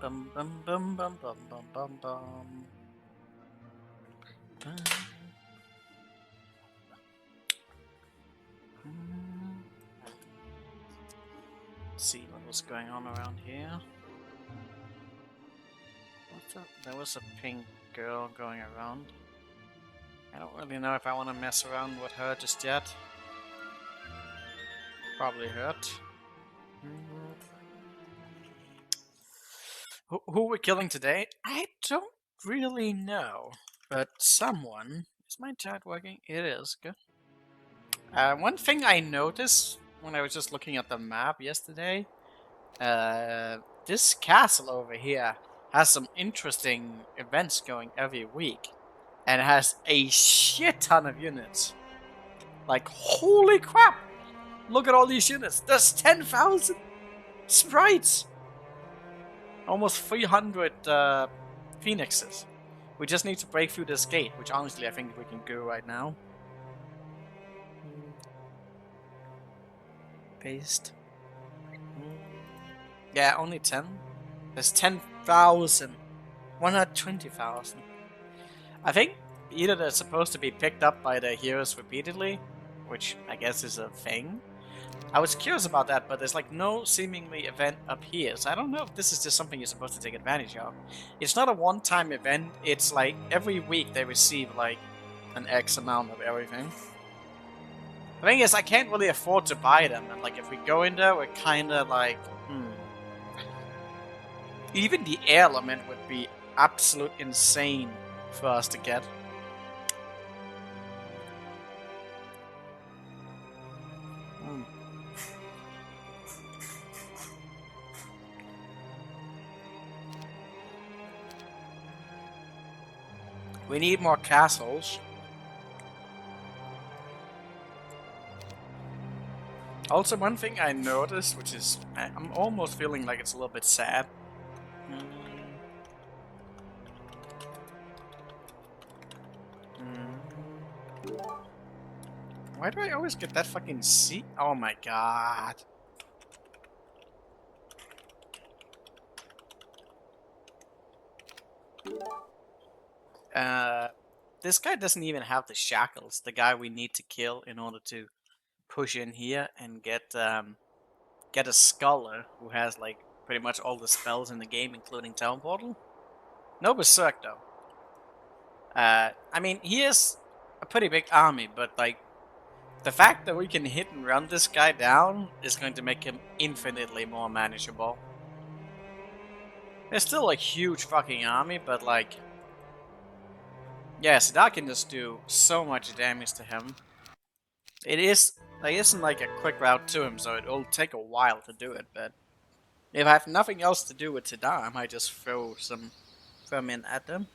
Bum bum bum bum bum bum bum bum. Bum. Let's see what was going on around here. What's up? There was a pink girl going around. I don't really know if I want to mess around with her just yet. Probably hurt. Who we're killing today? I don't really know. But someone... Is my chat working? It is. Good. One thing I noticed when I was just looking at the map yesterday, this castle over here has some interesting events going every week. And it has a shit ton of units. Like, holy crap! Look at all these units. There's 10,000 sprites! Almost 300 phoenixes. We just need to break through this gate, which honestly I think we can do right now. Paste. Yeah, only 10. There's 10,000. 120,000. I think either they're supposed to be picked up by the heroes repeatedly, which I guess is a thing. I was curious about that, but there's like no seemingly event up here, so I don't know if this is just something you're supposed to take advantage of. It's not a one-time event, it's like every week they receive like an X amount of everything. The thing is, I can't really afford to buy them, and like if we go in there, we're kinda like, Even the air element would be absolute insane for us to get. We need more castles. Also, one thing I noticed, which is, I'm almost feeling like it's a little bit sad. Why do I always get that fucking seat? Oh my god. This guy doesn't even have the shackles, the guy we need to kill in order to push in here and get a scholar who has like pretty much all the spells in the game, including teleportal. No berserk though. I mean, he is a pretty big army, but like the fact that we can hit and run this guy down is going to make him infinitely more manageable. There's still a huge fucking army, but like, yeah, Sidar can just do so much damage to him. It isn't like a quick route to him, so it'll take a while to do it, but if I have nothing else to do with Sidar, I might just throw some in at them.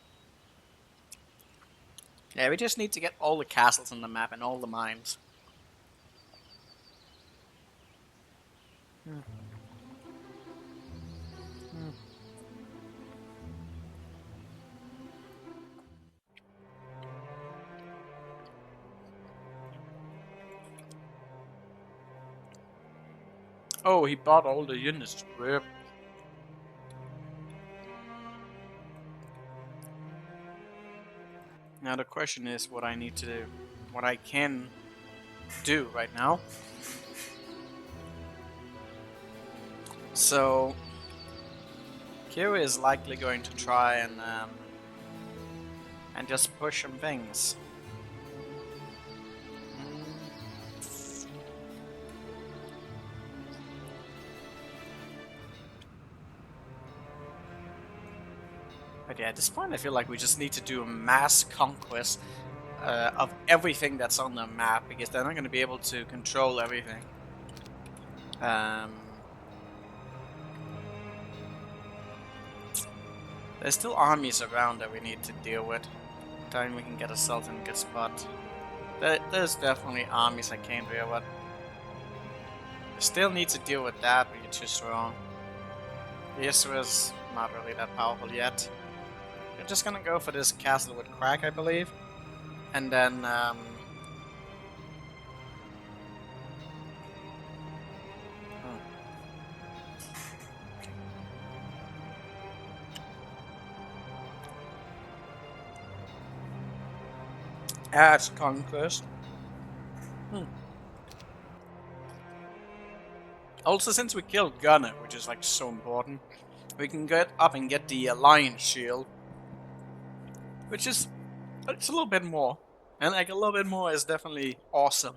Yeah, we just need to get all the castles on the map and all the mines. Oh, he bought all the units. Rip. Now the question is what I need to do. What I can do right now. So, Kira is likely going to try and just push some things. But yeah, at this point I feel like we just need to do a mass conquest of everything that's on the map, because they're not going to be able to control everything. There's still armies around that we need to deal with. Then we can get ourselves in a good spot. There's definitely armies I can't deal with. Still need to deal with that, but you're too strong. Yasuo's not really that powerful yet. We're just gonna go for this castle with Crack, I believe. And then, as conquest. Also, since we killed Gunner, which is like so important, we can get up and get the Lion Shield, which is it's a little bit more, and like a little bit more is definitely awesome,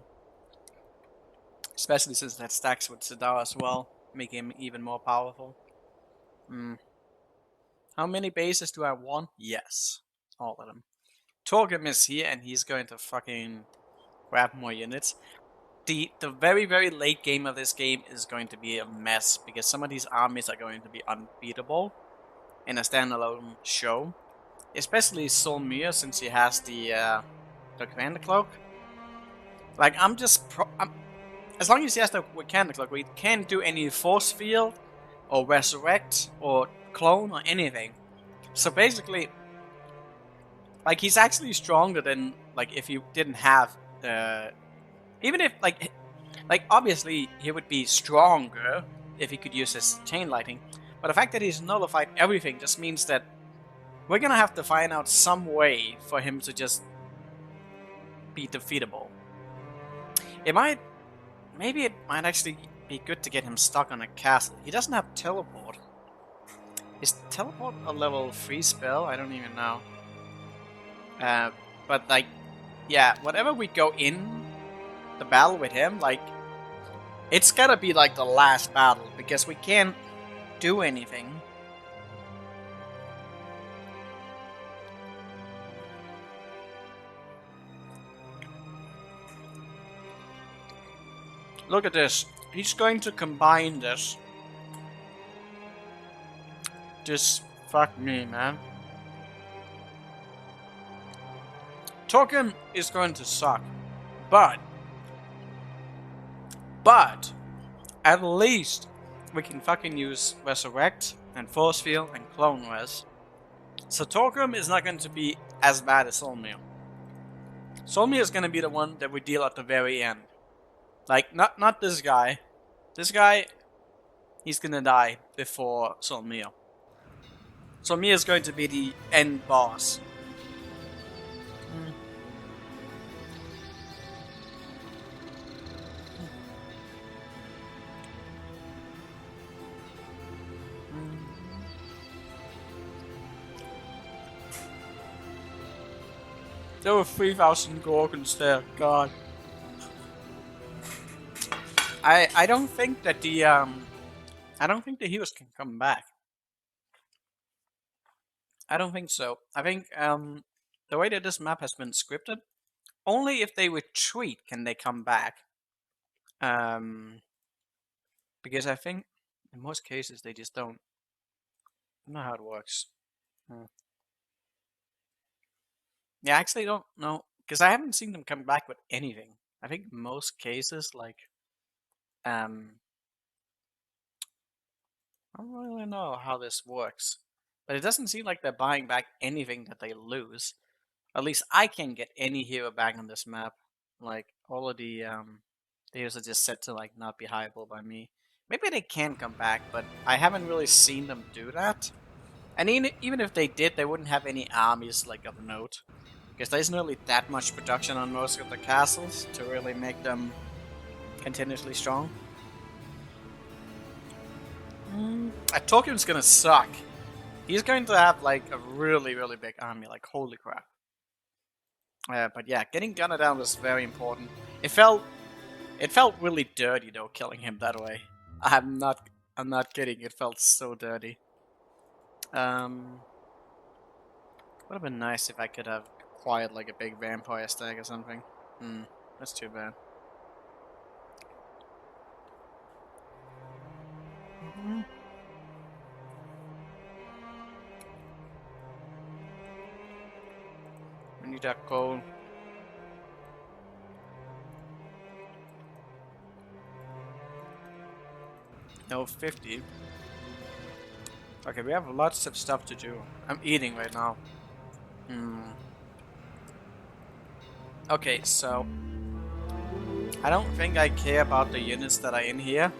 especially since that stacks with Sidar as well, making him even more powerful. How many bases do I want? Yes, all of them. Torgrim is here, and he's going to fucking grab more units. The very, very late game of this game is going to be a mess, because some of these armies are going to be unbeatable in a standalone show. Especially Solmir, since he has the Commander Cloak. Like, as long as he has the Commander Cloak, we can't do any Force Field, or Resurrect, or Clone, or anything. So basically, like, he's actually stronger than, like, if you didn't have even if, like obviously he would be stronger if he could use his chain lightning, but the fact that he's nullified everything just means that we're gonna have to find out some way for him to just be defeatable. Maybe it might actually be good to get him stuck on a castle. He doesn't have teleport. Is teleport a level 3 spell? I don't even know. But like, yeah, whatever we go in the battle with him, like, it's gotta be like the last battle, because we can't do anything. Look at this. He's going to combine this. Just fuck me, man. Torgrim is going to suck. But at least we can fucking use Resurrect and Force Field and Clone Res. So Torgrim is not going to be as bad as Solmir. Solmir is going to be the one that we deal at the very end. Like, not this guy. This guy, he's gonna die before Solmir. Solmir is going to be the end boss. There were 3,000 Gorgons there, god. I don't think that the heroes can come back. I don't think so. I think the way that this map has been scripted, only if they retreat can they come back. Because I think in most cases they just don't know how it works. Yeah, I actually don't know, because I haven't seen them come back with anything. I think most cases, like, I don't really know how this works, but it doesn't seem like they're buying back anything that they lose. At least I can't get any hero back on this map. Like, all of the heroes are just set to, like, not be hireable by me. Maybe they can come back, but I haven't really seen them do that. And even if they did, they wouldn't have any armies, like, of note. Because there's not really that much production on most of the castles to really make them continuously strong. Torgrim's gonna suck. He's going to have, like, a really, really big army, like, holy crap. But yeah, getting Gunner down was very important. It felt really dirty though, killing him that way. I'm not kidding, it felt so dirty. Would have been nice if I could have acquired like a big vampire stag or something. That's too bad. I need that gold. No, 50. Okay, we have lots of stuff to do. I'm eating right now. Okay, so I don't think I care about the units that are in here.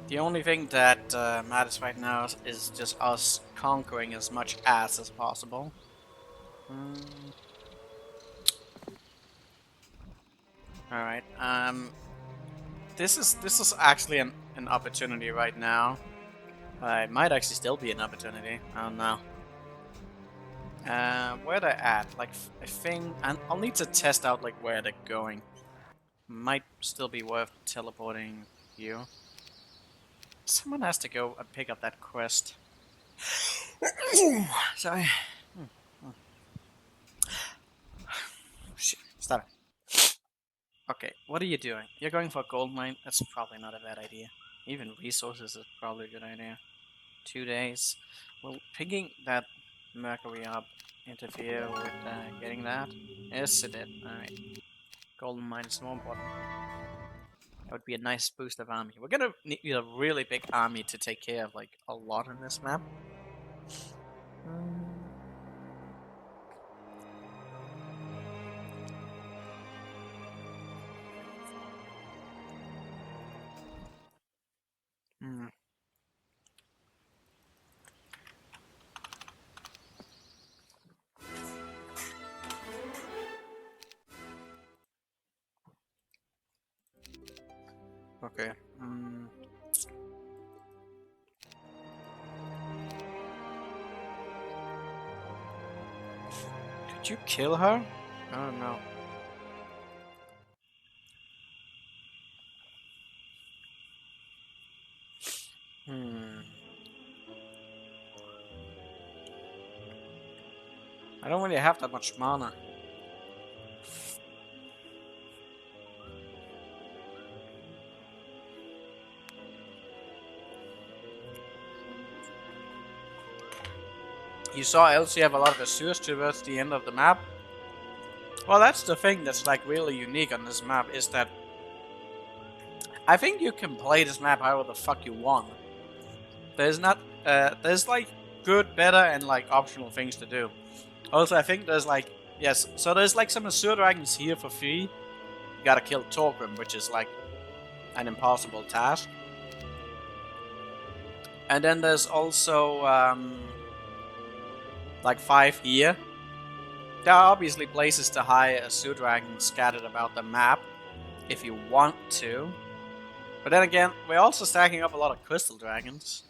The only thing that matters right now is just us conquering as much ass as possible. Alright, this is actually an opportunity right now. It might actually still be an opportunity. I don't know. Where they're at? Like, I think I'll need to test out like where they're going. Might still be worth teleporting you. Someone has to go and pick up that quest. Sorry. Shit, stop it. Okay, what are you doing? You're going for a gold mine? That's probably not a bad idea. Even resources is probably a good idea. 2 days. Will picking that Mercury up interfere with getting that? Yes, it did. Alright. Golden mine is more important. That would be a nice boost of army. We're gonna need a really big army to take care of like a lot in this map. Okay. Could you kill her? I don't know. I don't really have that much mana. You saw I also have a lot of Azures towards the end of the map. Well, that's the thing that's like really unique on this map, is that I think you can play this map however the fuck you want. There's not, there's like good, better, and like optional things to do. Also, I think there's like, yes, so there's like some Azure Dragons here for free. You gotta kill Torgrim, which is like an impossible task. And then there's also like 5 here. There are obviously places to hire Azure Dragons scattered about the map if you want to. But then again, we're also stacking up a lot of Crystal Dragons.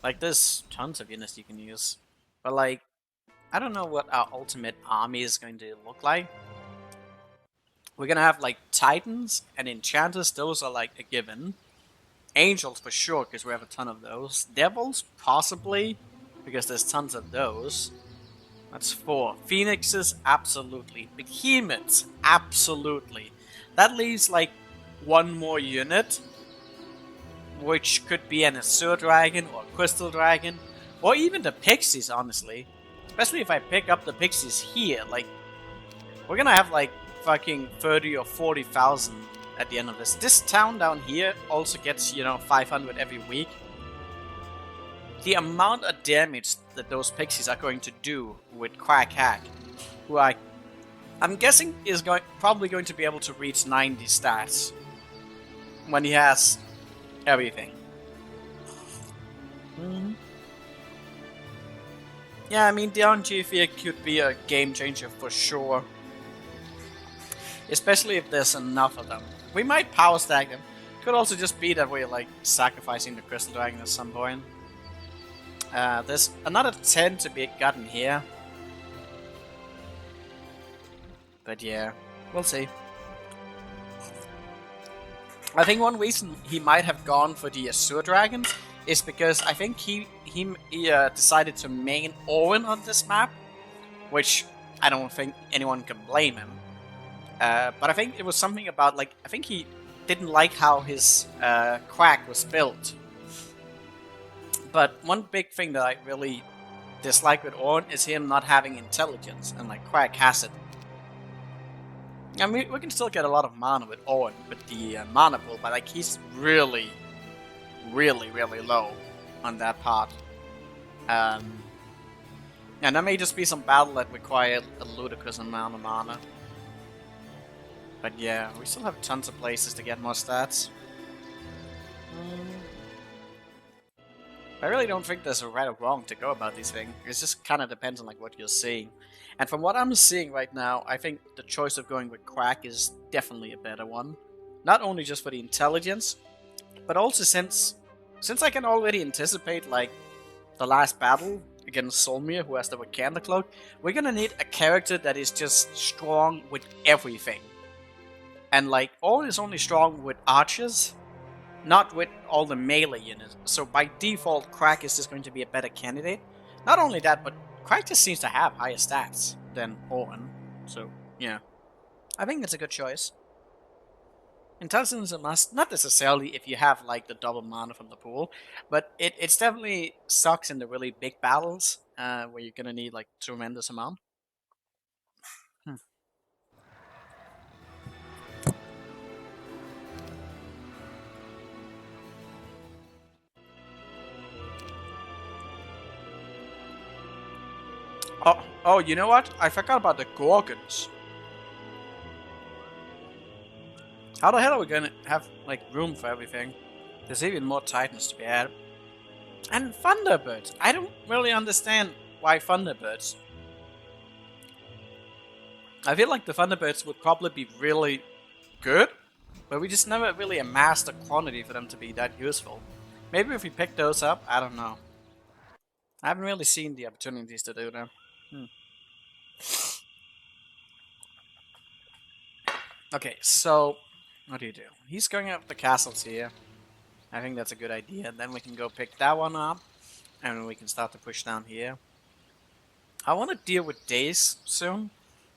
Like, there's tons of units you can use. But like, I don't know what our ultimate army is going to look like. We're gonna have like Titans and Enchanters, those are like a given. Angels for sure, because we have a ton of those. Devils, possibly, because there's tons of those. That's 4. Phoenixes, absolutely. Behemoths, absolutely. That leaves like 1 more unit, which could be an Azure Dragon or a Crystal Dragon, or even the Pixies, honestly. Especially if I pick up the Pixies here, like, we're gonna have like fucking 30 or 40,000 at the end of this. This town down here also gets, you know, 500 every week. The amount of damage that those Pixies are going to do with Quack Hack, who I'm guessing is probably going to be able to reach 90 stats when he has everything. Yeah, I mean, the RNG field could be a game changer for sure. Especially if there's enough of them. We might power stack them. Could also just be that we're like sacrificing the Crystal Dragon at some point. There's another 10 to be gotten here. But yeah, we'll see. I think one reason he might have gone for the Azure Dragons is because I think he decided to main Owen on this map, which I don't think anyone can blame him. But I think it was something about, like, I think he didn't like how his Quack was built. But one big thing that I really dislike with Owen is him not having intelligence, and like Quack has it. I mean, we can still get a lot of mana with Owen, with the mana pool, but like he's really, really, really low on that part. And there may just be some battle that require a ludicrous amount of mana. But yeah, we still have tons of places to get more stats. I really don't think there's a right or wrong to go about these things. It just kind of depends on like what you're seeing. And from what I'm seeing right now, I think the choice of going with Crack is definitely a better one. Not only just for the intelligence, but also since I can already anticipate like the last battle against Solmir, who has the Wakanda cloak, we're gonna need a character that is just strong with everything. And like all is only strong with archers, not with all the melee units. So by default, Crack is just going to be a better candidate. Not only that, but Crack just seems to have higher stats than Owen. So yeah, I think that's a good choice. Intelligence is a must, not necessarily if you have like the double mana from the pool, but it's definitely sucks in the really big battles where you're gonna need like tremendous amount. Hmm. Oh, you know what? I forgot about the Gorgons. How the hell are we gonna have like room for everything? There's even more Titans to be had. And Thunderbirds. I don't really understand why Thunderbirds. I feel like the Thunderbirds would probably be really good, but we just never really amassed a quantity for them to be that useful. Maybe if we pick those up, I don't know. I haven't really seen the opportunities to do them. Hmm. Okay, so what do you do? He's going up the castles here. I think that's a good idea. Then we can go pick that one up, and we can start to push down here. I want to deal with Days soon,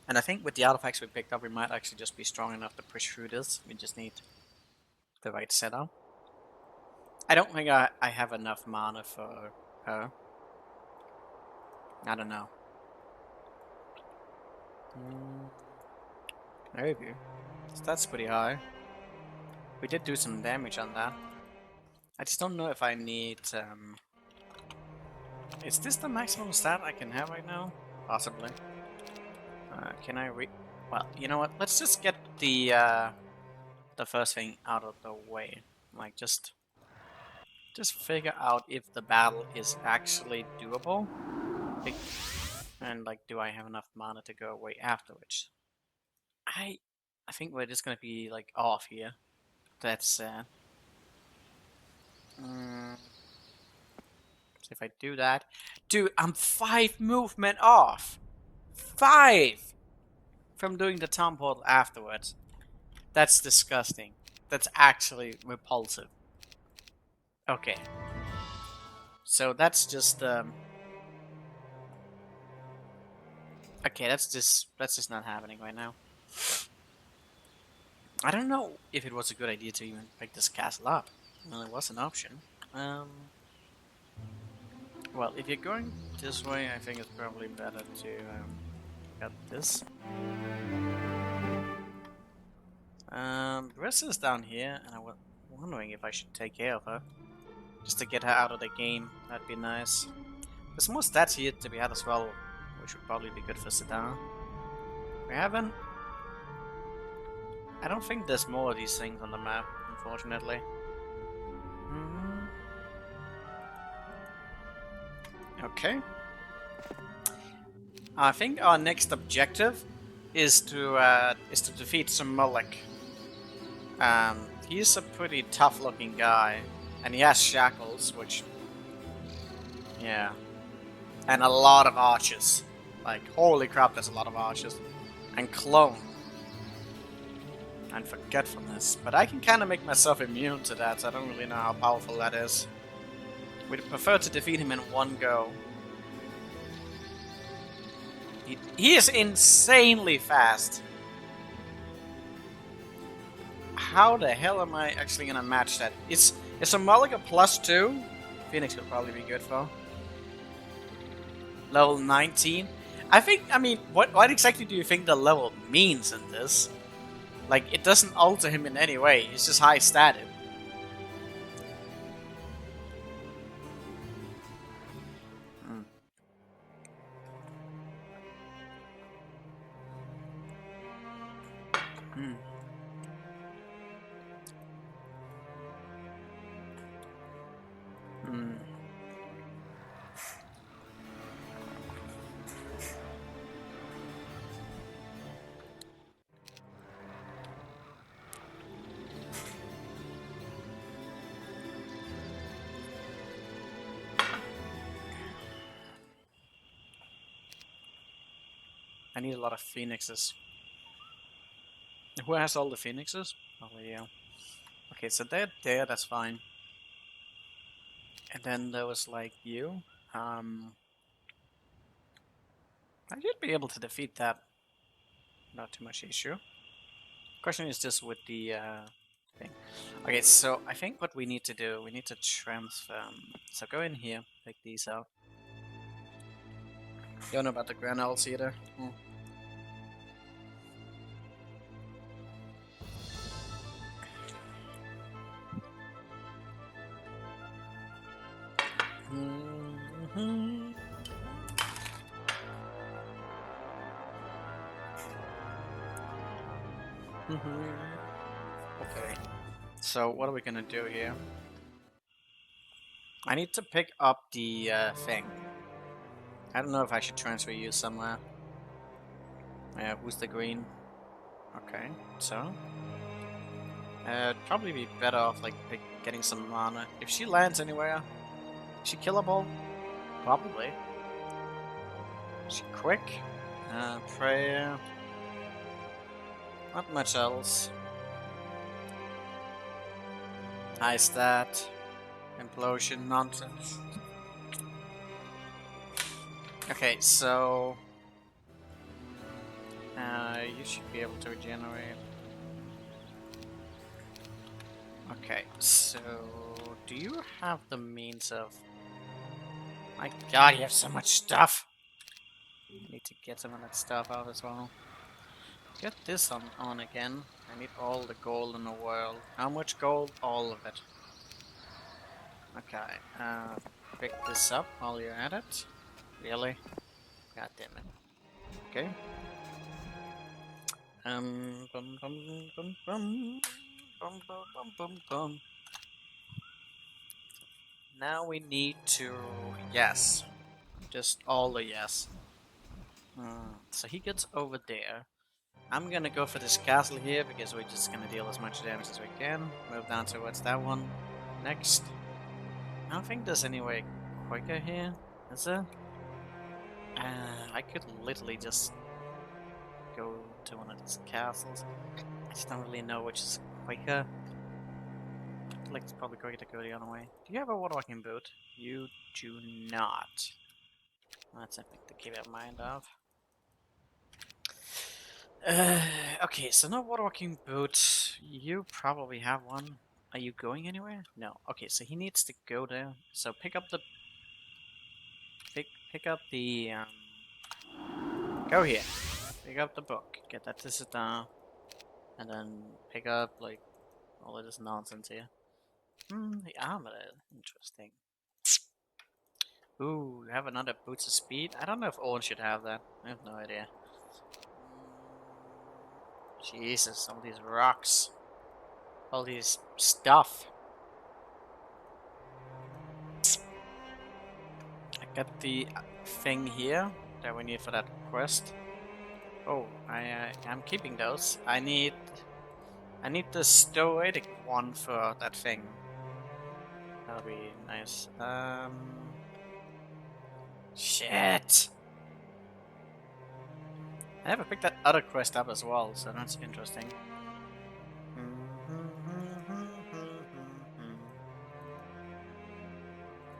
and I think with the artifacts we picked up, we might actually just be strong enough to push through this. We just need the right setup. I don't think I have enough mana for her. I don't know. Maybe. That's pretty high. We did do some damage on that. I just don't know if I need... Is this the maximum stat I can have right now? Possibly. Can I Well, you know what? Let's just get the first thing out of the way. Like, just figure out if the battle is actually doable. And, like, do I have enough mana to go away afterwards? I think we're just gonna be, like, off here. That's sad. So if I do that... Dude, I'm 5 movement off! 5! From doing the town portal afterwards. That's disgusting. That's actually repulsive. Okay. So that's just okay, that's just not happening right now. I don't know if it was a good idea to even pick this castle up. Well, it was an option. Well, if you're going this way, I think it's probably better to get this. Rissa is down here, and I was wondering if I should take care of her. Just to get her out of the game, that'd be nice. There's more stats here to be had as well, which would probably be good for Sedan. We haven't... I don't think there's more of these things on the map, unfortunately. Okay. I think our next objective is to defeat Smolik. He's a pretty tough-looking guy, and he has shackles, which, yeah, and a lot of archers. Like, holy crap, there's a lot of archers, and clone, and forgetfulness. But I can kind of make myself immune to that, so I don't really know how powerful that is. We'd prefer to defeat him in one go. He is insanely fast. How the hell am I actually gonna match that? Is a Mulligan +2? Phoenix would probably be good for. Level 19? I mean, what exactly do you think the level means in this? Like, it doesn't alter him in any way, he's just high stated. I need a lot of phoenixes. Who has all the phoenixes? Oh, yeah. Okay, so they're there, that's fine. And then there was like you. I should be able to defeat that. Not too much issue. Question is just with the thing. Okay, so I think what we need to do, we need to transfer. So go in here, pick these out. You don't know about the granules either. Mm-hmm. Okay. So what are we gonna do here? I need to pick up the thing. I don't know if I should transfer you somewhere. Who's the green? Okay, so probably be better off like getting some mana. If she lands anywhere, is she killable? Probably. Is she quick? Prayer. Not much else. High stat. Implosion nonsense. Okay, so you should be able to regenerate. Okay, so do you have the means of... My god, you have so much stuff! I need to get some of that stuff out as well. Get this on again. I need all the gold in the world. How much gold? All of it. Okay, pick this up while you're at it. Really? God damn it. Okay. Bum bum bum bum bum bum bum bum bum. Now we need to yes. Just all the yes. So he gets over there. I'm gonna go for this castle here because we're just gonna deal as much damage as we can. Move down towards that one. Next. I don't think there's any way quicker here, is there? I could literally just go to one of these castles. I just don't really know which is quicker. I feel like it's probably quicker to go the other way. Do you have a water-walking boot? You do not. That's something to keep in mind of. Okay, so no water-walking boot. You probably have one. Are you going anywhere? No. Okay, so he needs to go there. So pick up the... Pick up the... Go here. Pick up the book. Get that to sit down. And then pick up, like, all of this nonsense here. The armor. Interesting. Ooh, you have another boots of speed? I don't know if Owen should have that. I have no idea. Jesus, all these rocks. All these stuff. I got the thing here that we need for that quest. Oh, I'm keeping those. I need the stoic one for that thing. That'll be nice. Shit! I never picked that other quest up as well, so that's interesting.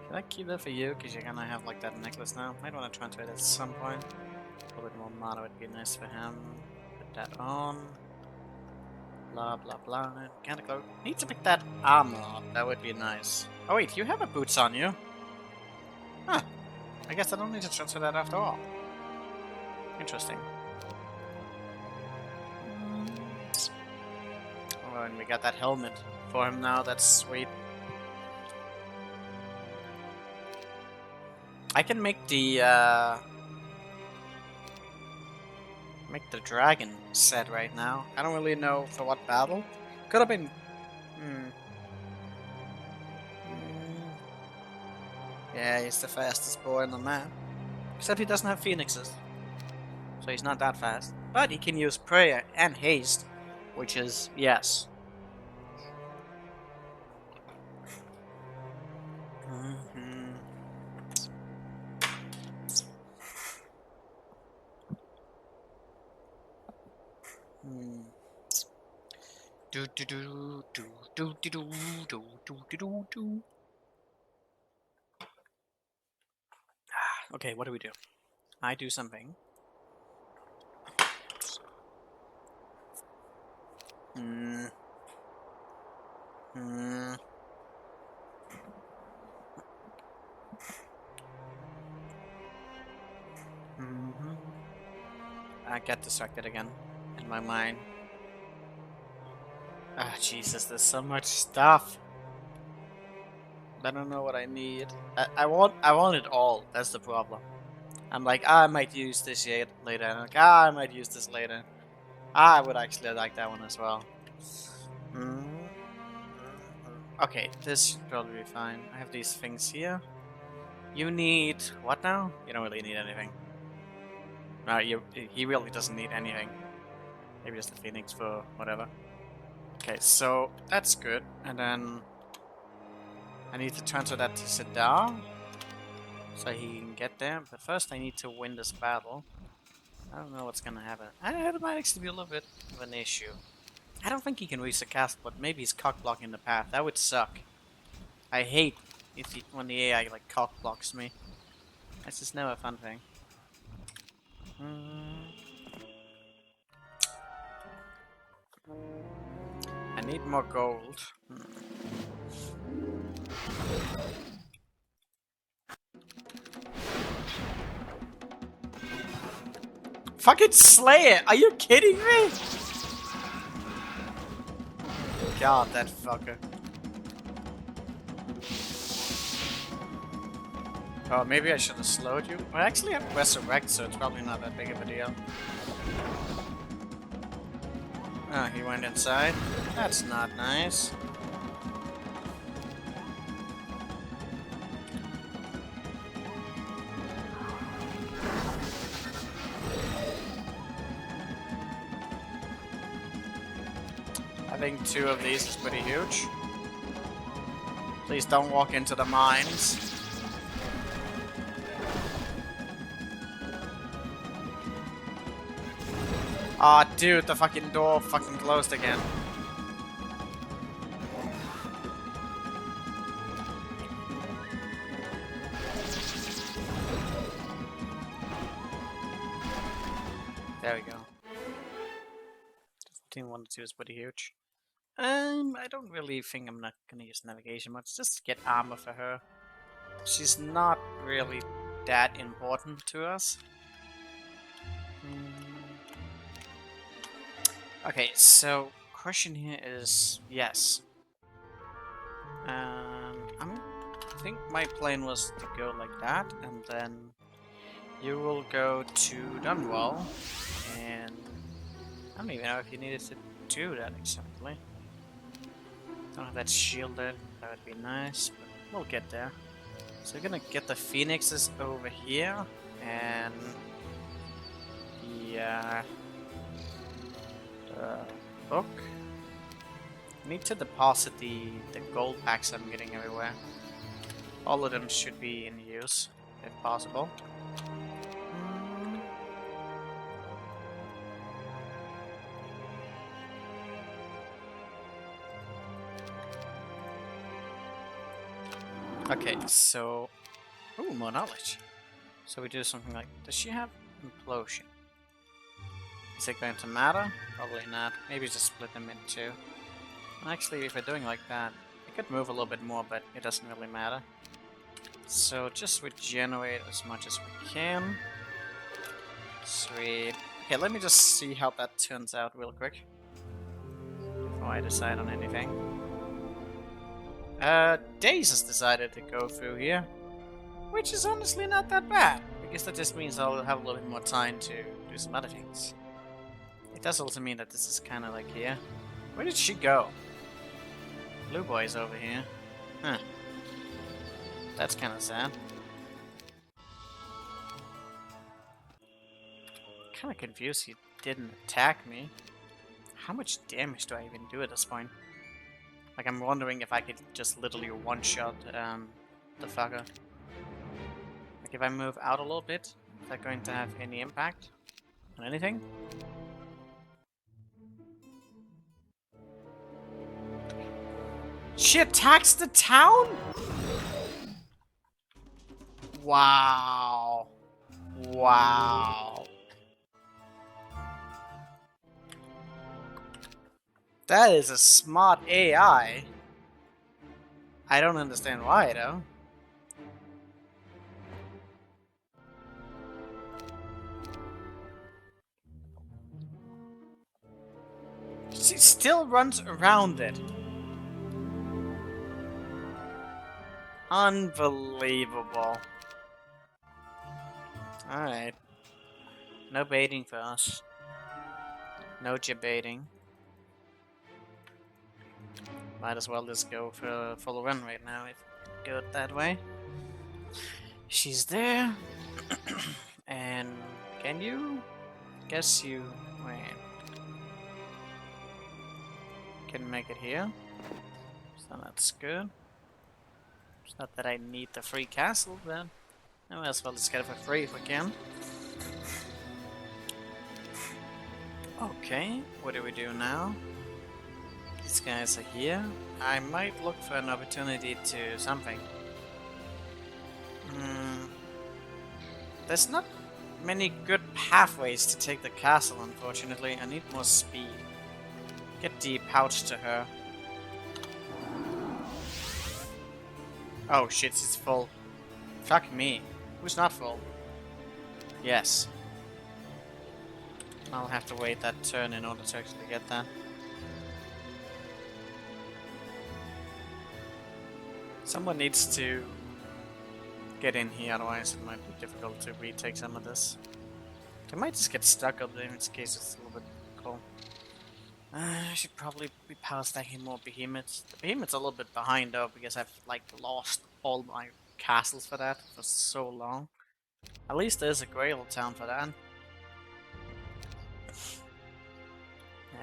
Can I keep that for you? Because you're gonna have like that necklace now. Might want to transfer it at some point. A little bit more mana would be nice for him. Put that on. Blah blah blah. Can't go. Need to pick that armor up. That would be nice. Oh wait, you have a boots on you. Huh. I guess I don't need to transfer that after all. Interesting. Oh, and we got that helmet for him now. That's sweet. I can make the dragon set right now. I don't really know for what battle. Could have been. Yeah, he's the fastest boy on the map. Except he doesn't have phoenixes. So he's not that fast. But he can use prayer and haste, which is yes. Do do do do do do do do do do do. Okay, what do we do? I do something. Hmm. Hmm. Mm-hmm. I get distracted again in my mind. Ah, Jesus, there's so much stuff. I don't know what I need. I want it all. That's the problem. I'm like, I might use this yet later. And I'm like, I might use this later. I would actually like that one as well. Mm. Okay, this should probably be fine. I have these things here. You need what now? You don't really need anything. No, he really doesn't need anything. Maybe just the Phoenix for whatever. Okay, so that's good. And then I need to transfer that to Sidar so he can get there. But first I need to win this battle. I don't know what's gonna happen. It might actually be a little bit of an issue. I don't think he can reach the castle, but maybe he's cock blocking the path. That would suck. I hate when the AI like cock blocks me. That's just never a fun thing. I need more gold. Fucking slay it! Are you kidding me? God, that fucker. Oh, maybe I should have slowed you. Well, actually, I'm resurrect, so it's probably not that big of a deal. Oh, he went inside. That's not nice. I think 2 of these is pretty huge. Please don't walk into the mines. Aw, oh, dude, the fucking door fucking closed again. There we go. 15-1-2 is pretty huge. I don't really think I'm not gonna use navigation much. Just get armor for her. She's not really that important to us. Okay, so question here is yes. I think my plan was to go like that, and then you will go to Dunwall, and I don't even know if you needed to do that exactly. Don't have that shielded, that would be nice, but we'll get there. So we're gonna get the Phoenixes over here, and the book. I need to deposit the gold packs I'm getting everywhere. All of them should be in use, if possible. Okay, so... Ooh, more knowledge. So we do something like... Does she have implosion? Is it going to matter? Probably not. Maybe just split them in 2. Actually, if we're doing like that, we could move a little bit more, but it doesn't really matter. So just regenerate as much as we can. Sweet. Okay, let me just see how that turns out real quick before I decide on anything. Days has decided to go through here, which is honestly not that bad, because that just means I'll have a little bit more time to do some other things. It does also mean that this is kind of like here. Where did she go? Blue boy's over here. Huh. That's kind of sad. Kind of confused he didn't attack me. How much damage do I even do at this point? Like, I'm wondering if I could just literally one-shot the fucker. Like, if I move out a little bit, is that going to have any impact on anything? She attacks the town? Wow. Wow. That is a smart AI. I don't understand why, though. She still runs around it. Unbelievable. Alright. No baiting for us. No baiting. Might as well just go for a full run right now if we go that way. She's there. And can you? Guess you. Wait. Can make it here. So that's good. It's not that I need the free castle, but I might as well just get it for free if we can. Okay, what do we do now? These guys are here. I might look for an opportunity to something. There's not many good pathways to take the castle, unfortunately. I need more speed. Get the pouch to her. Oh shit, it's full. Fuck me. Who's not full? Yes. I'll have to wait that turn in order to actually get that. Someone needs to get in here, otherwise it might be difficult to retake some of this. They might just get stuck up there in this case it's a little bit cool. I should probably be power stacking more behemoths. The behemoth's a little bit behind though because I've like lost all my castles for that for so long. At least there's a Grail town for that.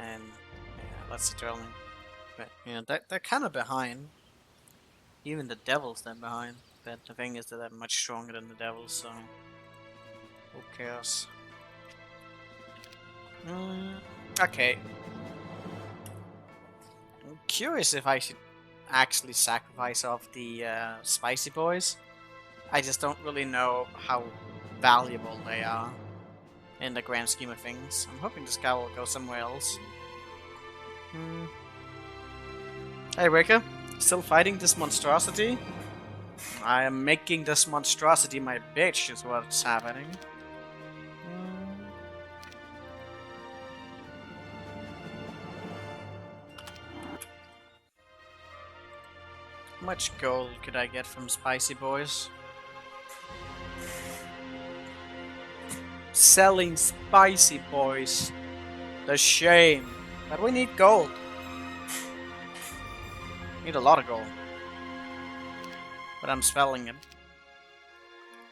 And yeah, that's the drilling. But you know, they're kind of behind. Even the devils they're behind. But the thing is that they're much stronger than the devils, so who cares? Okay. I'm curious if I should actually sacrifice off the spicy boys. I just don't really know how valuable they are in the grand scheme of things. I'm hoping this guy will go somewhere else. Hey Ricker, still fighting this monstrosity? I am making this monstrosity my bitch is what's happening. How much gold could I get from Spicy Boys? Selling Spicy Boys. The shame. But we need gold. Need a lot of gold. But I'm selling it.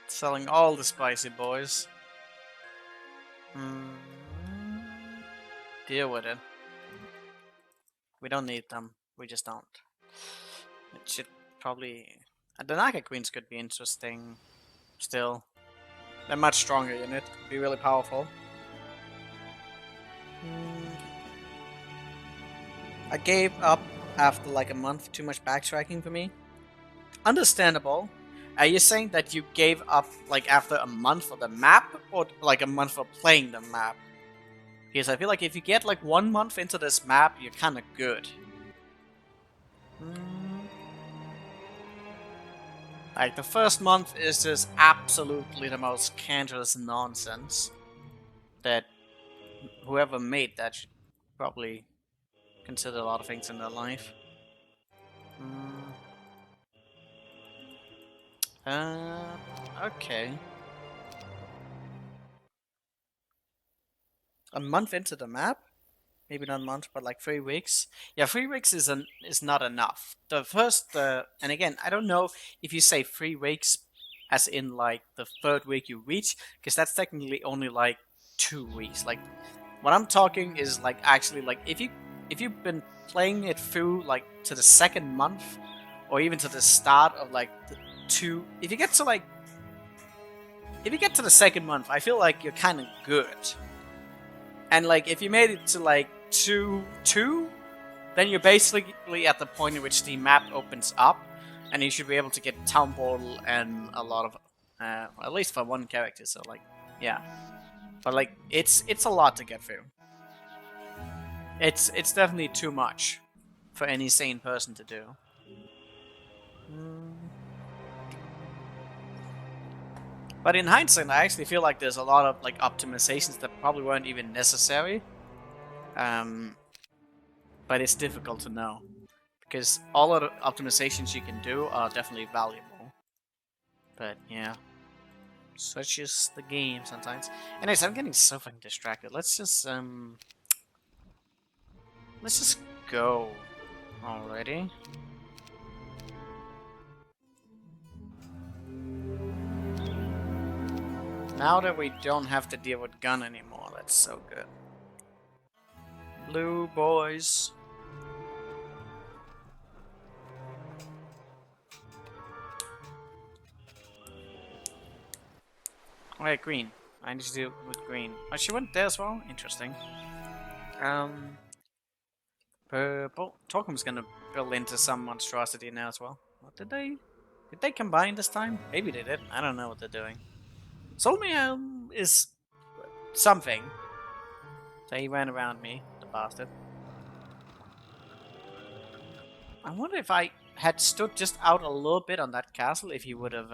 Selling all the Spicy Boys. Deal with it. We don't need them. We just don't. It should probably... The Naga Queens could be interesting still. They're much stronger unit. Could be really powerful. I gave up after like a month. Too much backtracking for me. Understandable. Are you saying that you gave up like after a month for the map? Or like a month for playing the map? Because I feel like if you get like 1 month into this map, you're kinda good. Like, the first month is just absolutely the most cancerous nonsense that whoever made that should probably consider a lot of things in their life. Okay. A month into the map? Maybe not a month, but like 3 weeks. Yeah, 3 weeks is not enough. The first, and again, I don't know if you say 3 weeks as in like the 3rd week you reach, because that's technically only like 2 weeks. Like, what I'm talking is like actually like if you've been playing it through like to the 2nd month, or even to the start of like the 2. If you get to the 2nd month, I feel like you're kind of good. And like if you made it to like 2, then you're basically at the point in which the map opens up, and you should be able to get Town Portal and a lot of, at least for one character. So like, yeah, but like it's a lot to get through. It's definitely too much for any sane person to do. But in hindsight, I actually feel like there's a lot of like optimizations that probably weren't even necessary. But it's difficult to know because all of the optimizations you can do are definitely valuable. But yeah, such is the game sometimes. Anyways, I'm getting so fucking distracted. Let's just go already. Now that we don't have to deal with gun anymore, that's so good. Blue boys. Alright, green. I need to deal with green. Oh, she went there as well? Interesting. Purple. Torquem's gonna build into some monstrosity now as well. What did they combine this time? Maybe they did. I don't know what they're doing. Solomia is something. So he ran around me, the bastard. I wonder if I had stood just out a little bit on that castle, if he would have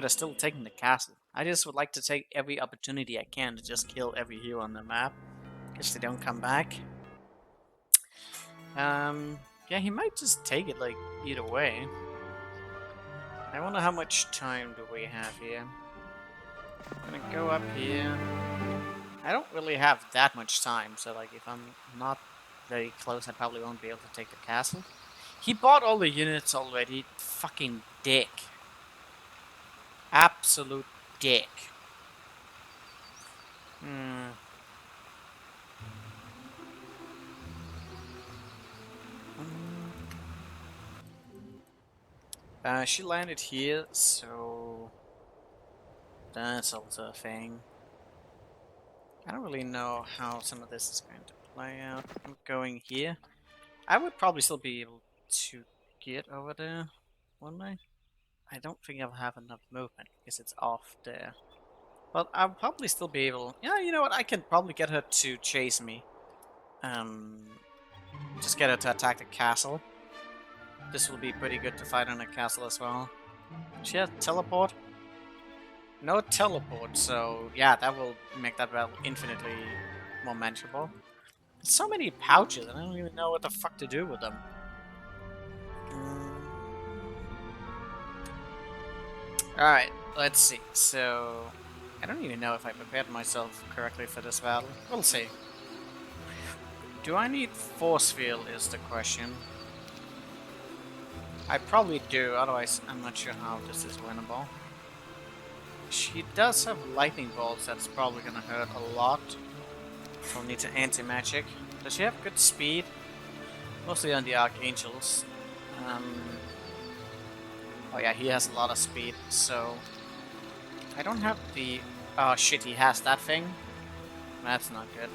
still taken the castle. I just would like to take every opportunity I can to just kill every hero on the map. Guess they don't come back. Yeah, he might just take it, like, either way. I wonder how much time do we have here. I'm gonna go up here. I don't really have that much time, so like if I'm not very close, I probably won't be able to take the castle. He bought all the units already. Fucking dick. Absolute dick. She landed here, so that's also a thing. I don't really know how some of this is going to play out. I'm going here. I would probably still be able to get over there, wouldn't I? I don't think I'll have enough movement because it's off there. But I'll probably still be able... Yeah, you know what? I can probably get her to chase me. Just get her to attack the castle. This will be pretty good to fight on a castle as well. She has teleport? No teleport, so yeah, that will make that battle infinitely more manageable. There's so many pouches, and I don't even know what the fuck to do with them. Alright, let's see. So, I don't even know if I prepared myself correctly for this battle. We'll see. Do I need force field is the question. I probably do, otherwise I'm not sure how this is winnable. She does have lightning bolts, that's probably gonna hurt a lot. So I'll need to anti-magic. Does she have good speed? Mostly on the Archangels. Oh yeah, he has a lot of speed, so... I don't have the... Oh shit, he has that thing? That's not good.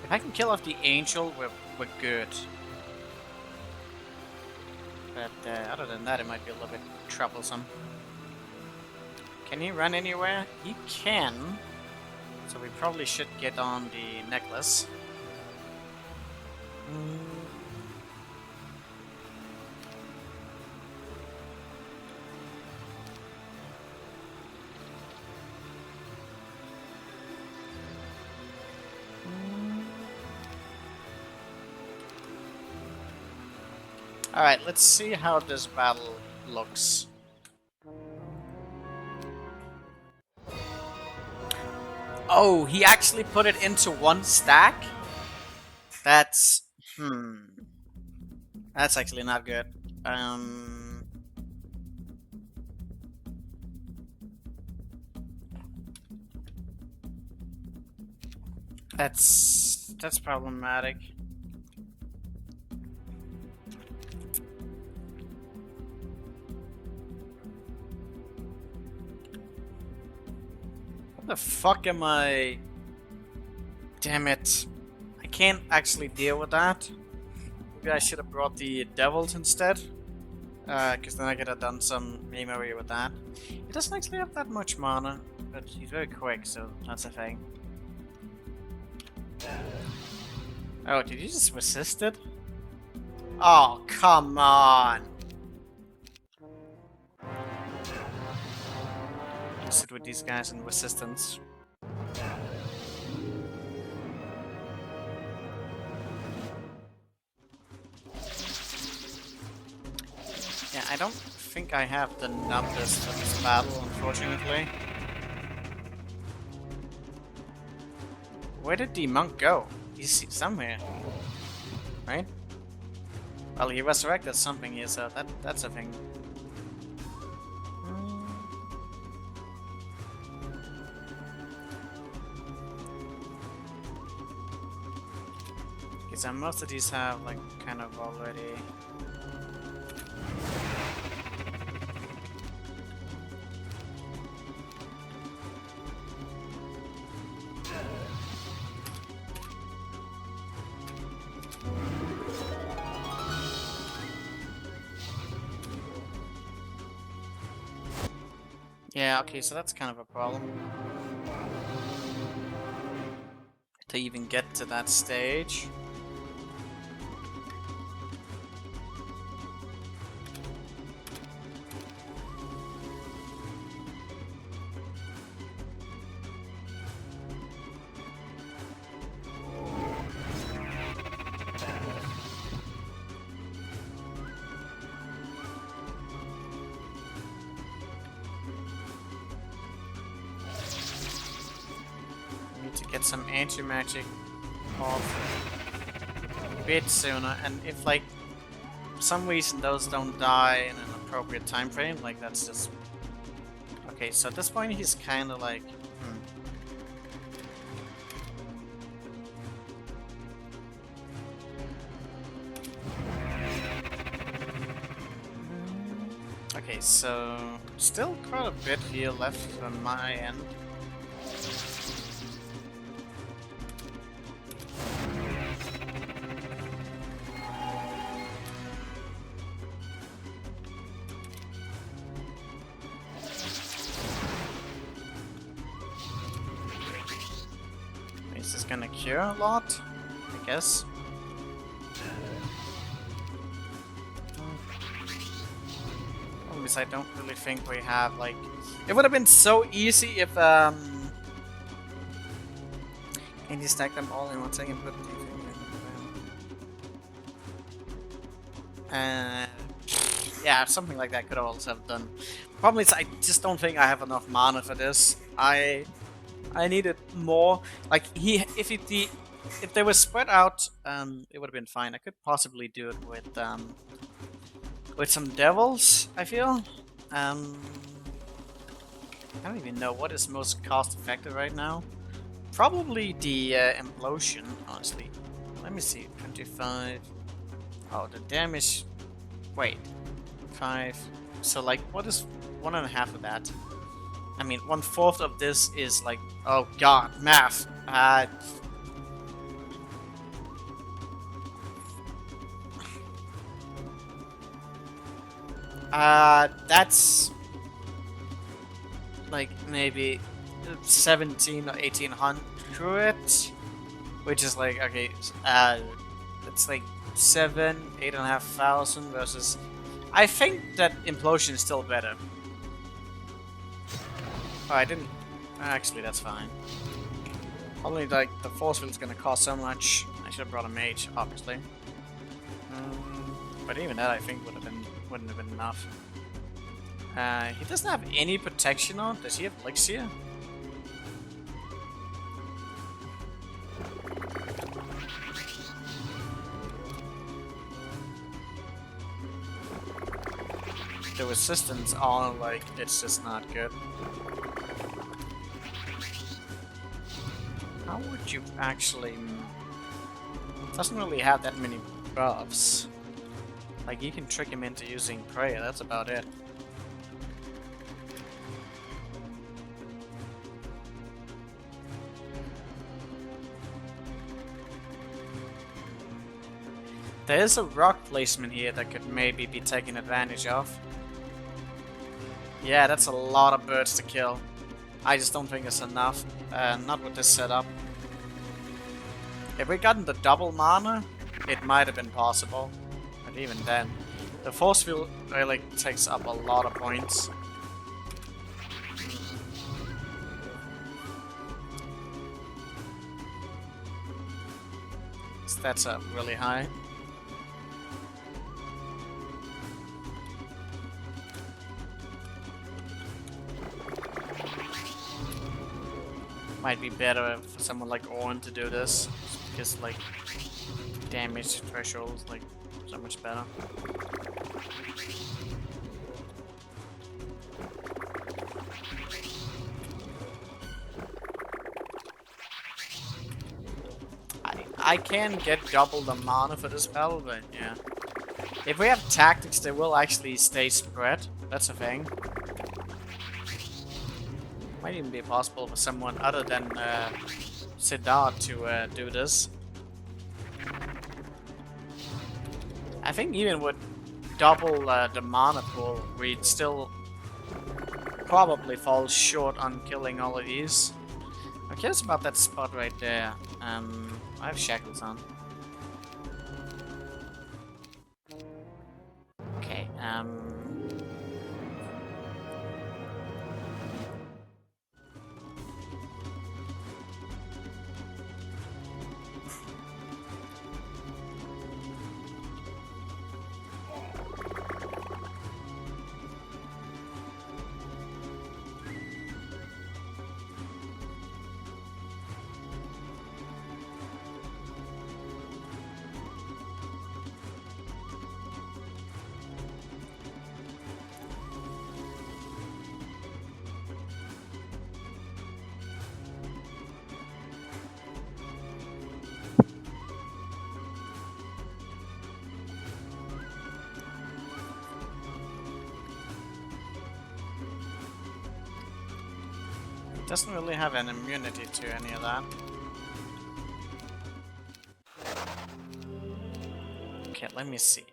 If I can kill off the Angel, we're good. But other than that, it might be a little bit troublesome. Can he run anywhere? He can. So we probably should get on the necklace. Alright, let's see how this battle looks. Oh, he actually put it into one stack? That's... That's actually not good. That's problematic. What the fuck am I... Damn it. I can't actually deal with that. Maybe I should have brought the devils instead. Because then I could have done some memory with that. He doesn't actually have that much mana, but he's very quick, so that's a thing. Oh, did you just resist it? Oh, come on! Sit with these guys in resistance. Yeah, I don't think I have the numbers for this battle, unfortunately. Where did the monk go? He's somewhere, right? Well, he resurrected something here, so that's a thing. Okay, so most of these have like kind of already. Yeah, okay, so that's kind of a problem. To even get to that stage. Get some anti-magic off a bit sooner, and if like for some reason those don't die in an appropriate time frame, like that's just okay. So at this point he's kind of like okay, so still quite a bit here left on my end. Is this gonna cure a lot? I guess. Because I don't really think we have like. It would have been so easy if can you stack them all in one second? Put yeah, something like that could also have done. Problem is, I just don't think I have enough mana for this. I needed more. Like if they were spread out, it would have been fine. I could possibly do it with some devils. I feel. I don't even know what is most cost effective right now. Probably the implosion, honestly. Let me see. 25. Oh, the damage. Wait. 5. So like, what is 1.5 of that? I mean, 1/4 of this is like, oh god, math. That's like maybe 17 or 1800, which is like okay. It's like 8.5 thousand versus. I think that implosion is still better. Oh, I didn't. Actually, that's fine. Only like the force field is gonna cost so much. I should have brought a mage, obviously. But even that, I think wouldn't have been enough. He doesn't have any protection on. Does he have elixir? The resistance on, like, it's just not good. How would you actually... Doesn't really have that many buffs. Like, you can trick him into using prayer, that's about it. There is a rock placement here that could maybe be taken advantage of. Yeah, that's a lot of birds to kill. I just don't think it's enough. Not with this setup. If we gotten the double mana, it might have been possible. But even then, the force field really takes up a lot of points. Stats are really high. Might be better for someone like Ornn to do this, because like damage threshold is like so much better. I can get double the mana for this spell, but yeah. If we have tactics, they will actually stay spread. That's a thing. Might even be possible for someone other than Sidar to do this. I think even with double the mana pool, we'd still probably fall short on killing all of these. I'm curious about that spot right there. I have shackles on. Okay, doesn't really have an immunity to any of that. Okay, let me see.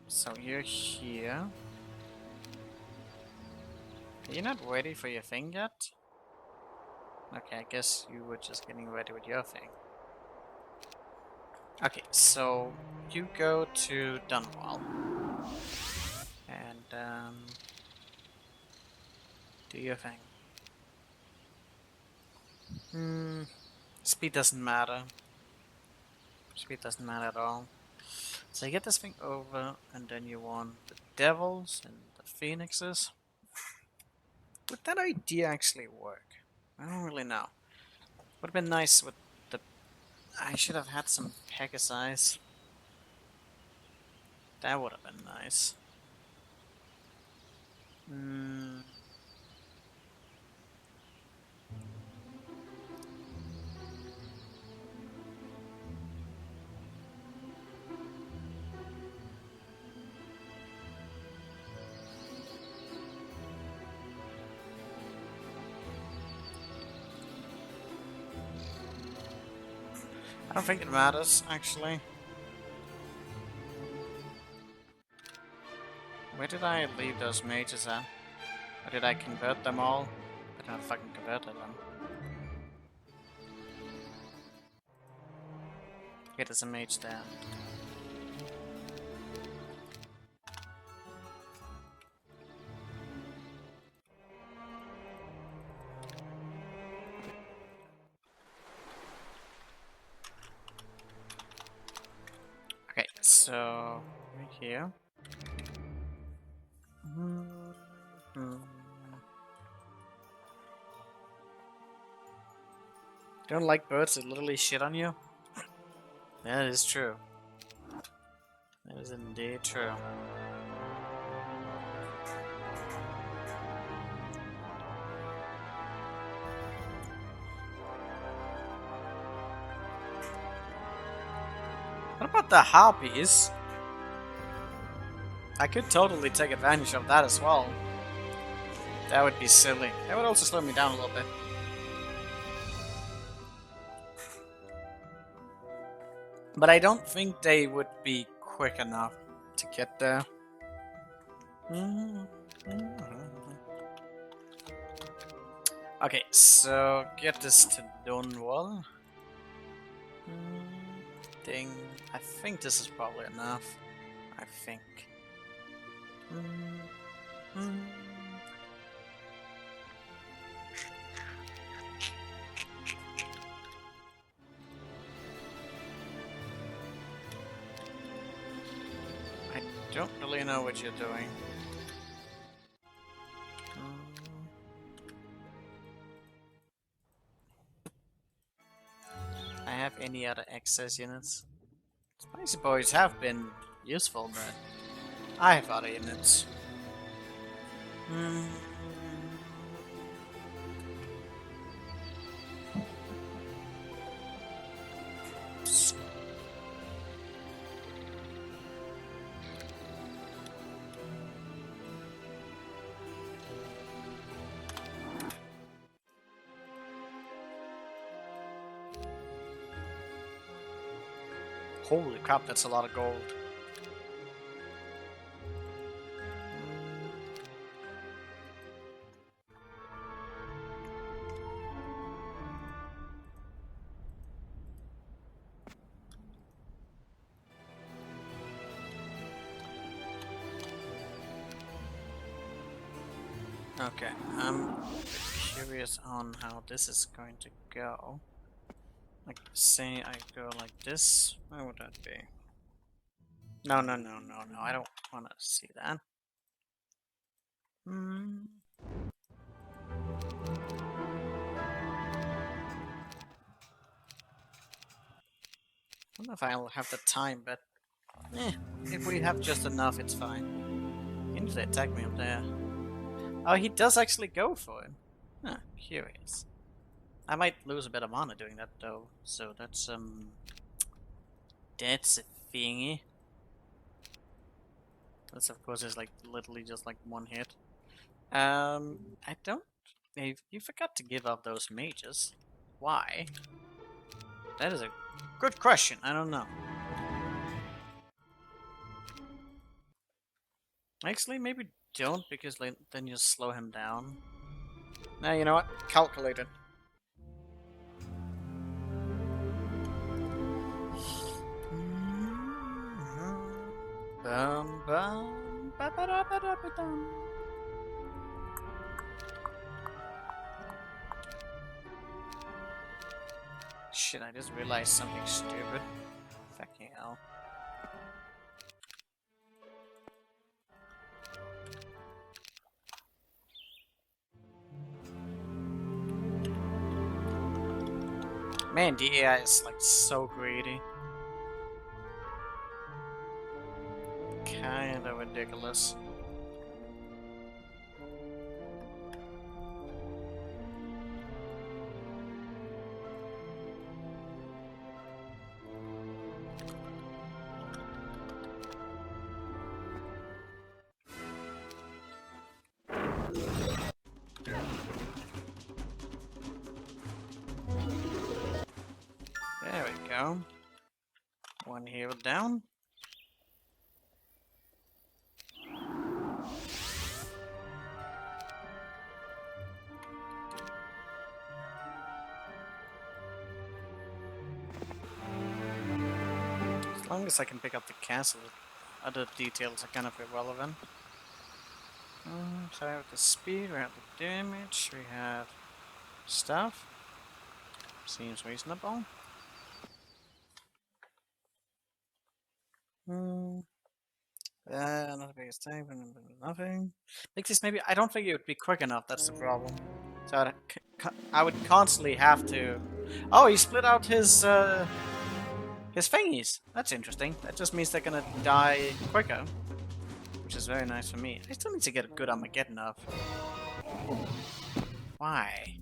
So you're here. You're not ready for your thing yet? Okay, I guess you were just getting ready with your thing. Okay, so you go to Dunwall. And, do your thing. Speed doesn't matter. Speed doesn't matter at all. So you get this thing over, and then you want the devils and the phoenixes. Would that idea actually work? I don't really know. Would have been nice with the... I should have had some Pegasi. That would have been nice. I don't think it matters, actually. Where did I leave those mages at? Or did I convert them all? I don't fucking converted them. Okay, there's a mage there. Okay, so right here. Don't like birds that literally shit on you? That is true. That is indeed true. What about the harpies? I could totally take advantage of that as well. That would be silly. That would also slow me down a little bit. But I don't think they would be quick enough to get there. Okay, so get this to Dunwall. Ding. I think this is probably enough. I think. I don't really know what you're doing. I have any other excess units? Spicy boys have been useful, but I have other units. Holy crap, that's a lot of gold. Okay, I'm curious on how this is going to go. Like, say I go like this, where would that be? No, I don't want to see that. I don't know if I'll have the time, but if we have just enough, it's fine. Can they attack me up there? Oh, he does actually go for it. Huh, curious. I might lose a bit of mana doing that though, so that's a thingy. That's of course is like literally just like one hit. I don't. You forgot to give up those mages. Why? That is a good question. I don't know. Actually, maybe don't, because then you slow him down. Now, you know what? Calculate it. Shit, I just realized something stupid. Fucking hell. Man, the AI is like so greedy. Kinda ridiculous. There we go. One hero down. As long as I can pick up the castle, other details are kind of irrelevant. So I have the speed, we have the damage, we have stuff. Seems reasonable. Not the biggest type, nothing. Like this, maybe I don't think it would be quick enough. That's the problem. So I would constantly have to. Oh, he split out his thingies. That's interesting. That just means they're gonna die quicker, which is very nice for me. I still need to get a good Armageddon up. Why?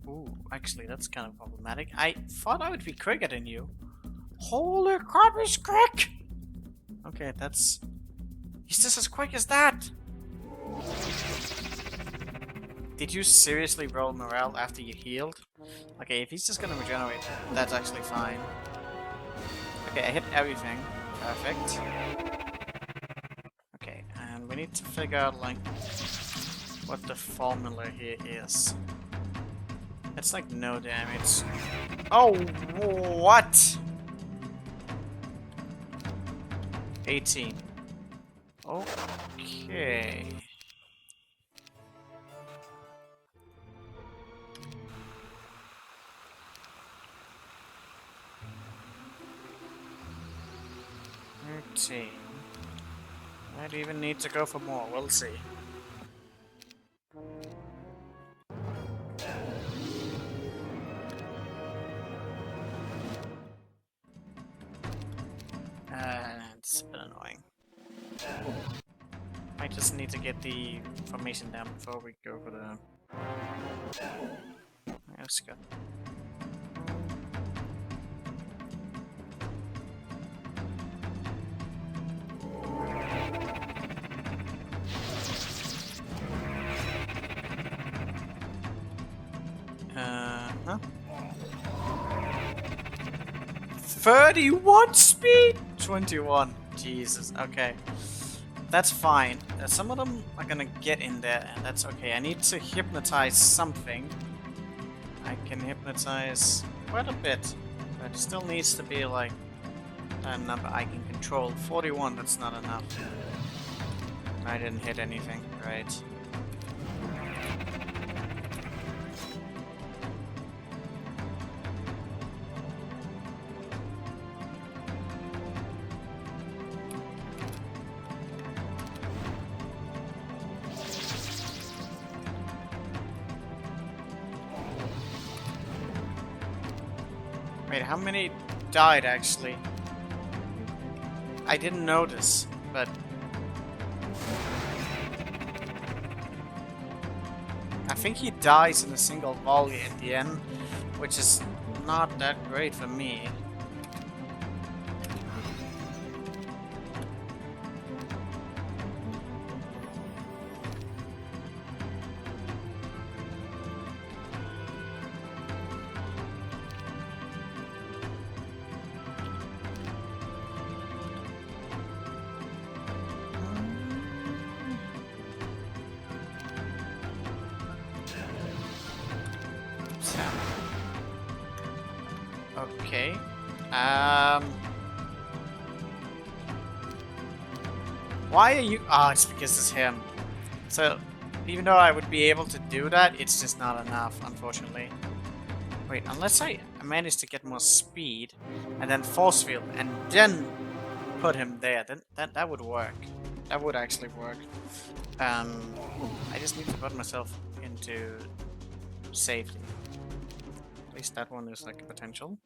Ooh, actually, that's kind of problematic. I thought I would be quicker than you. Holy crap, he's quick! Okay, that's... He's just as quick as that! Did you seriously roll morale after you healed? Okay, if he's just gonna regenerate, that's actually fine. Okay, I hit everything. Perfect. Okay, and we need to figure out, like, what the formula here is. It's like no damage. Oh, what? 18. Okay. Might even need to go for more, we'll see. It's a bit annoying. I just need to get the formation down before we go for the... Let's go. Huh? 31 speed? 21. Jesus, okay. That's fine. Some of them are gonna get in there, and that's okay. I need to hypnotize something. I can hypnotize quite a bit, but it still needs to be like a number I can control. 41, that's not enough. I didn't hit anything, right? Wait, how many died actually? I didn't notice, but... I think he dies in a single volley at the end, which is not that great for me. Okay. Why are you... Ah, it's because it's him. So, even though I would be able to do that, it's just not enough, unfortunately. Wait, unless I manage to get more speed, and then force field, and then put him there, then that would work. That would actually work. I just need to put myself into safety. At least that one is like a potential.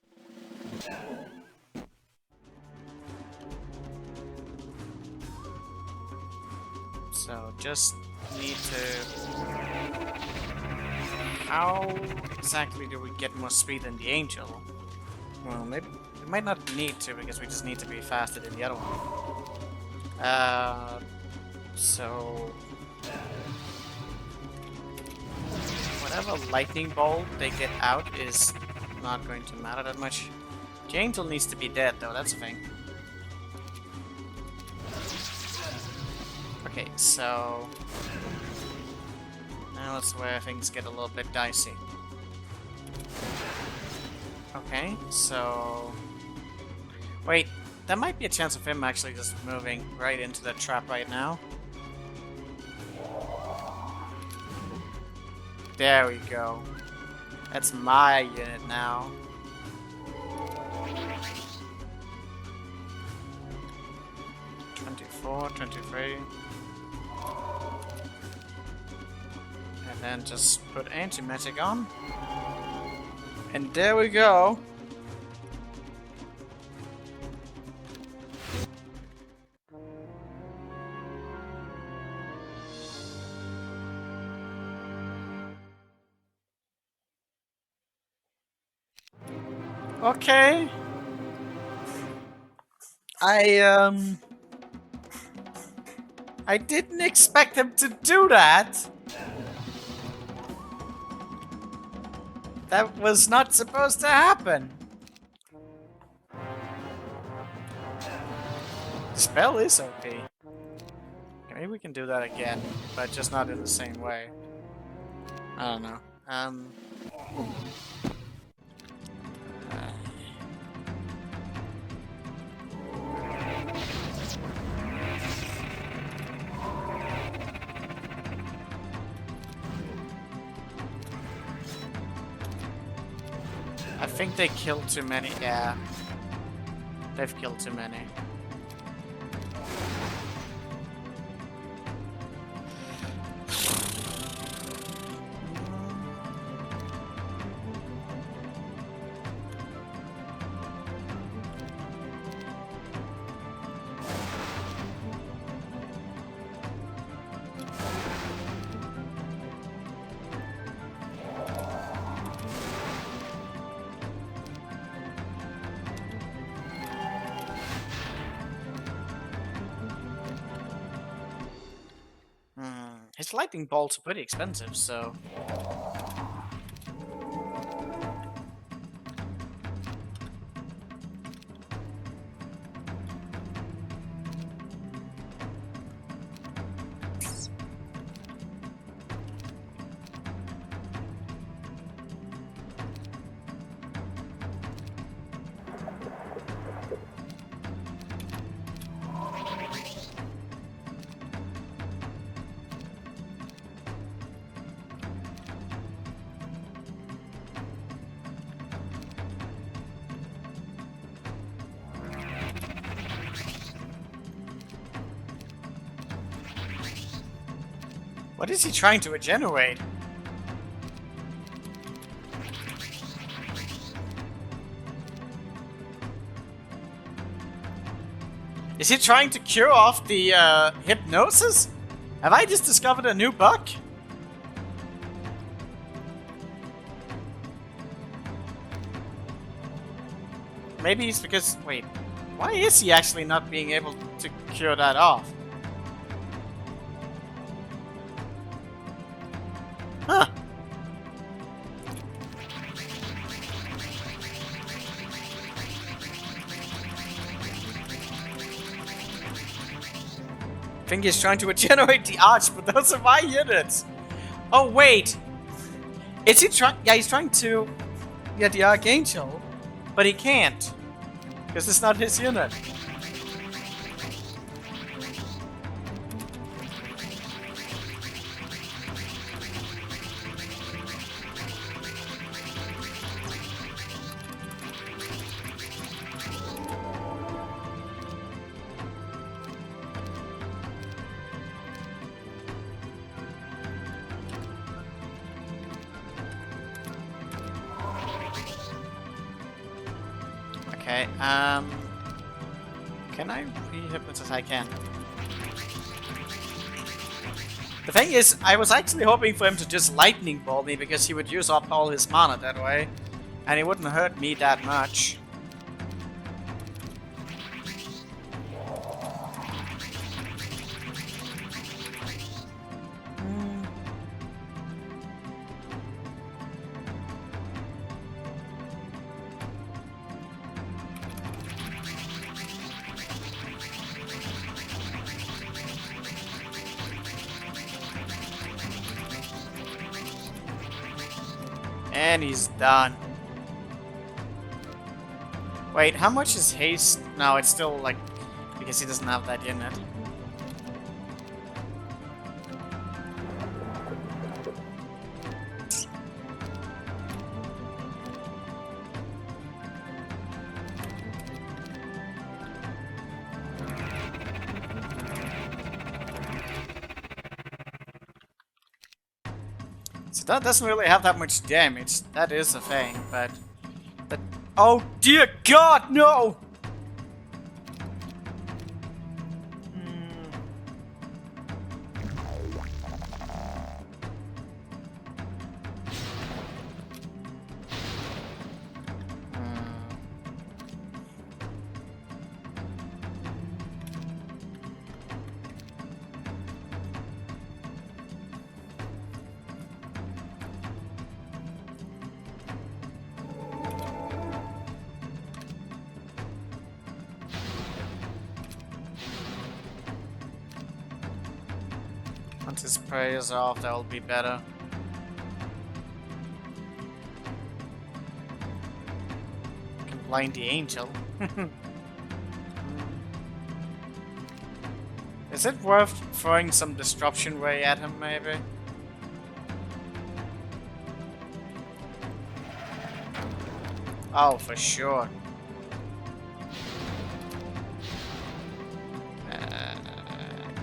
So just need to... How exactly do we get more speed than the Angel? Well, maybe we might not need to because we just need to be faster than the other one. So whatever lightning bolt they get out is not going to matter that much. The Angel needs to be dead though, that's the thing. Okay, so now that's where things get a little bit dicey. Okay, so wait, there might be a chance of him actually just moving right into the trap right now. There we go. That's my unit now. "24, 23. And then just put anti-magic on. And there we go. Okay. I didn't expect him to do that. That was not supposed to happen. The spell is OP. Okay, maybe we can do that again, but just not in the same way. I don't know. I think they killed too many. Yeah. They've killed too many. His lightning bolts are pretty expensive, so... What is he trying to regenerate? Is he trying to cure off the hypnosis? Have I just discovered a new bug? Maybe it's because... Wait. Why is he actually not being able to cure that off? Huh. I think he's trying to regenerate the arch, but those are my units. Oh, wait. Is he trying... Yeah, he's trying to get the Archangel, but he can't. Because it's not his unit. Okay, can I re-hypnotize? I can. The thing is, I was actually hoping for him to just lightning bolt me because he would use up all his mana that way. And it wouldn't hurt me that much. And he's done. Wait, how much is haste? No, it's still like... because he doesn't have that unit. So that doesn't really have that much damage. That is a thing, but... Oh dear God, no! Once his prayers are off, that will be better. Can blind the angel. Is it worth throwing some disruption ray at him, maybe? Oh, for sure.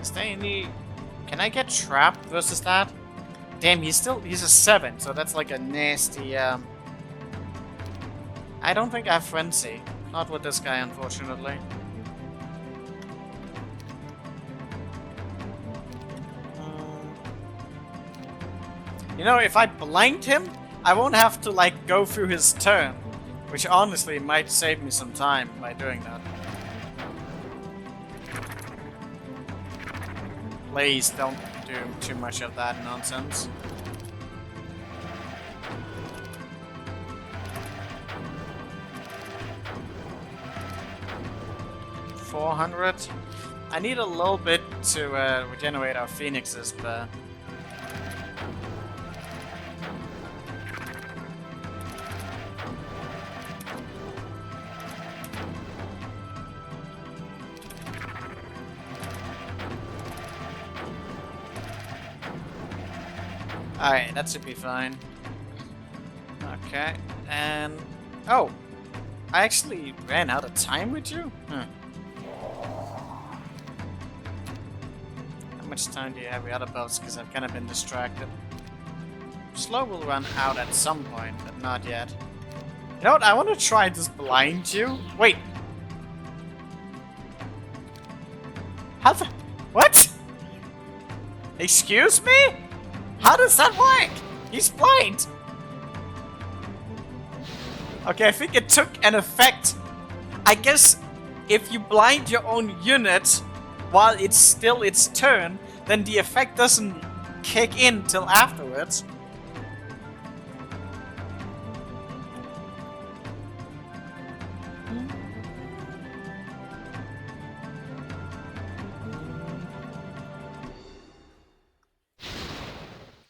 Is there any... Can I get trapped versus that? Damn, he's a 7, so that's like a nasty, I don't think I have Frenzy. Not with this guy, unfortunately. You know, if I blind him, I won't have to, like, go through his turn. Which honestly might save me some time by doing that. Please don't do too much of that nonsense. $400. I need a little bit to regenerate our phoenixes, but... Alright, that should be fine. Okay, and... Oh! I actually ran out of time with you? Huh. How much time do you have with other boats? Because I've kind of been distracted. Slow will run out at some point, but not yet. You know what? I want to try this blind you. Wait! How the... What? Excuse me? How does that work? He's blind! Okay, I think it took an effect. I guess if you blind your own unit while it's still its turn, then the effect doesn't kick in till afterwards.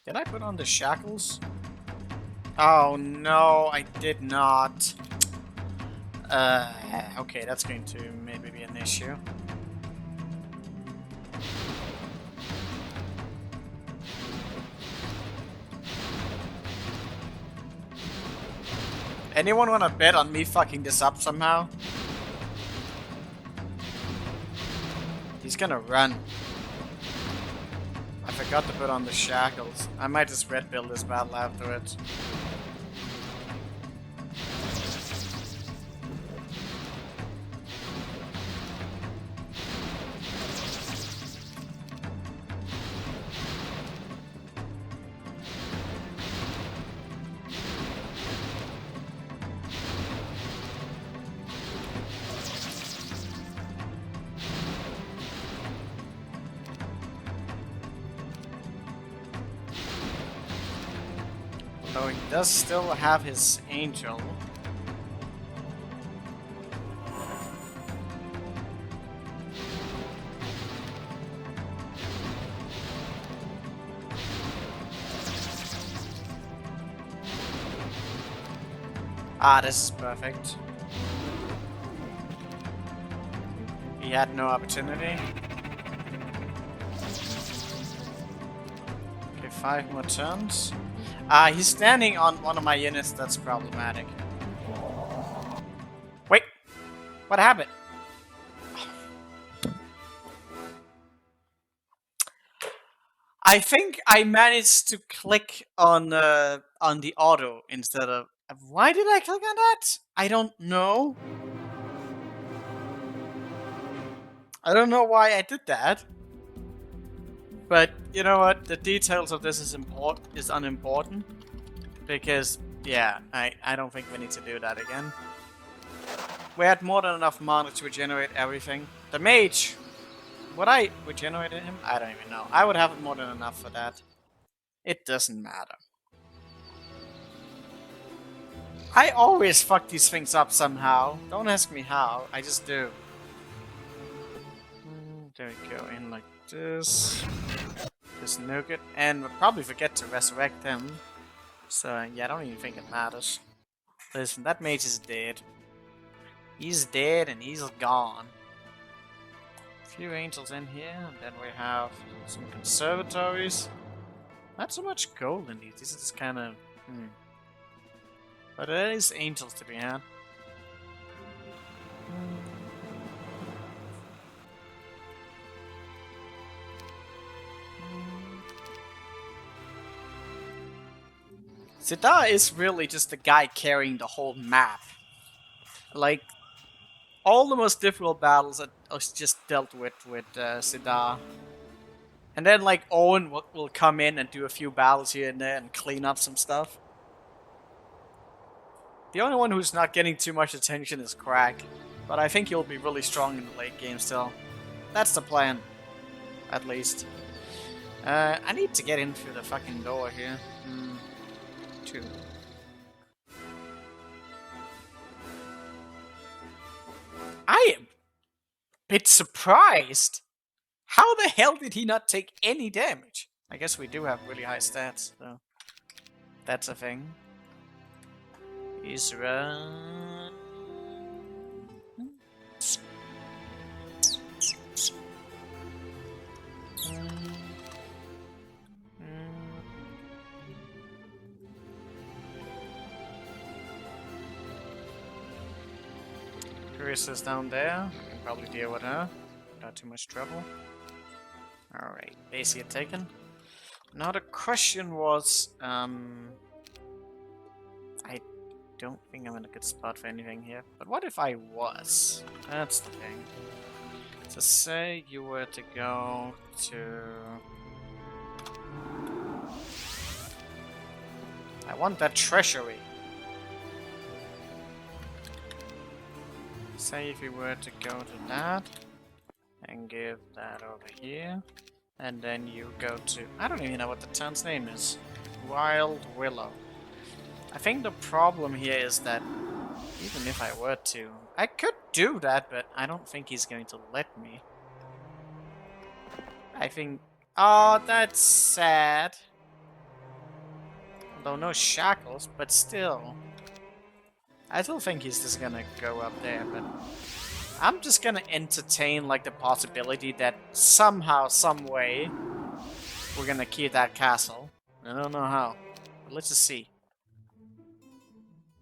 Did I put on the shackles? Oh no, I did not. Okay, that's going to maybe be an issue. Anyone wanna bet on me fucking this up somehow? He's gonna run. I forgot to put on the shackles. I might just red build this battle afterwards. Though he does still have his angel. Ah, this is perfect. He had no opportunity. Okay, 5 more turns. He's standing on one of my units, that's problematic. Wait! What happened? I think I managed to click on the auto instead of... Why did I click on that? I don't know. I don't know why I did that. But you know what? The details of this is unimportant. Because, yeah, I don't think we need to do that again. We had more than enough mana to regenerate everything. The mage! Would I regenerate him? I don't even know. I would have more than enough for that. It doesn't matter. I always fuck these things up somehow. Don't ask me how. I just do. There we go. In like this. this Nugget, and we'll probably forget to resurrect him. So yeah, I don't even think it matters. Listen, that mage is dead. He's dead and he's gone. A few angels in here, and then we have some conservatories. Not so much gold in these. This is kind of but there is angels to be had. Sidar is really just the guy carrying the whole map. Like, all the most difficult battles are just dealt with Sidar. And then, like, Owen will come in and do a few battles here and there and clean up some stuff. The only one who's not getting too much attention is Crack. But I think he'll be really strong in the late game still. That's the plan. At least. I need to get in through the fucking door here. Two. I am a bit surprised. How the hell did he not take any damage? I guess we do have really high stats, so that's a thing. Isra. Carissa's down there. I can probably deal with her without too much trouble. Alright, basically taken. Now the question was, I don't think I'm in a good spot for anything here. But what if I was? That's the thing. So say you were to go to... I want that treasury. Say if you were to go to that and give that over here, and then you go to... I don't even know what the town's name is. Wild Willow. I think the problem here is that even if I were to... I could do that, but I don't think he's going to let me. I think... Oh, that's sad. Although no shackles, but still. I still think he's just gonna go up there, but... I'm just gonna entertain, like, the possibility that somehow, some way, we're gonna keep that castle. I don't know how, but let's just see.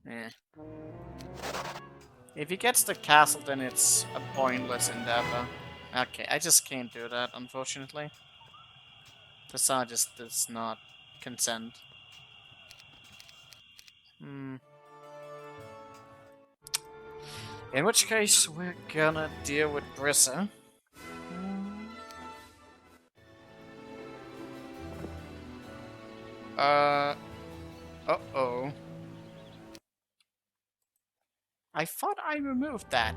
Yeah. If he gets the castle, then it's a pointless endeavor. Okay, I just can't do that, unfortunately. The Tsar just does not consent. In which case, we're gonna deal with Brissa. Uh-oh. I thought I removed that.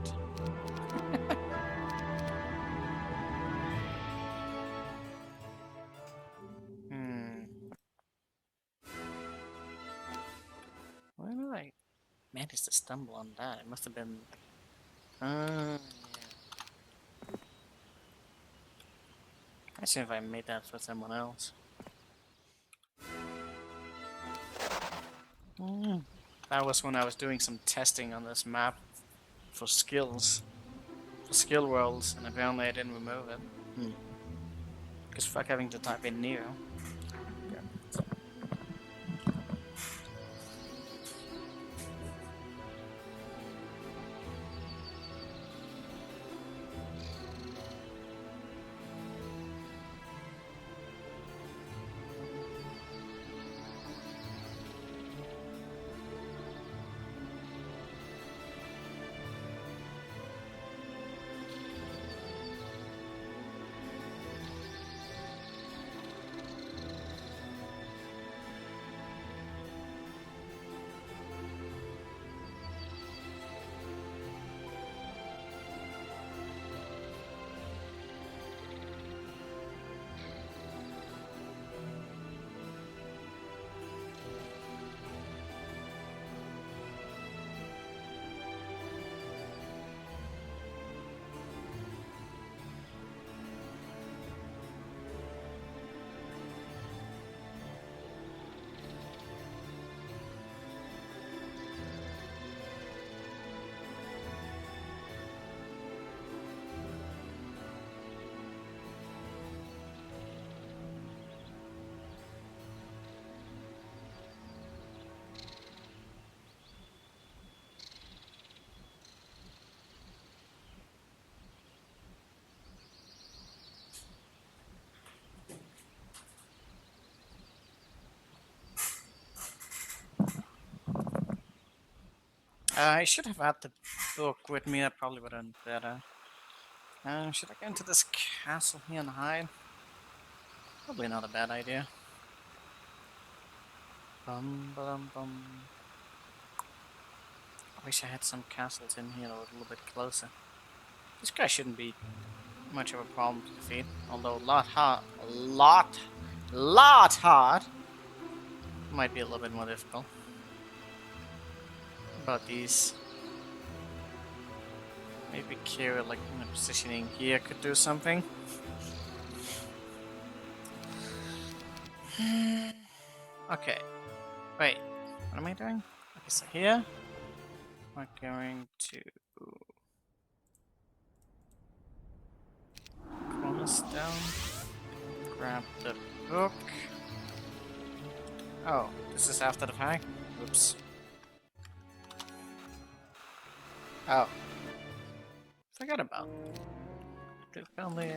Where did I manage to stumble on that? It must have been... yeah. I see if I made that for someone else. That was when I was doing some testing on this map for skills. For skill rolls, and apparently I didn't remove it. Because fuck having to type in Neo. I should have had the book with me, that probably would have been better. Should I go into this castle here and hide? Probably not a bad idea. Bum bum bum. I wish I had some castles in here that were a little bit closer. This guy shouldn't be much of a problem to defeat, although lot hard might be a little bit more difficult. But these, maybe Kira, like in a positioning here, could do something. Okay, wait, what am I doing? Okay, so here we're going to cornerstone, grab the book. Oh, this is after the fact? Oops. Oh. Forgot about it. Only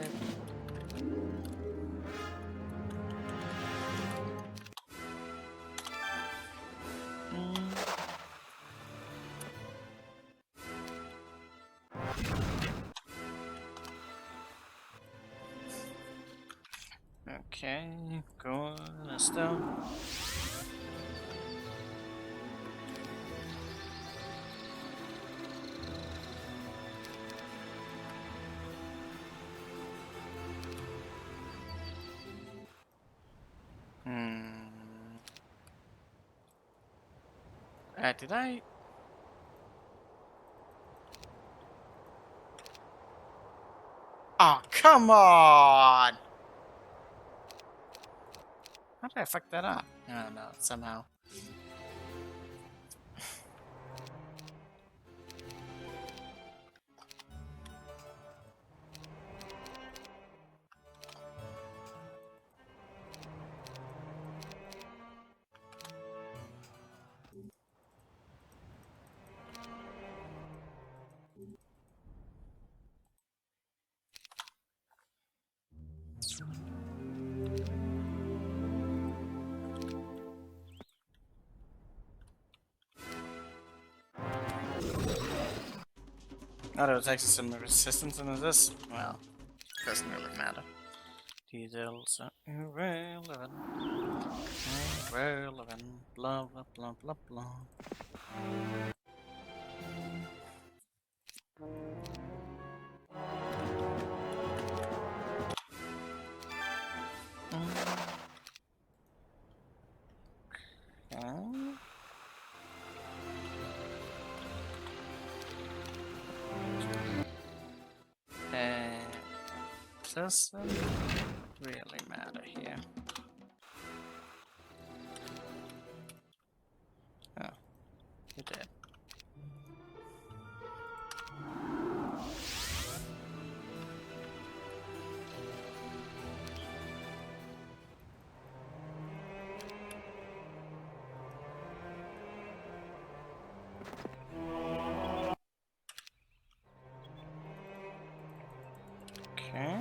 okay, cornerstone. Did I? Oh, come on! How did I fuck that up? I don't know, somehow. Oh, there was actually some resistance in this? Well, doesn't really matter. Details are irrelevant. Irrelevant. Blah blah blah blah blah. Doesn't really matter here. Oh, you did. Okay.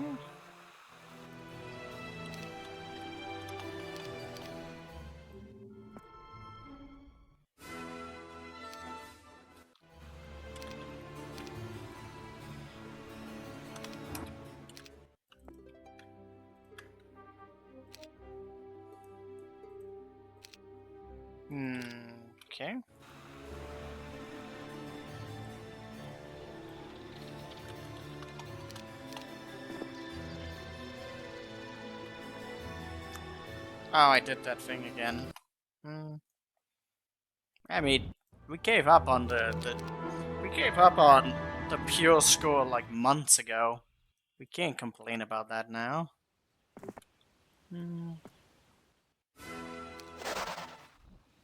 Okay. Oh, I did that thing again. I mean, we gave up on the pure score like months ago. We can't complain about that now.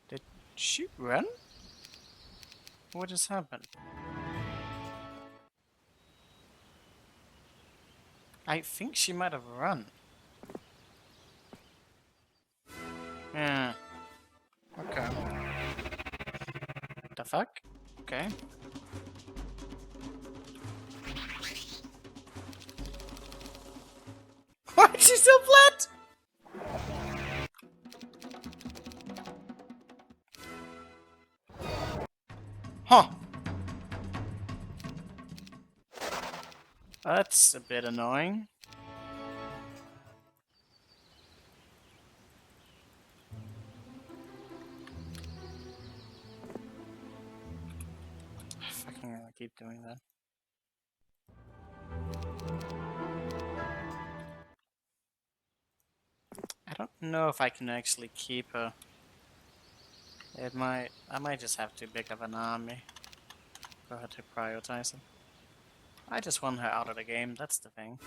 Did she run? What just happened? I think she might have run. Yeah. Okay. The fuck? Okay. Why is she still flat? Huh. That's a bit annoying. I fucking gonna keep doing that. I don't know if I can actually keep her. I might just have to pick up an army for her to prioritize it. I just want her out of the game, that's the thing.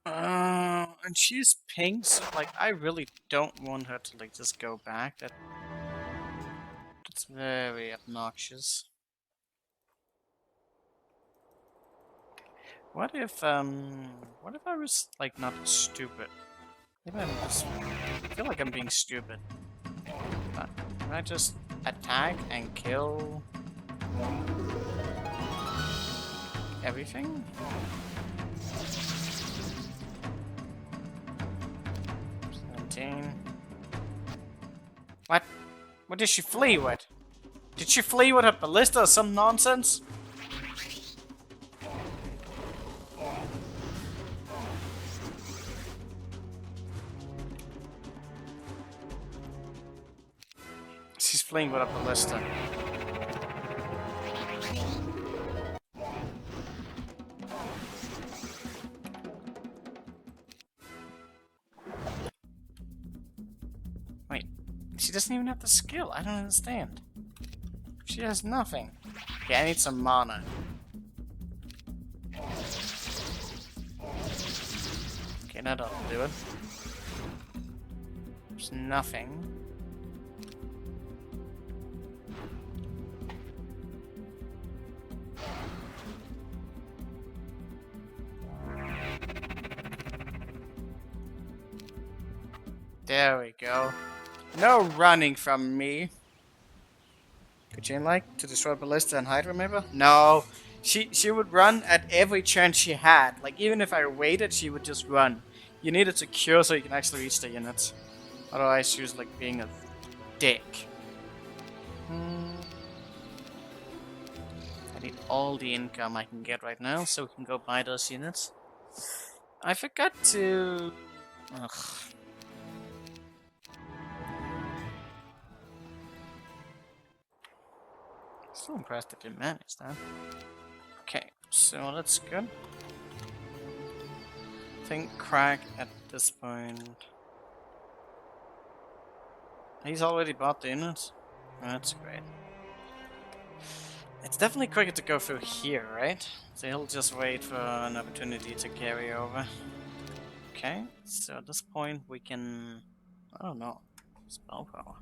And she's pink, so like I really don't want her to like just go back. That's very obnoxious. What if I was like not stupid? Maybe I'm just I feel like I'm being stupid. But can I just attack and kill everything? What? What did she flee with? Did she flee with a ballista or some nonsense? She's fleeing with a ballista. Wait, she doesn't even have the skill. I don't understand. She has nothing. Okay, I need some mana. Okay, that'll do it. There's nothing. There we go. No running from me. Could you like to destroy ballista and hide, remember? No. She would run at every chance she had. Like, even if I waited, she would just run. You need it secure so you can actually reach the units. Otherwise, she was like being a dick. I need all the income I can get right now so we can go buy those units. I forgot to... Ugh. Still impressed that you managed that. Okay, so that's good. I think Crack at this point... He's already bought the units? That's great. It's definitely quicker to go through here, right? So he'll just wait for an opportunity to carry over. Okay, so at this point we can... I don't know. Spell power.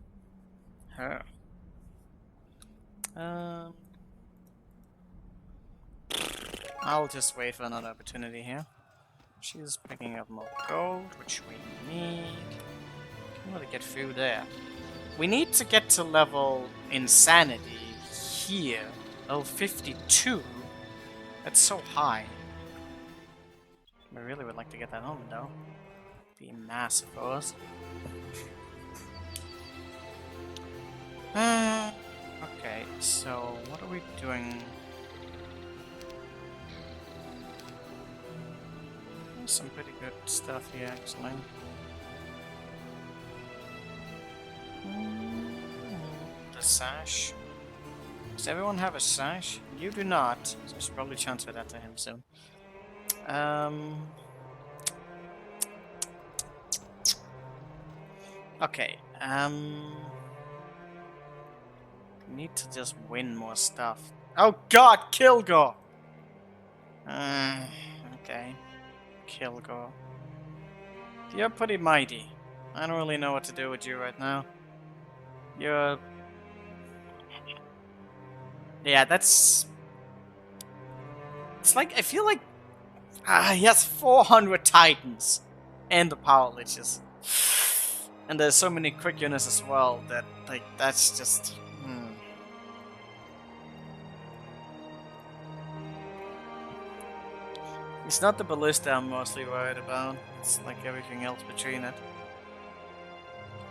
Her. I'll just wait for another opportunity here. She's picking up more gold, which we need. Can really get through there. We need to get to level Insanity here. Level 52? That's so high. I really would like to get that home though. Be massive for us. Okay, so what are we doing? Some pretty good stuff here, actually. The sash. Does everyone have a sash? You do not, so I should probably transfer that to him soon. Okay, need to just win more stuff. Oh god, Kilgore! Okay. Kilgore. You're pretty mighty. I don't really know what to do with you right now. You're... Yeah, that's... It's like, I feel like... he has 400 Titans. And the Power Liches. And there's so many quick units as well that, like, that's just... It's not the ballista I'm mostly worried about. It's like everything else between it.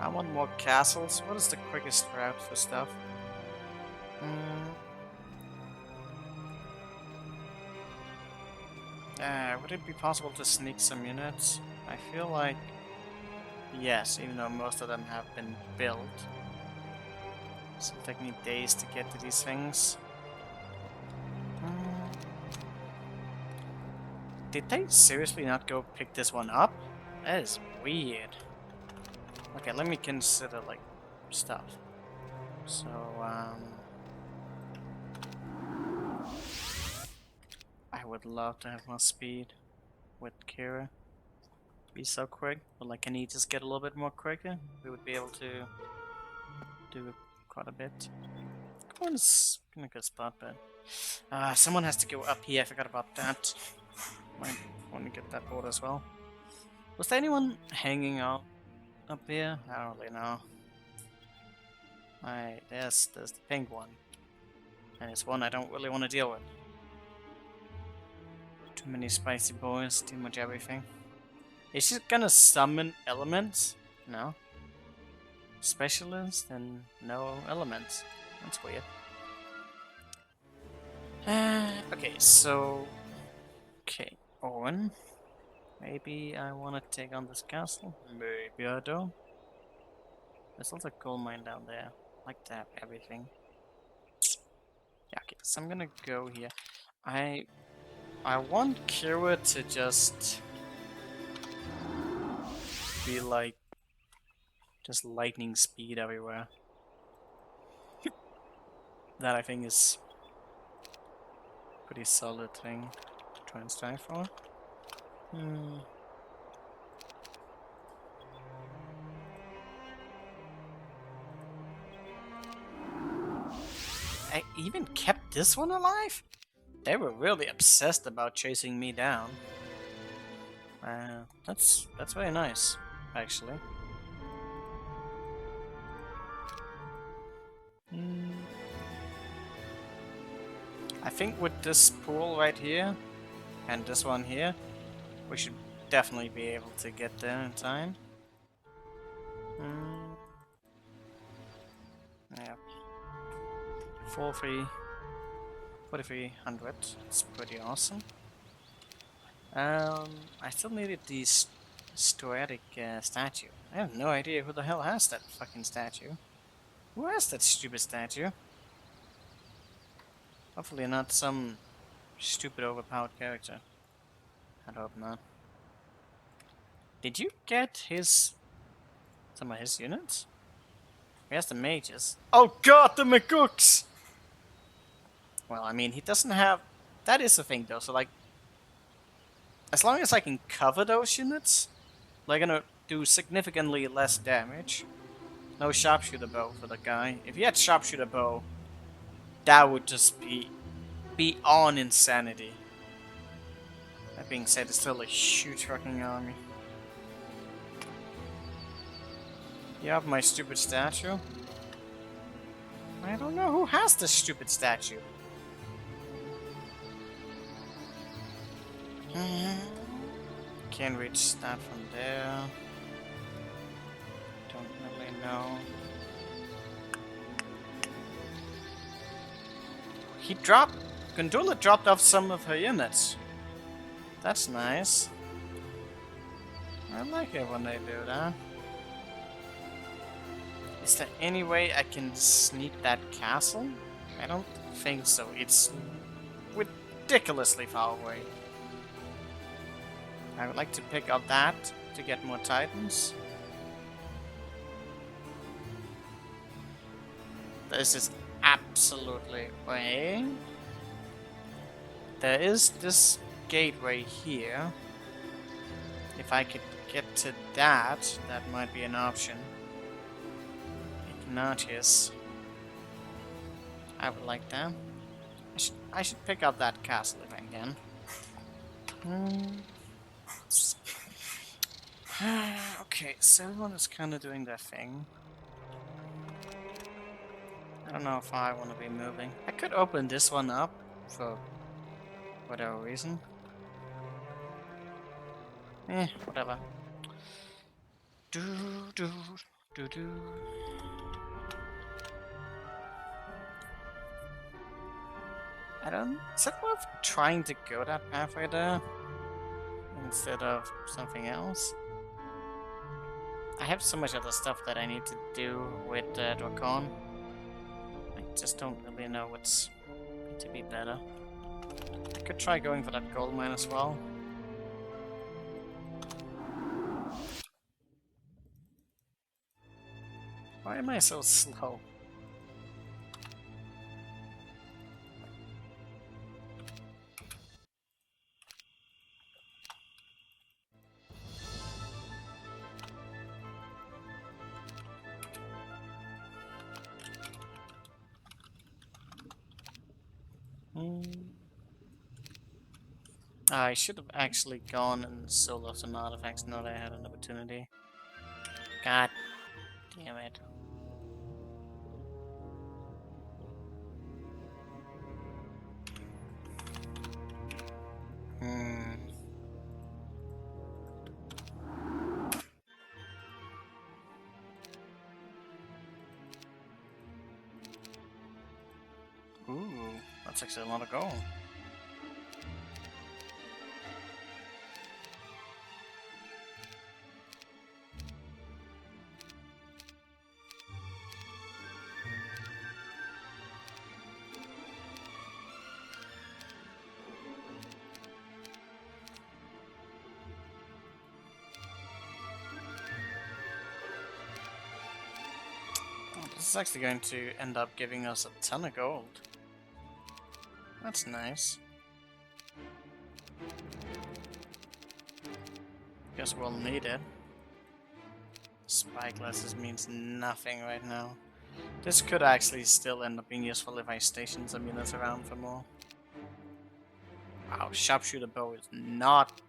I want more castles. What is the quickest route for stuff? Would it be possible to sneak some units? I feel like yes, even though most of them have been built. So it'll take me days to get to these things. Did they seriously not go pick this one up? That is weird. Okay, let me consider, like, stuff. So, I would love to have more speed with Kira. Be so quick, but like, can he just get a little bit more quicker? We would be able to do quite a bit. Come on, it's in a good spot, but someone has to go up here. I forgot about that. Might want to get that board as well. Was there anyone hanging out up here? I don't really know. There's the pink one, and it's one I don't really want to deal with. Too many spicy boys, too much everything. Is she gonna summon elements? No. Specialist and no elements. That's weird. Okay, so... Okay, Owen. Maybe I want to take on this castle. Maybe I don't. There's also a coal mine down there. I'd like to have everything. Yeah, okay, so I'm gonna go here. I want Kira to just be like just lightning speed everywhere. That I think is a pretty solid thing to try and strive for. I even kept this one alive? They were really obsessed about chasing me down. That's very nice, actually. I think with this pool right here, and this one here, we should definitely be able to get there in time. Yeah. 4,300. That's pretty awesome. I still needed the Stoetic statue. I have no idea who the hell has that fucking statue. Who has that stupid statue? Hopefully not some stupid overpowered character. I hope not. Did you get some of his units? He has the mages. Oh god, the McCooks! Well, I mean, he doesn't have... That is the thing, though, so like... As long as I can cover those units, they're gonna do significantly less damage. No sharpshooter bow for the guy. If he had sharpshooter bow, that would just be beyond insanity. That being said, it's still a huge fucking army. You have my stupid statue? I don't know who has this stupid statue. Can't reach that from there. Don't really know. Gundula dropped off some of her units. That's nice. I like it when they do that. Is there any way I can sneak that castle? I don't think so. It's ridiculously far away. I would like to pick up that to get more titans. This is absolutely way. There is this gateway here. If I could get to that, that might be an option. Ignatius. I would like that. I should pick up that castle if I can. Okay, so everyone is kind of doing their thing. I don't know if I want to be moving. I could open this one up for whatever reason. Whatever. Doo-doo. I don't... Is it worth trying to go that pathway there? Instead of something else? I have so much other stuff that I need to do with Drakon. I just don't really know what's going to be better. I could try going for that gold mine as well. Why am I so slow? I should have actually gone and soloed some artifacts now that I had an opportunity. God damn it. Ooh, that's actually a lot of gold. This is actually going to end up giving us a ton of gold. That's nice. Guess we'll need it. Spy glasses means nothing right now. This could actually still end up being useful if I station some units around for more. Wow, sharpshooter bow is not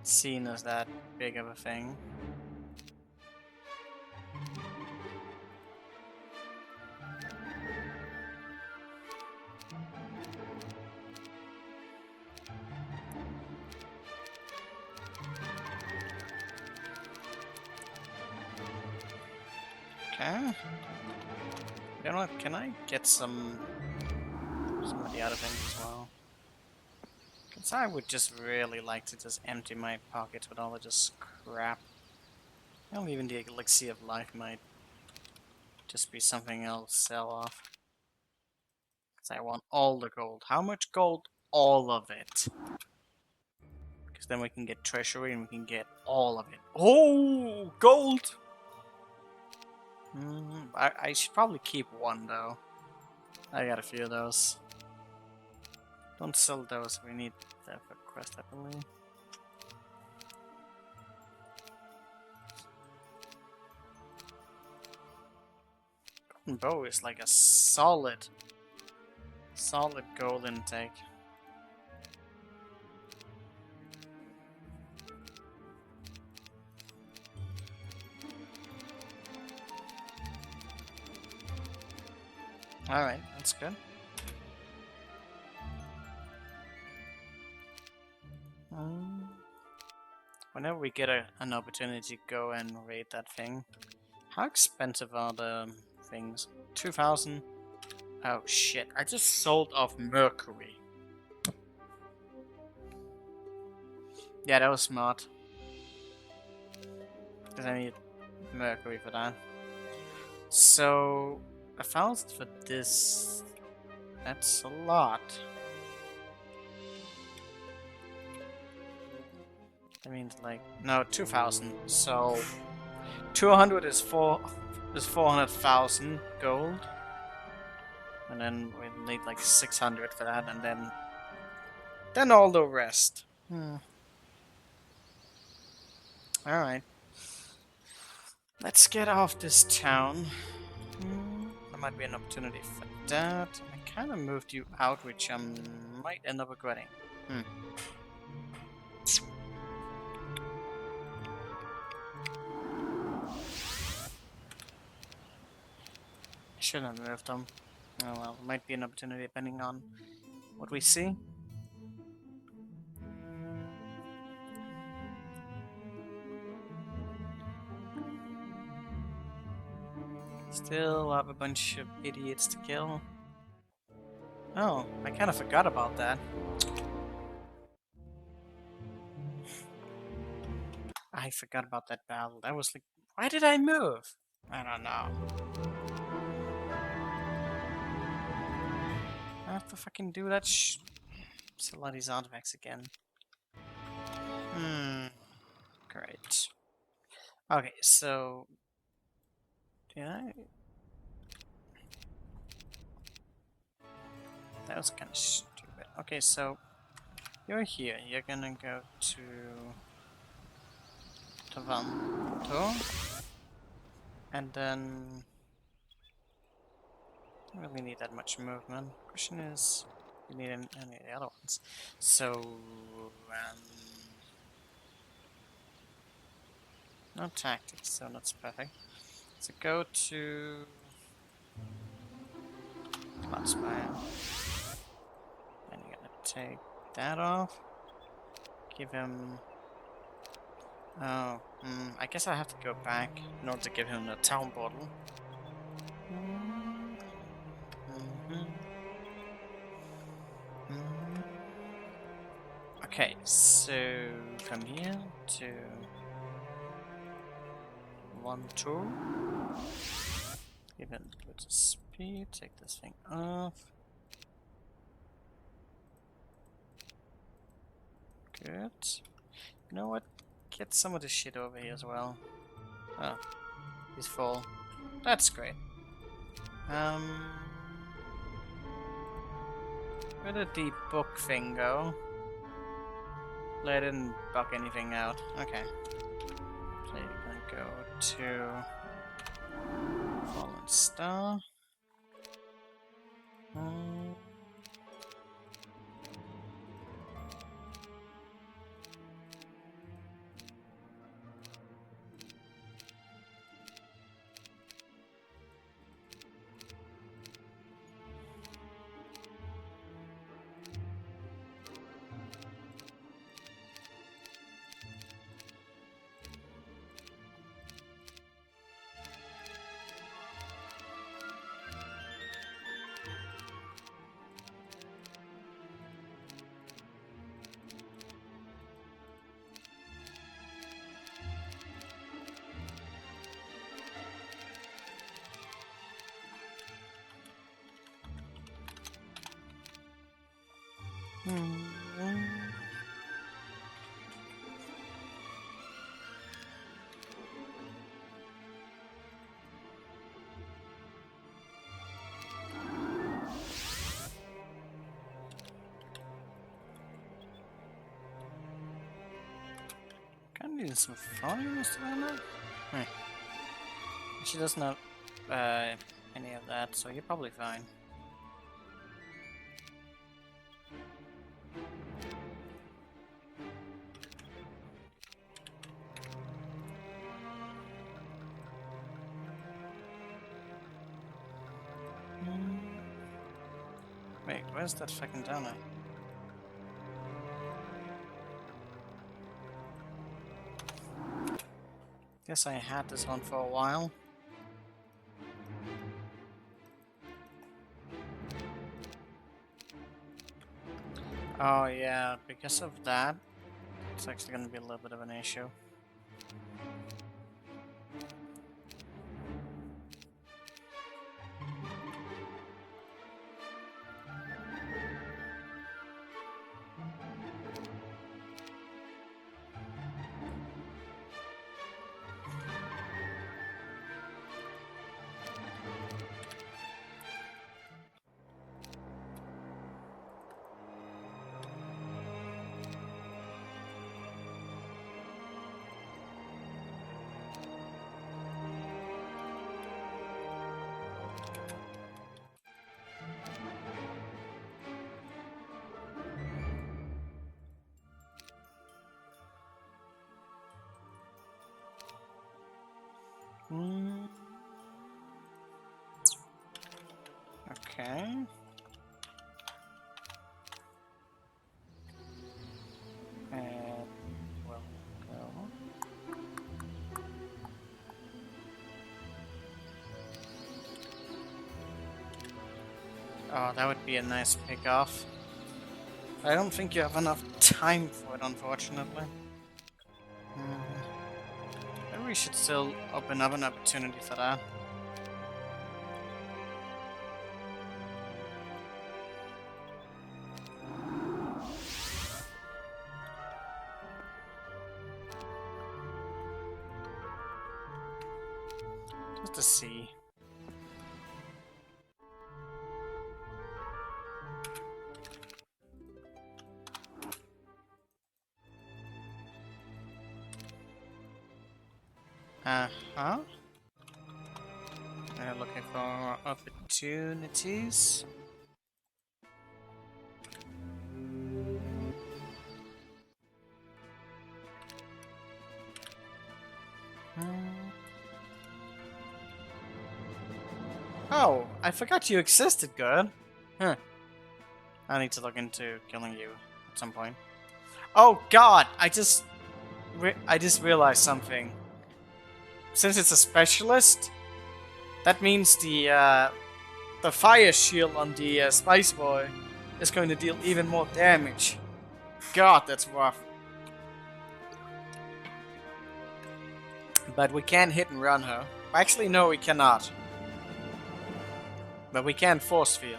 seen as that big of a thing. Okay. You know what, can I get some of the other things as well? Because I would just really like to just empty my pockets with all of this crap. Well, even the elixir of life might just be something I'll sell off. Because I want all the gold. How much gold? All of it. Because then we can get treasury and we can get all of it. Oh, gold! I should probably keep one though. I got a few of those. Don't sell those, we need that for quest, I believe. Golden bow is like a solid gold intake. Alright, that's good. Whenever we get an opportunity to go and raid that thing. How expensive are the things? 2,000? Oh shit, I just sold off Mercury. Yeah, that was smart. Because I need Mercury for that. So, 1,000 for this. That's a lot. That means like, no, 2,000. So 200 is 400,000 gold, and then we need like 600 for that, and then all the rest. All right, let's get off this town. There might be an opportunity for that. I kind of moved you out, which I might end up regretting. Shouldn't have moved them. Oh well, might be an opportunity depending on what we see. Still have a bunch of idiots to kill. Oh, I kind of forgot about that. I forgot about that battle. That was like, why did I move? I don't know. I have to fucking do that sell all these artifacts again. Great. Okay, so... Did I... That was kind of stupid. Okay, so... You're here. You're gonna go to... Toronto. And then... Don't really need that much movement. Question is... You need any of the other ones. So... no tactics, so that's perfect. So go to... Bloodspire. And you're gonna take that off. Give him... Oh, I guess I have to go back in order to give him the town bottle. Okay, so from here to 1, 2. Give him a bit of speed, take this thing off. Good. You know what? Get some of this shit over here as well. Oh, he's full. That's great. Where did the book thing go? I didn't buck anything out. Okay. So you're gonna go to Fallen Star. Kind of needing some volume still on that. She doesn't have any of that, so you're probably fine. Wait, where's that fucking donut? Guess I had this on for a while. Oh yeah, because of that, it's actually gonna be a little bit of an issue. Okay. And we'll go. Oh, that would be a nice pick-off. I don't think you have enough time for it, unfortunately. Maybe we should still open up an opportunity for that. Just to see. Uh-huh. We're looking for opportunities. Oh, I forgot you existed, good. Huh. I need to look into killing you at some point. Oh god, I just realized something. Since it's a specialist, that means the fire shield on the Spice Boy is going to deal even more damage. God, that's rough. But we can't hit and run her. Actually, no, we cannot. But we can force field.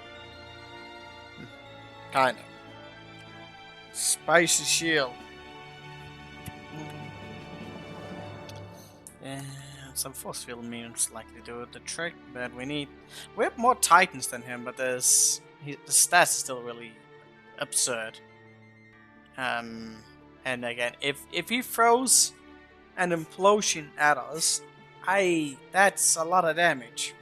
Kinda. Spicy shield. Yeah, some force field means likely do the trick, but we have more titans than him, but the stats is still really absurd. And again, if he throws an implosion at us, that's a lot of damage.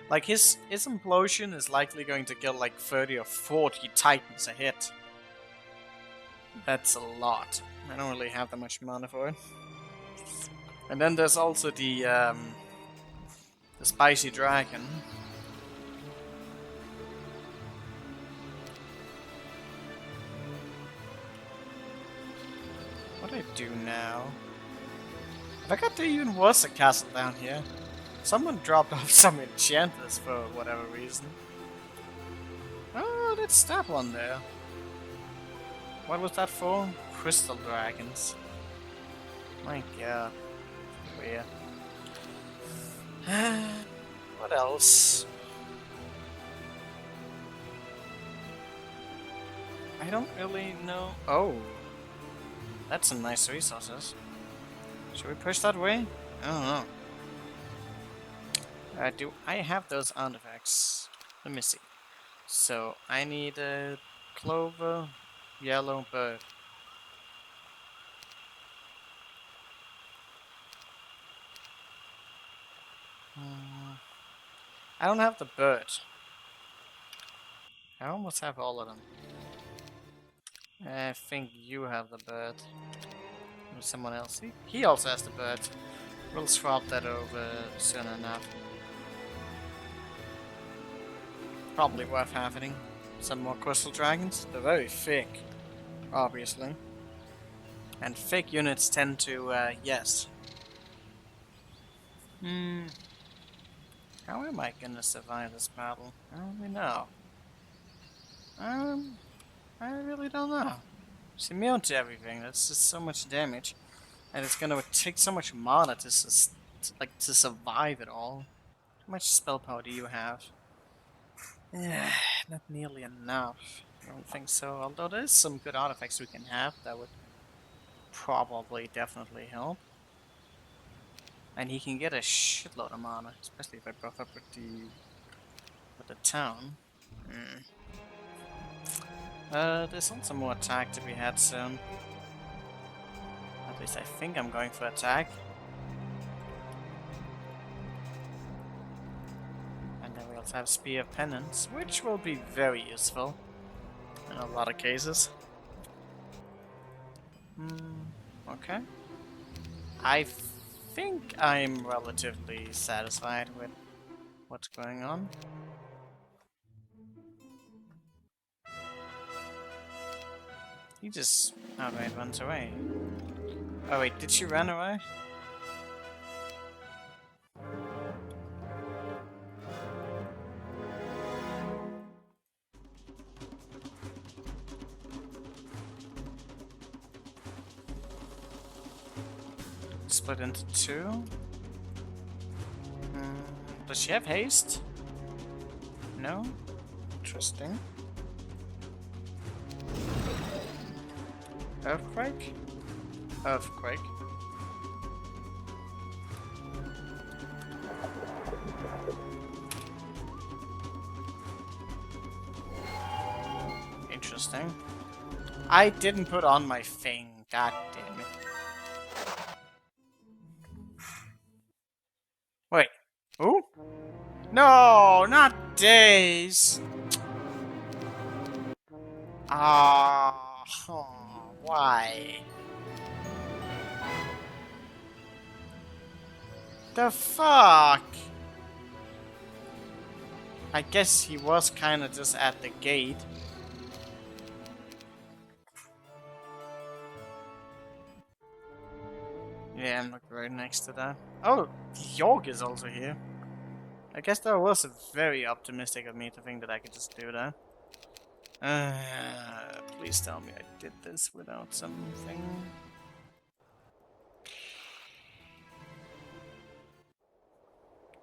Like his implosion is likely going to kill like 30 or 40 titans a hit. That's a lot. I don't really have that much mana for it. And then there's also the spicy dragon. What do I do now? I forgot there even was a castle down here. Someone dropped off some enchanters for whatever reason. Oh, let's stab one there. What was that for? Crystal dragons. My god. Weird. What else? I don't really know. Oh. That's some nice resources. Should we push that way? I don't know. Do I have those artifacts? Let me see. So, I need a clover, yellow bird. I don't have the bird. I almost have all of them. I think you have the bird. Or someone else. He also has the bird. We'll swap that over soon enough. Probably worth having. Some more crystal dragons. They're very thick, obviously. And thick units tend to, yes. How am I gonna survive this battle? I don't really know. I really don't know. It's immune to everything. That's just so much damage, and it's gonna take so much mana to survive it all. How much spell power do you have? Not nearly enough. I don't think so. Although there's some good artifacts we can have that would probably definitely help. And he can get a shitload of mana, especially if I buff up with the town. There's also more attack to be had soon. At least I think I'm going for attack. And then we also have Spear of Penance, which will be very useful in a lot of cases. Okay. I think I'm relatively satisfied with what's going on. He just outright runs away. Oh wait, did she run away? split into two. Does she have haste? No? Interesting. Earthquake? Earthquake. Interesting. I didn't put on my thing. God damn it. Wait. Who? No, not Days. Ah, why? The fuck? I guess he was kind of just at the gate. Yeah, I'm like right next to that. Oh, York is also here. I guess that was very optimistic of me to think that I could just do that. Please tell me I did this without something.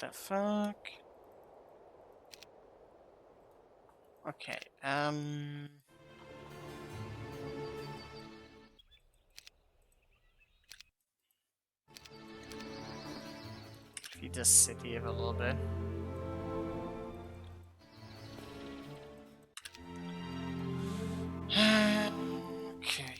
The fuck? Okay, he just sit here a little bit. Okay,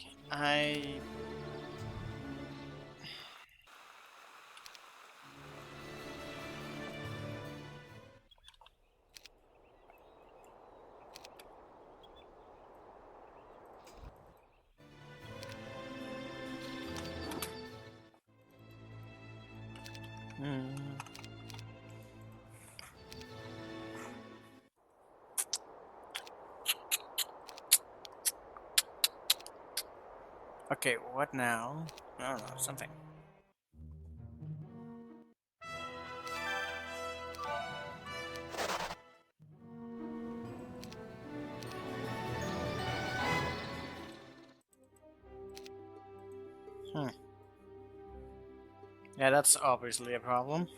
Okay, what now? I don't know, something. Yeah, that's obviously a problem.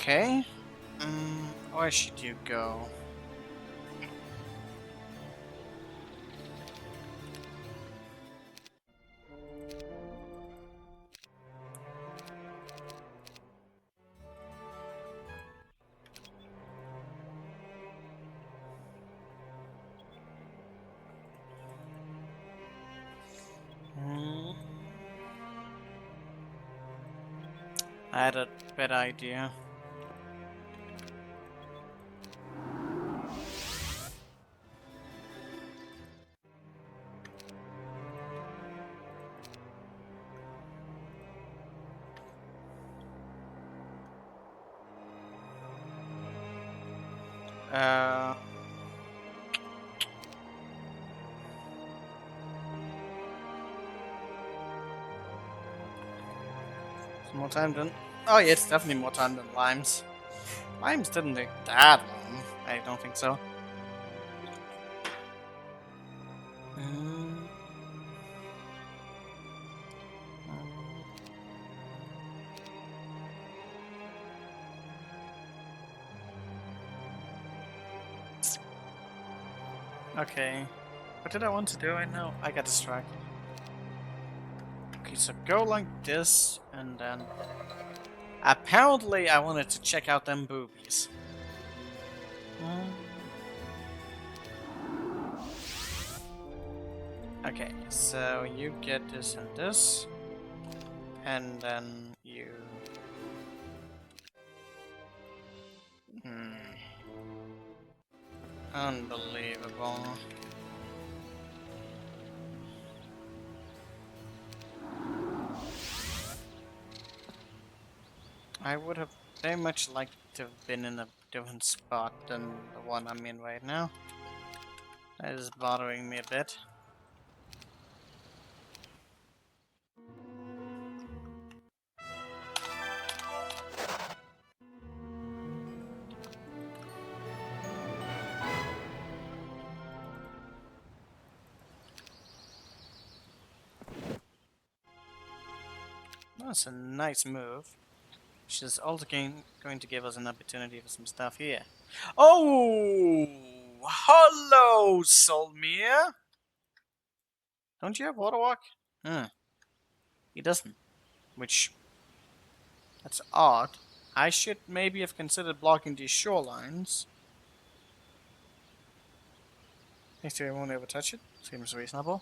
Okay. Where should you go? I had a better idea. More time than... Oh yeah, it's definitely more time than Limes. Limes didn't take that long. I don't think so. Okay. What did I want to do right now? I got distracted. Okay, so go like this, and then... Apparently I wanted to check out them boobies. Okay, so you get this and this. And then you... Unbelievable. I would have very much liked to have been in a different spot than the one I'm in right now. That is bothering me a bit. That's a nice move. Which is also going to give us an opportunity for some stuff here. Oh! Hello, Solmir! Don't you have water walk? He doesn't. Which... That's odd. I should maybe have considered blocking these shorelines. Next year I won't ever touch it. Seems reasonable.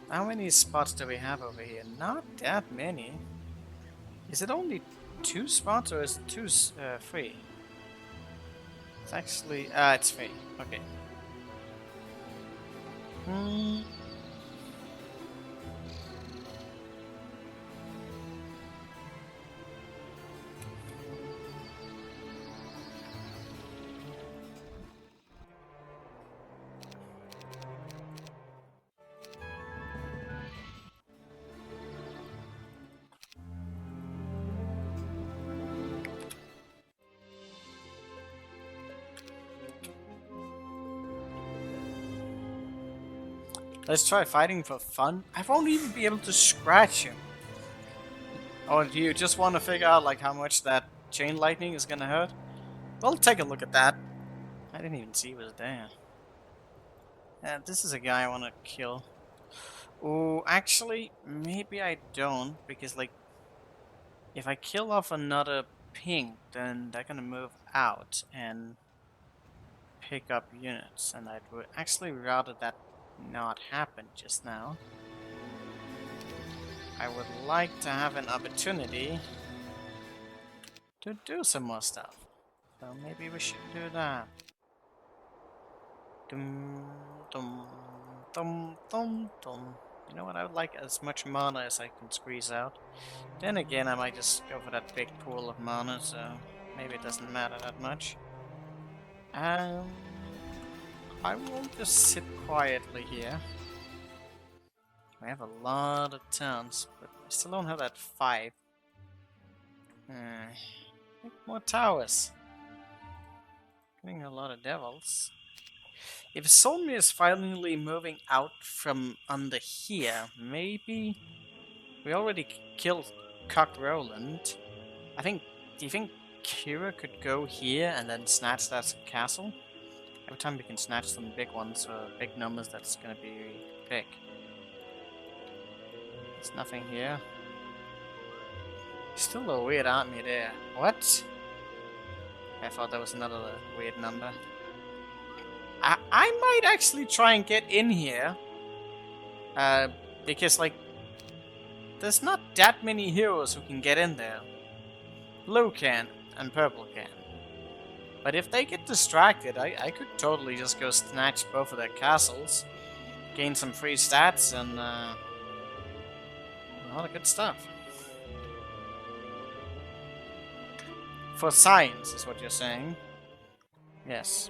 How many spots do we have over here? Not that many. Is it only 2 spots or is it 2 free? It's actually... it's free. Okay. Let's try fighting for fun. I won't even be able to scratch him. Or do you just want to figure out like how much that chain lightning is gonna hurt? We'll take a look at that. I didn't even see he was there. Yeah, this is a guy I want to kill. Oh, actually, maybe I don't, because like, if I kill off another pink, then they're gonna move out and pick up units, and I'd actually rather that not happen just now. I would like to have an opportunity to do some more stuff. So maybe we should do that. Dum dum dum dum dum. You know what, I would like as much mana as I can squeeze out. Then again, I might just go for that big pool of mana, so maybe it doesn't matter that much. I will just sit quietly here. I have a lot of towns, but I still don't have that 5. Make more towers. Getting a lot of devils. If Solmir is finally moving out from under here, maybe we already killed Cock Roland. Do you think Kira could go here and then snatch that castle? Every time we can snatch some big ones or big numbers, that's gonna be big. There's nothing here. Still a weird army there. What? I thought that was another weird number. I might actually try and get in here. Because, like, there's not that many heroes who can get in there. Blue can, and purple can. But if they get distracted, I could totally just go snatch both of their castles, gain some free stats, and a lot of good stuff. For science, is what you're saying. Yes.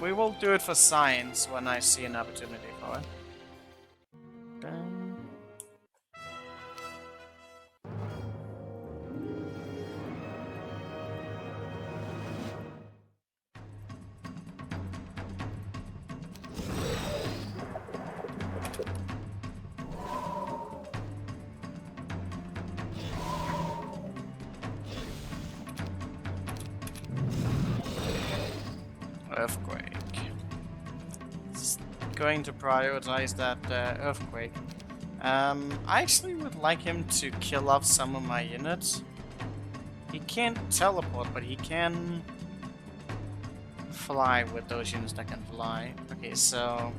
We will do it for science when I see an opportunity for it. going to prioritize that earthquake. I actually would like him to kill off some of my units. He can't teleport, but he can fly with those units that can fly. Okay, so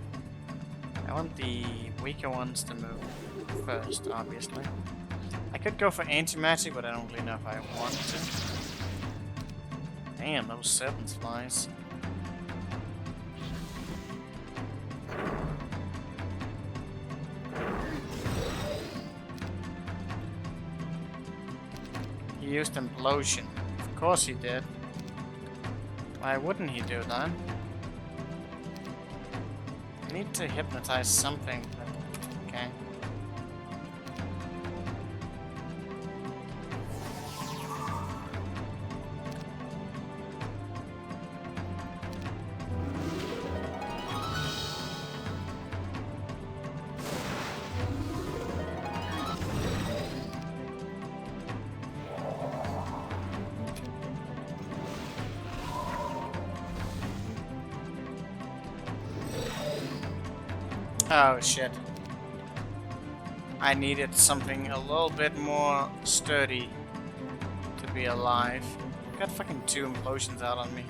I want the weaker ones to move first, obviously. I could go for anti-magic, but I don't really know if I want to. Damn, those serpents flies. He used implosion. Of course he did. Why wouldn't he do that? I need to hypnotize something, but okay. Oh shit. I needed something a little bit more sturdy to be alive. Got fucking 2 implosions out on me.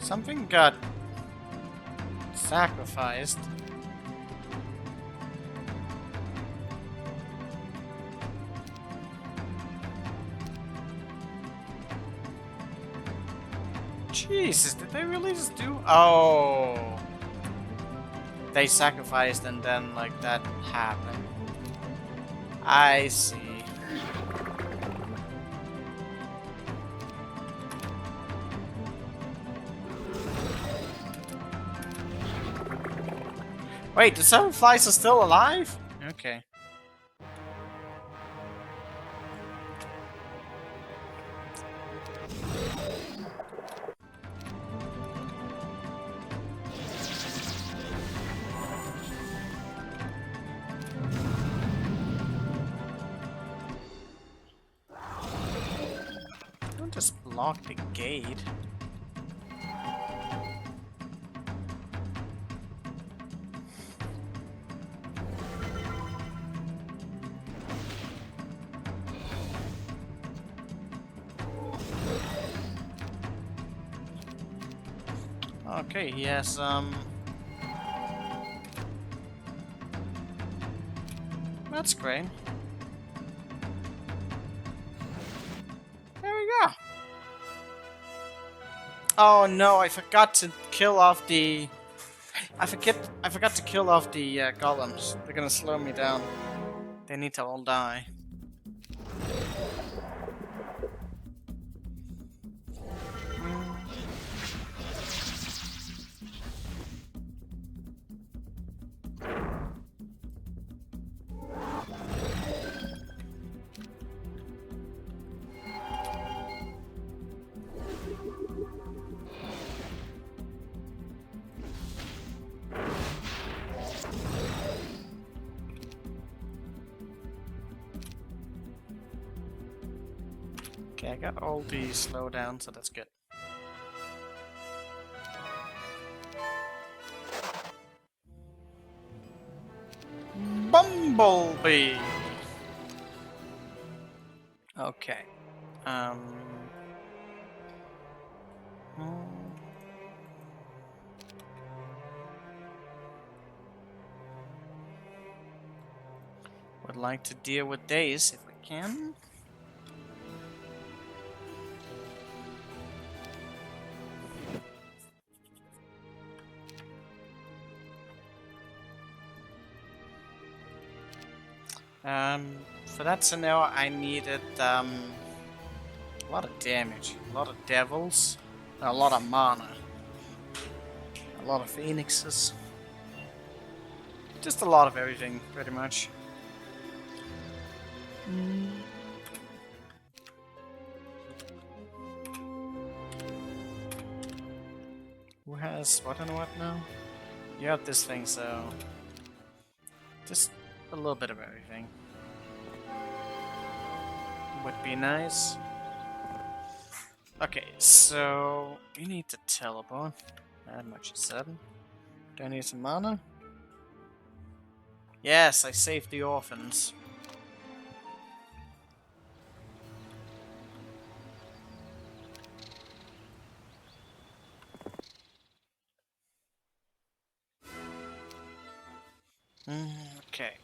Something got sacrificed. Jesus, did they really just do? Oh, they sacrificed and then like that happened. I see. Wait, the 7 flies are still alive? Okay. Don't just block the gate. Okay, he has that's great. There we go. Oh no, I forgot to kill off the I forgot to kill off the golems. They're gonna slow me down. They need to all die. Okay, I got all the slowdown, so that's good. Bumblebee! Okay. Would like to deal with days if we can. For that scenario, I needed a lot of damage, a lot of devils, a lot of mana, a lot of phoenixes, just a lot of everything, pretty much. Who has what and what now? You have this thing, so just a little bit of everything would be nice. Okay, so we need to teleport. How much is that? Do I need some mana? Yes, I saved the orphans. Okay,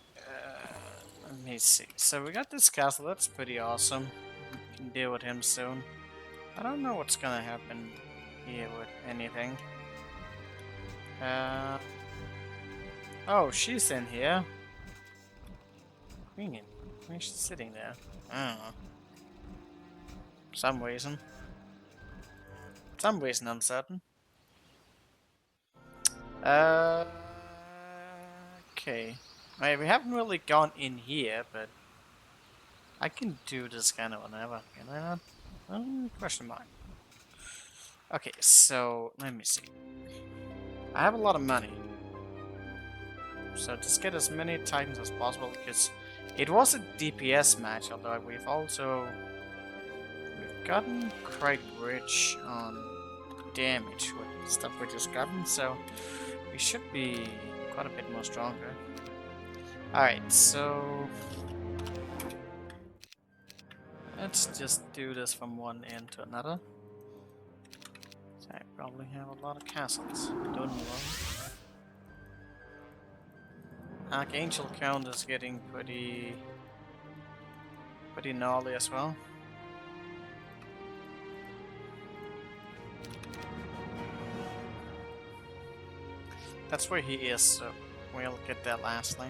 let me see. So we got this castle, that's pretty awesome. We can deal with him soon. I don't know what's gonna happen here with anything. Oh, she's in here. Queen, why is she sitting there? I don't know. For some reason. Some reason uncertain. Okay. Right, we haven't really gone in here, but I can do this kind of whenever, can I not? Question mark. Okay, so let me see. I have a lot of money. So just get as many titans as possible, because it was a DPS match, although we've gotten quite rich on damage with stuff we just gotten, so we should be quite a bit more stronger. Alright, so let's just do this from one end to another. So I probably have a lot of castles. Don't worry. Archangel count is getting pretty gnarly as well. That's where he is, so we'll get there lastly.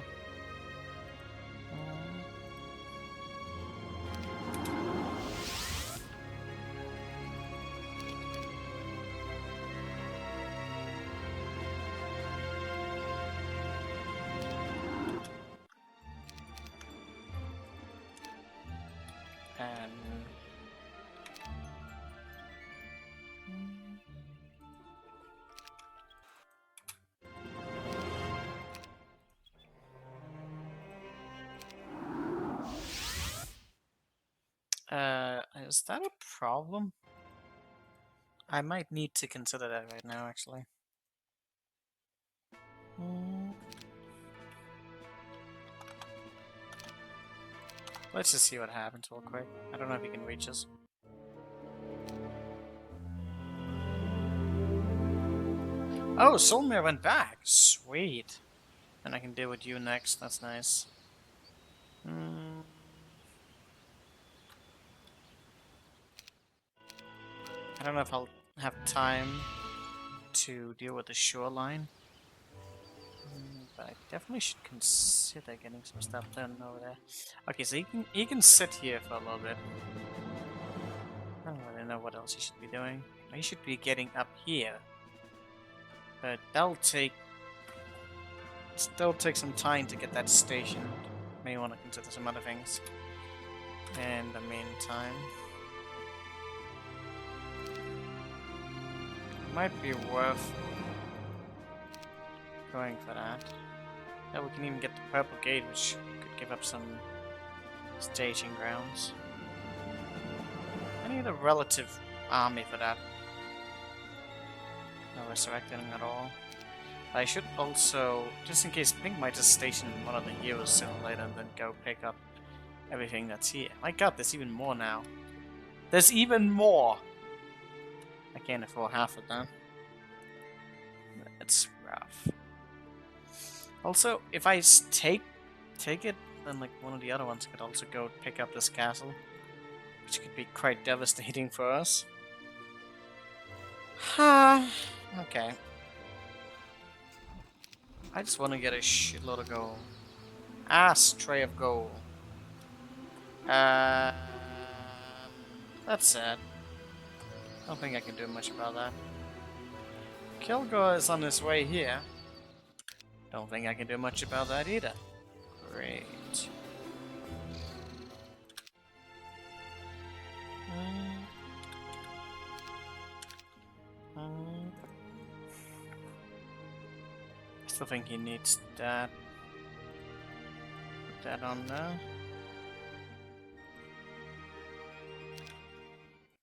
Is that a problem? I might need to consider that right now, actually. Let's just see what happens real quick. I don't know if he can reach us. Oh, Solmir went back! Sweet! And I can deal with you next, that's nice. I don't know if I'll have time to deal with the shoreline. But I definitely should consider getting some stuff done over there. Okay, so he can sit here for a little bit. I don't really know what else he should be doing. He should be getting up here. But that'll still take some time to get that stationed. May want to consider some other things. In the meantime, might be worth going for that. Yeah, we can even get the purple gate, which could give up some staging grounds. I need a relative army for that. No resurrecting at all. But I should also, just in case, Pink might just station one of the heroes sooner or later and then go pick up everything that's here. My god, there's even more now. There's even more! I can't afford half of that. It's rough. Also, if I take it, then like one of the other ones could also go pick up this castle, which could be quite devastating for us. Okay. I just want to get a shitload of gold. Stray of gold. Uh, that's sad. I don't think I can do much about that. Kilgore is on his way here. Don't think I can do much about that either. Great. Still think he needs that. Put that on there.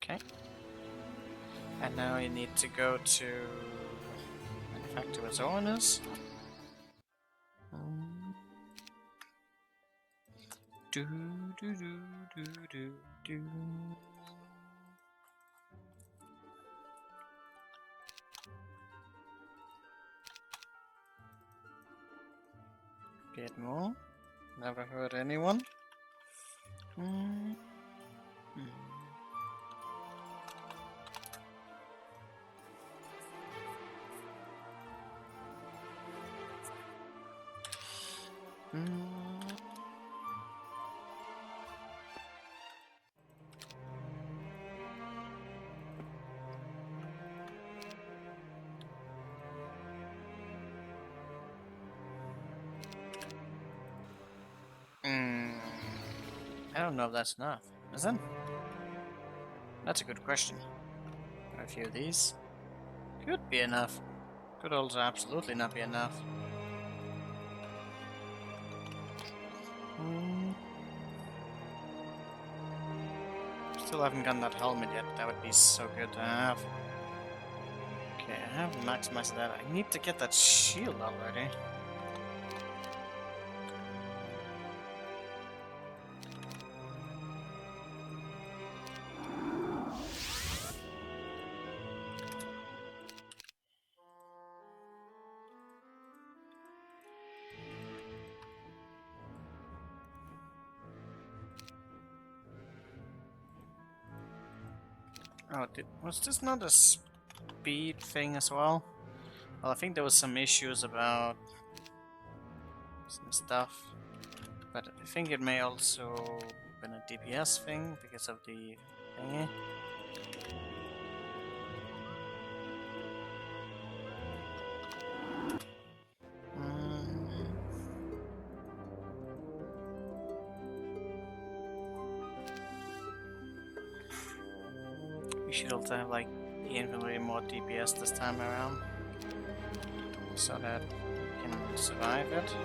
Okay. And now you need to go to manufacturer's owners. Do do do do do do. Get more. Never heard anyone. I don't know if that's enough. Is it? That's a good question. A few of these could be enough. Could also absolutely not be enough. Still haven't gotten that helmet yet. That would be so good to have. Okay, I haven't maximized that. I need to get that shield already. Oh, was this not a speed thing as well? Well, I think there was some issues about some stuff, but I think it may also been a DPS thing because of the thingy. We should also have like infinitely more DPS this time around, so that we can survive it.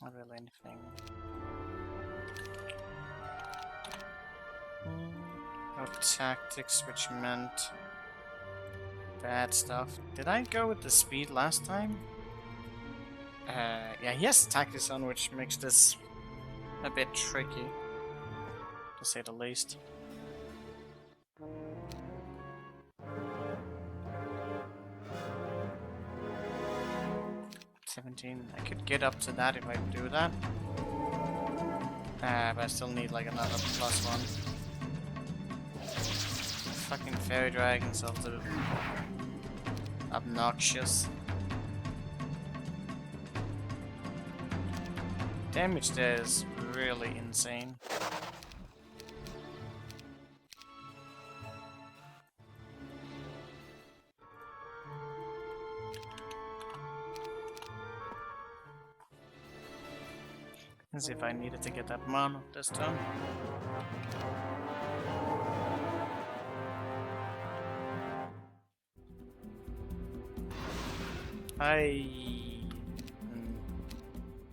Not really anything. No tactics, which meant bad stuff. Did I go with the speed last time? Yeah, he has tactics on, which makes this a bit tricky, to say the least. I could get up to that if I do that. But I still need like another +1. Fucking fairy dragons are the obnoxious. Damage there is really insane. Let's see if I needed to get that mono this time.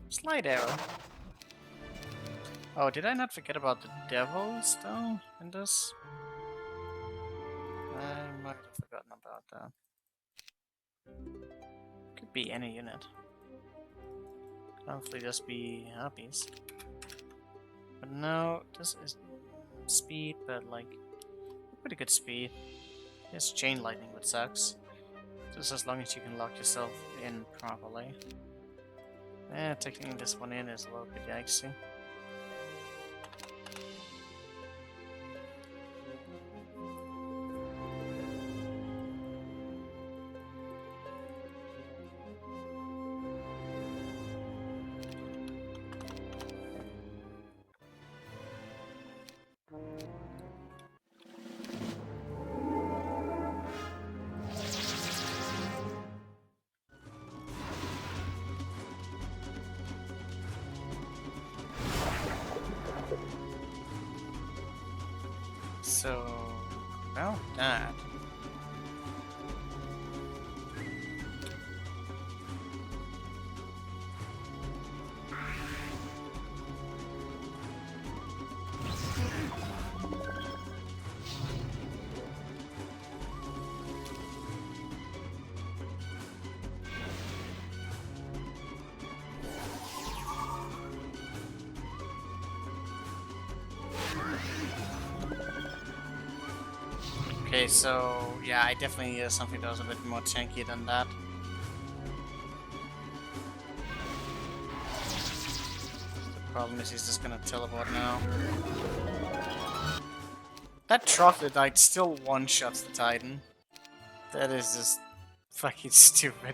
Slide arrow. Oh, did I not forget about the devils though in this? I might have forgotten about that. Could be any unit. Hopefully just be harpies. But no, this is speed, but like pretty good speed. Yes, chain lightning, which sucks. Just as long as you can lock yourself in properly. Yeah, taking this one in is a little bit yikesy. So, about that. Okay, so yeah, I definitely need something that was a bit more tanky than that. The problem is he's just gonna teleport now. That troglodyte still one-shots the Titan. That is just fucking stupid.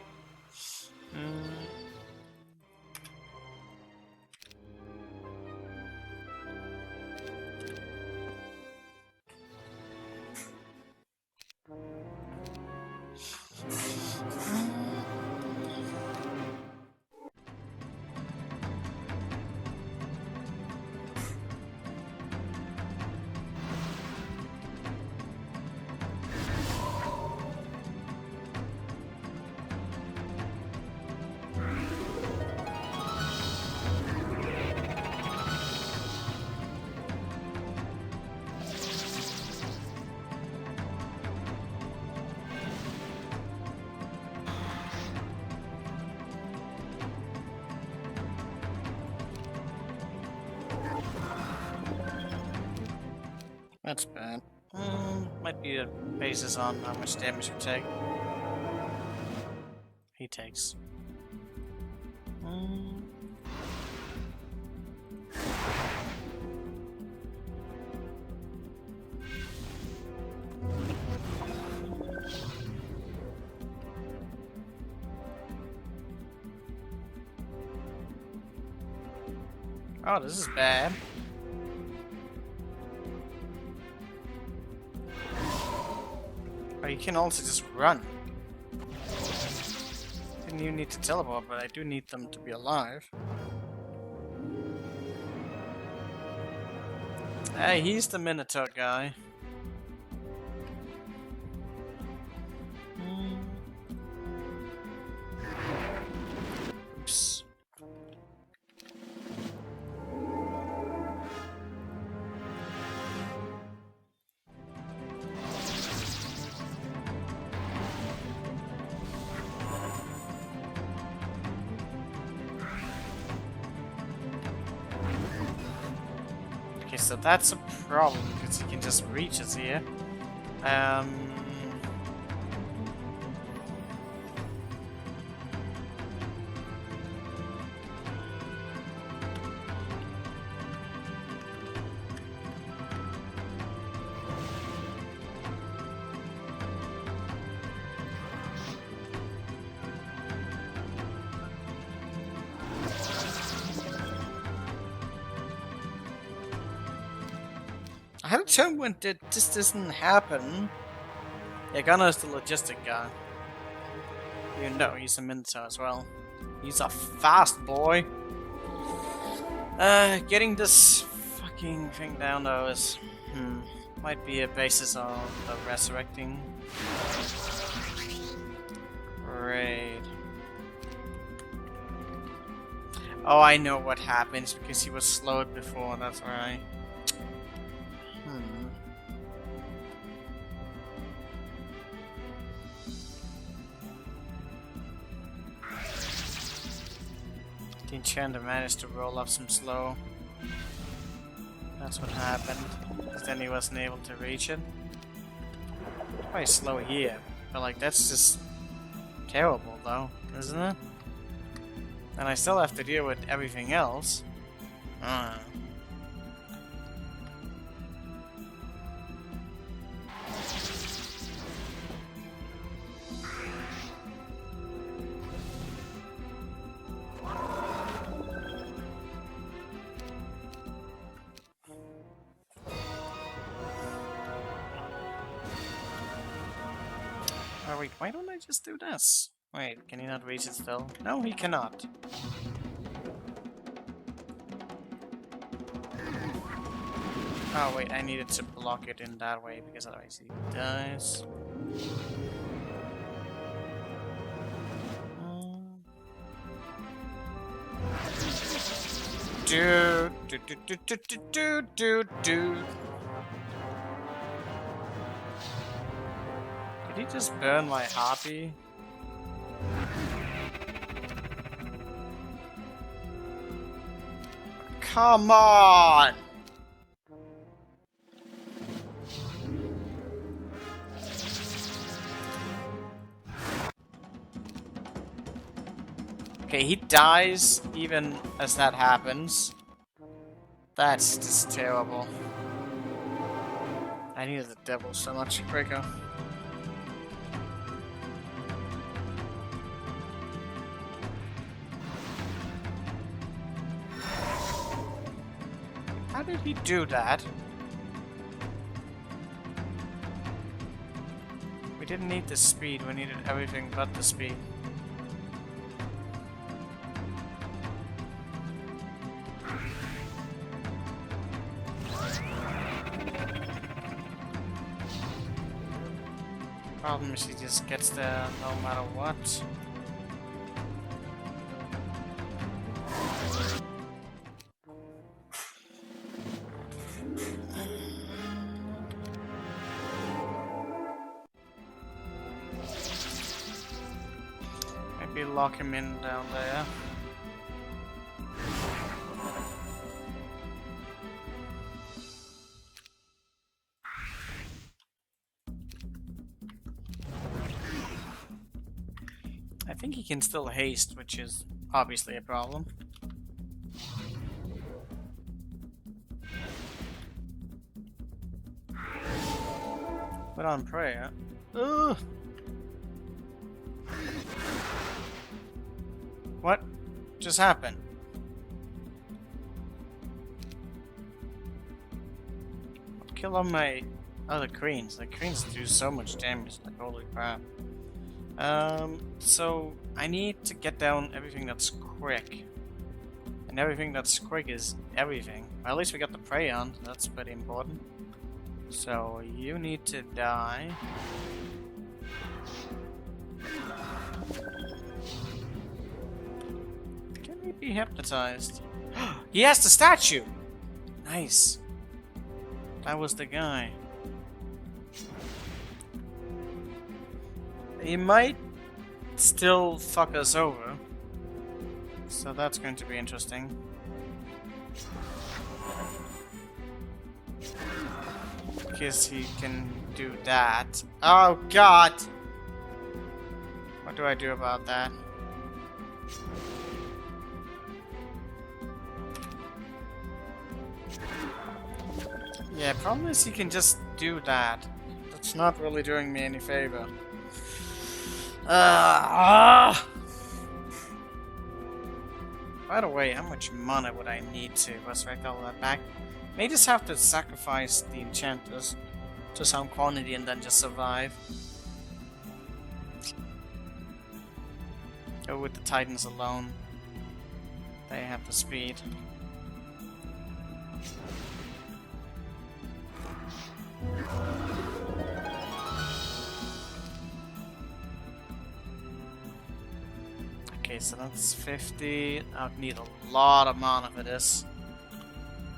That's bad. Might be a basis on how much damage you take. He takes. Oh, this is bad. Oh, you can also just run. Didn't even need to teleport, but I do need them to be alive. Hey, he's the Minotaur guy. Oops. Okay, so that's a problem, because he can just reach us here. I had a turn when this doesn't happen. Yeah, Gunnar is the logistic guy. Even though he's a Minotaur as well. He's a fast boy. Getting this fucking thing down though is might be a basis of the resurrecting raid. Oh, I know what happens because he was slowed before. That's right. The enchanter managed to roll up some slow. That's what happened. Then he wasn't able to reach it. Quite slow here. But like that's just terrible though, isn't it? And I still have to deal with everything else. Oh wait, why don't I just do this? Wait, can he not reach it still? No, he cannot. Oh wait, I needed to block it in that way because otherwise he dies. Dude. Did he just burn my harpy? Come on! Okay, he dies even as that happens. That's just terrible. I needed the devil so much quicker. How did he do that? We didn't need the speed, we needed everything but the speed. Problem is he just gets there no matter what. Maybe lock him in down there. I think he can still haste, which is obviously a problem. Put on prayer. Ugh. What just happened? Kill all my other queens. The queens do so much damage, like holy crap. So I need to get down everything that's quick. And everything that's quick is everything. Well, at least we got the prey on, so that's pretty important. So you need to die. Can he be hypnotized? He has the statue! Nice. That was the guy. He might still fuck us over. So that's going to be interesting. Because he can do that. Oh god! What do I do about that? Yeah, problem is he can just do that. That's not really doing me any favor. By the way, how much mana would I need to resurrect all that back? May just have to sacrifice the enchanters to some quantity and then just survive. Go with the titans alone. They have the speed. Okay, so that's 50. I would need a lot of mana for this.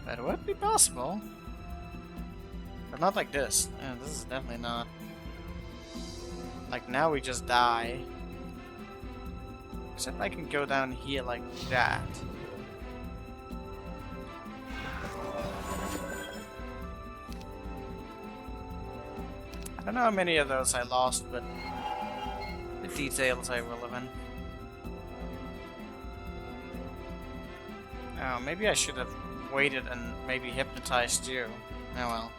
But it would be possible. But not like this. Yeah, this is definitely not. Like now we just die. Except I can go down here like that. I don't know how many of those I lost, but the details are relevant. Oh, maybe I should have waited and maybe hypnotized you. Oh well.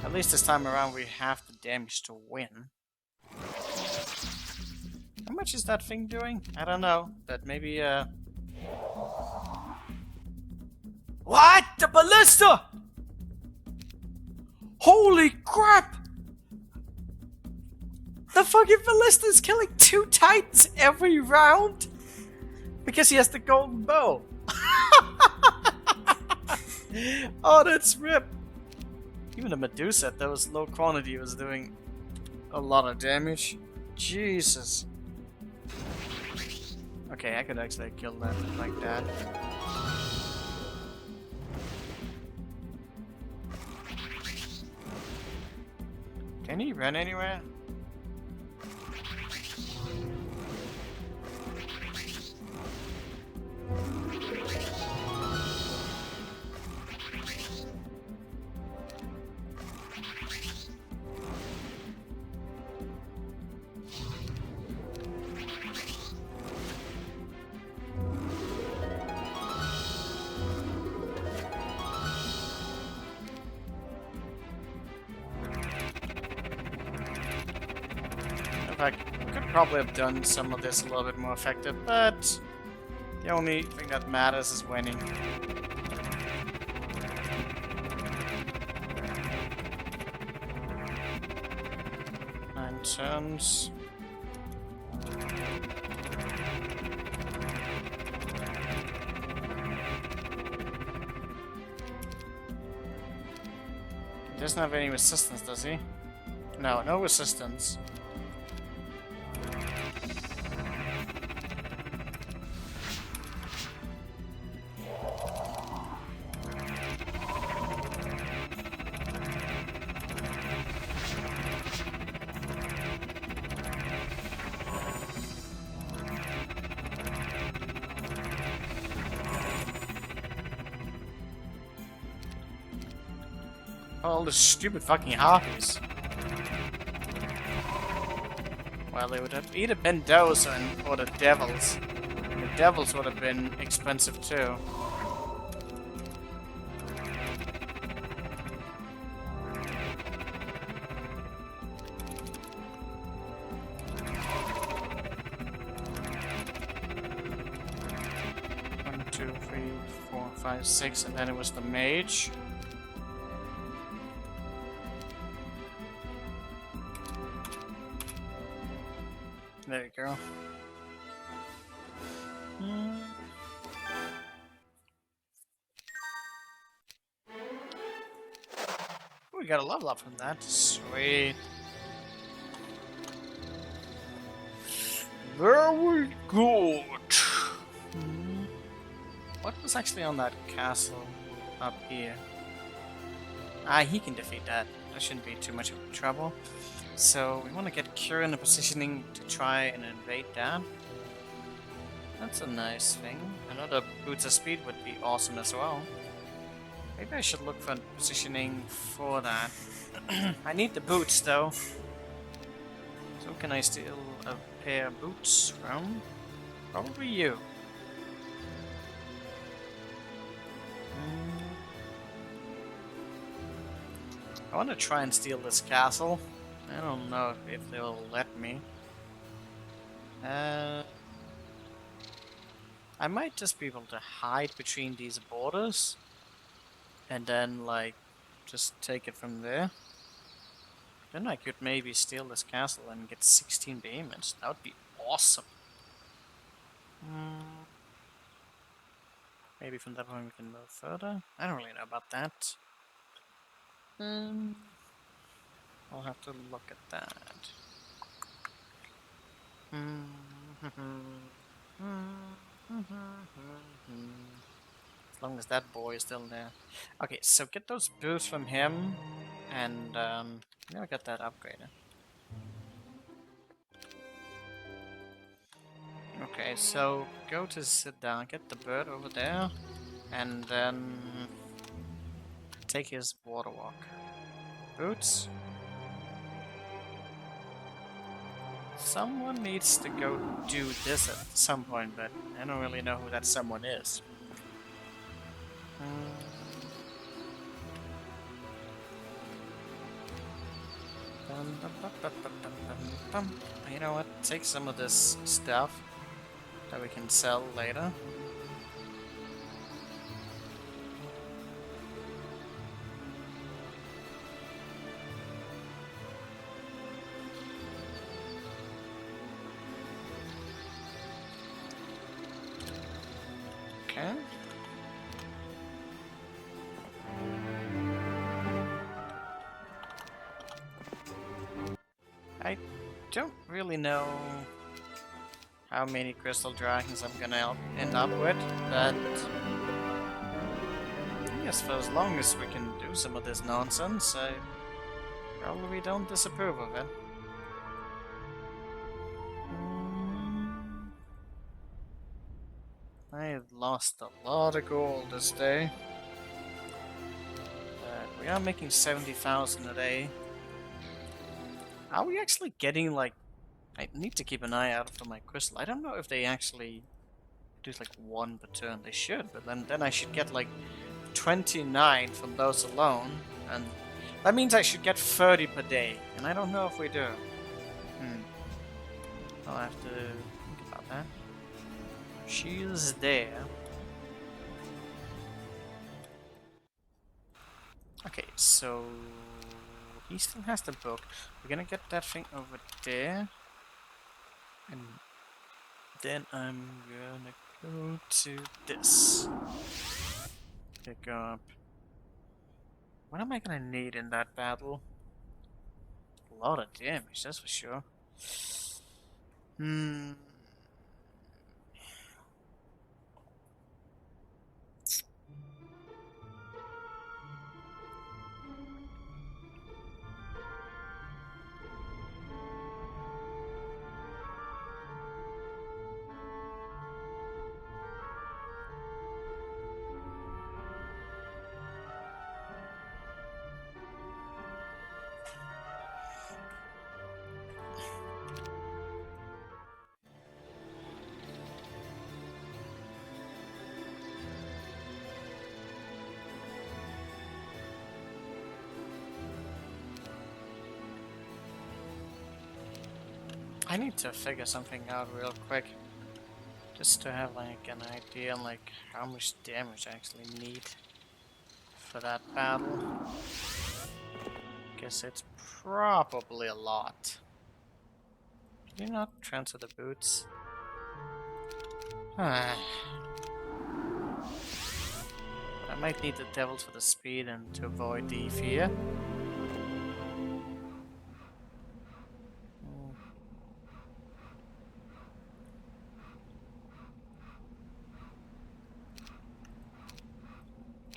At least this time around we have the damage to win. How much is that thing doing? I don't know, but maybe What? The ballista! Holy crap! The fucking ballista is killing 2 titans every round! Because he has the golden bow. Oh, that's rip! Even the Medusa at those low quantity was doing a lot of damage. Jesus. Okay, I could actually kill that like that. Can he run anywhere? I could probably have done some of this a little bit more effective, but the only thing that matters is winning. 9 turns. He doesn't have any resistance, does he? No, no resistance. All the stupid fucking harpies. Well, they would have either been those or the devils. The devils would have been expensive too. One, 2, 3, 4, 5, 6, and then it was the mage. There you go. We got a level up from that. Sweet. Very good. What was actually on that castle up here? Ah, he can defeat that. That shouldn't be too much of trouble. So we want to get Cure in a positioning to try and invade that. That's a nice thing. Another Boots of Speed would be awesome as well. Maybe I should look for positioning for that. I need the boots though. So can I steal a pair of boots from? Probably you. I want to try and steal this castle. I don't know if they'll let me. I might just be able to hide between these borders. And then, like, just take it from there. Then I could maybe steal this castle and get 16 behemoths. That would be awesome. Maybe from that point we can move further. I don't really know about that. I'll have to look at that. As long as that boy is still there. Okay, so get those boosts from him, and now I got that upgraded. Okay, so go to sit down, get the bird over there, and then take his water walk. Boots. Someone needs to go do this at some point, but I don't really know who that someone is. You know what? Take some of this stuff that we can sell later. Okay. don't really know how many crystal dragons I'm gonna end up with, but I guess for as long as we can do some of this nonsense, I probably don't disapprove of it. I lost a lot of gold this day. But we are making 70,000 a day. Are we actually getting like... I need to keep an eye out for my crystal. I don't know if they actually do like one per turn. They should, but then I should get like 29 from those alone. And that means I should get 30 per day. And I don't know if we do. I'll have to think about that. She is there. Okay, so he still has the book. We're gonna get that thing over there. And then I'm gonna go to this. Pick up. What am I gonna need in that battle? A lot of damage, that's for sure. I need to figure something out real quick. Just to have like an idea on like how much damage I actually need for that battle. Guess it's probably a lot. Can you not transfer the boots? I might need the devils for the speed and to avoid the fear.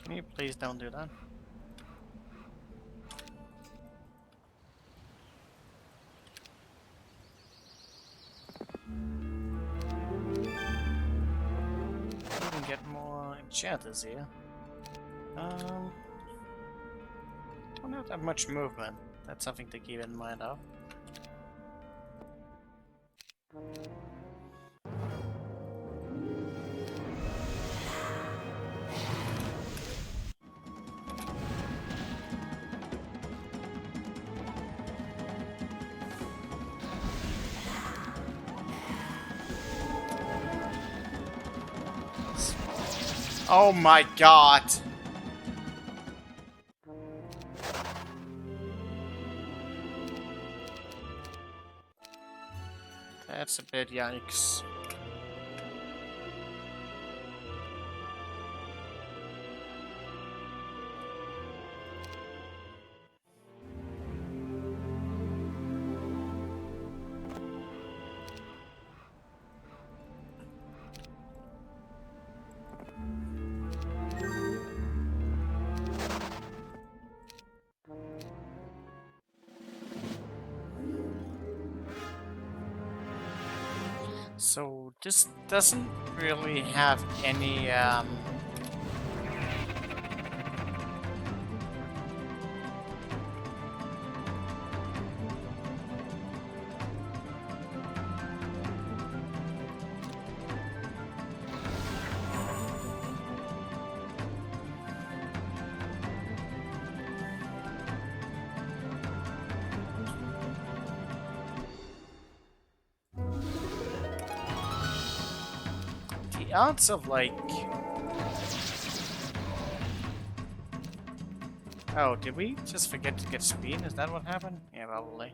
Can you please don't do that? Even get more enchanters here. Don't have that much movement. That's something to keep in mind of. Oh my god! That's a bit yikes. So this doesn't really have any odds of like... Oh, did we just forget to get speed? Is that what happened? Yeah, probably.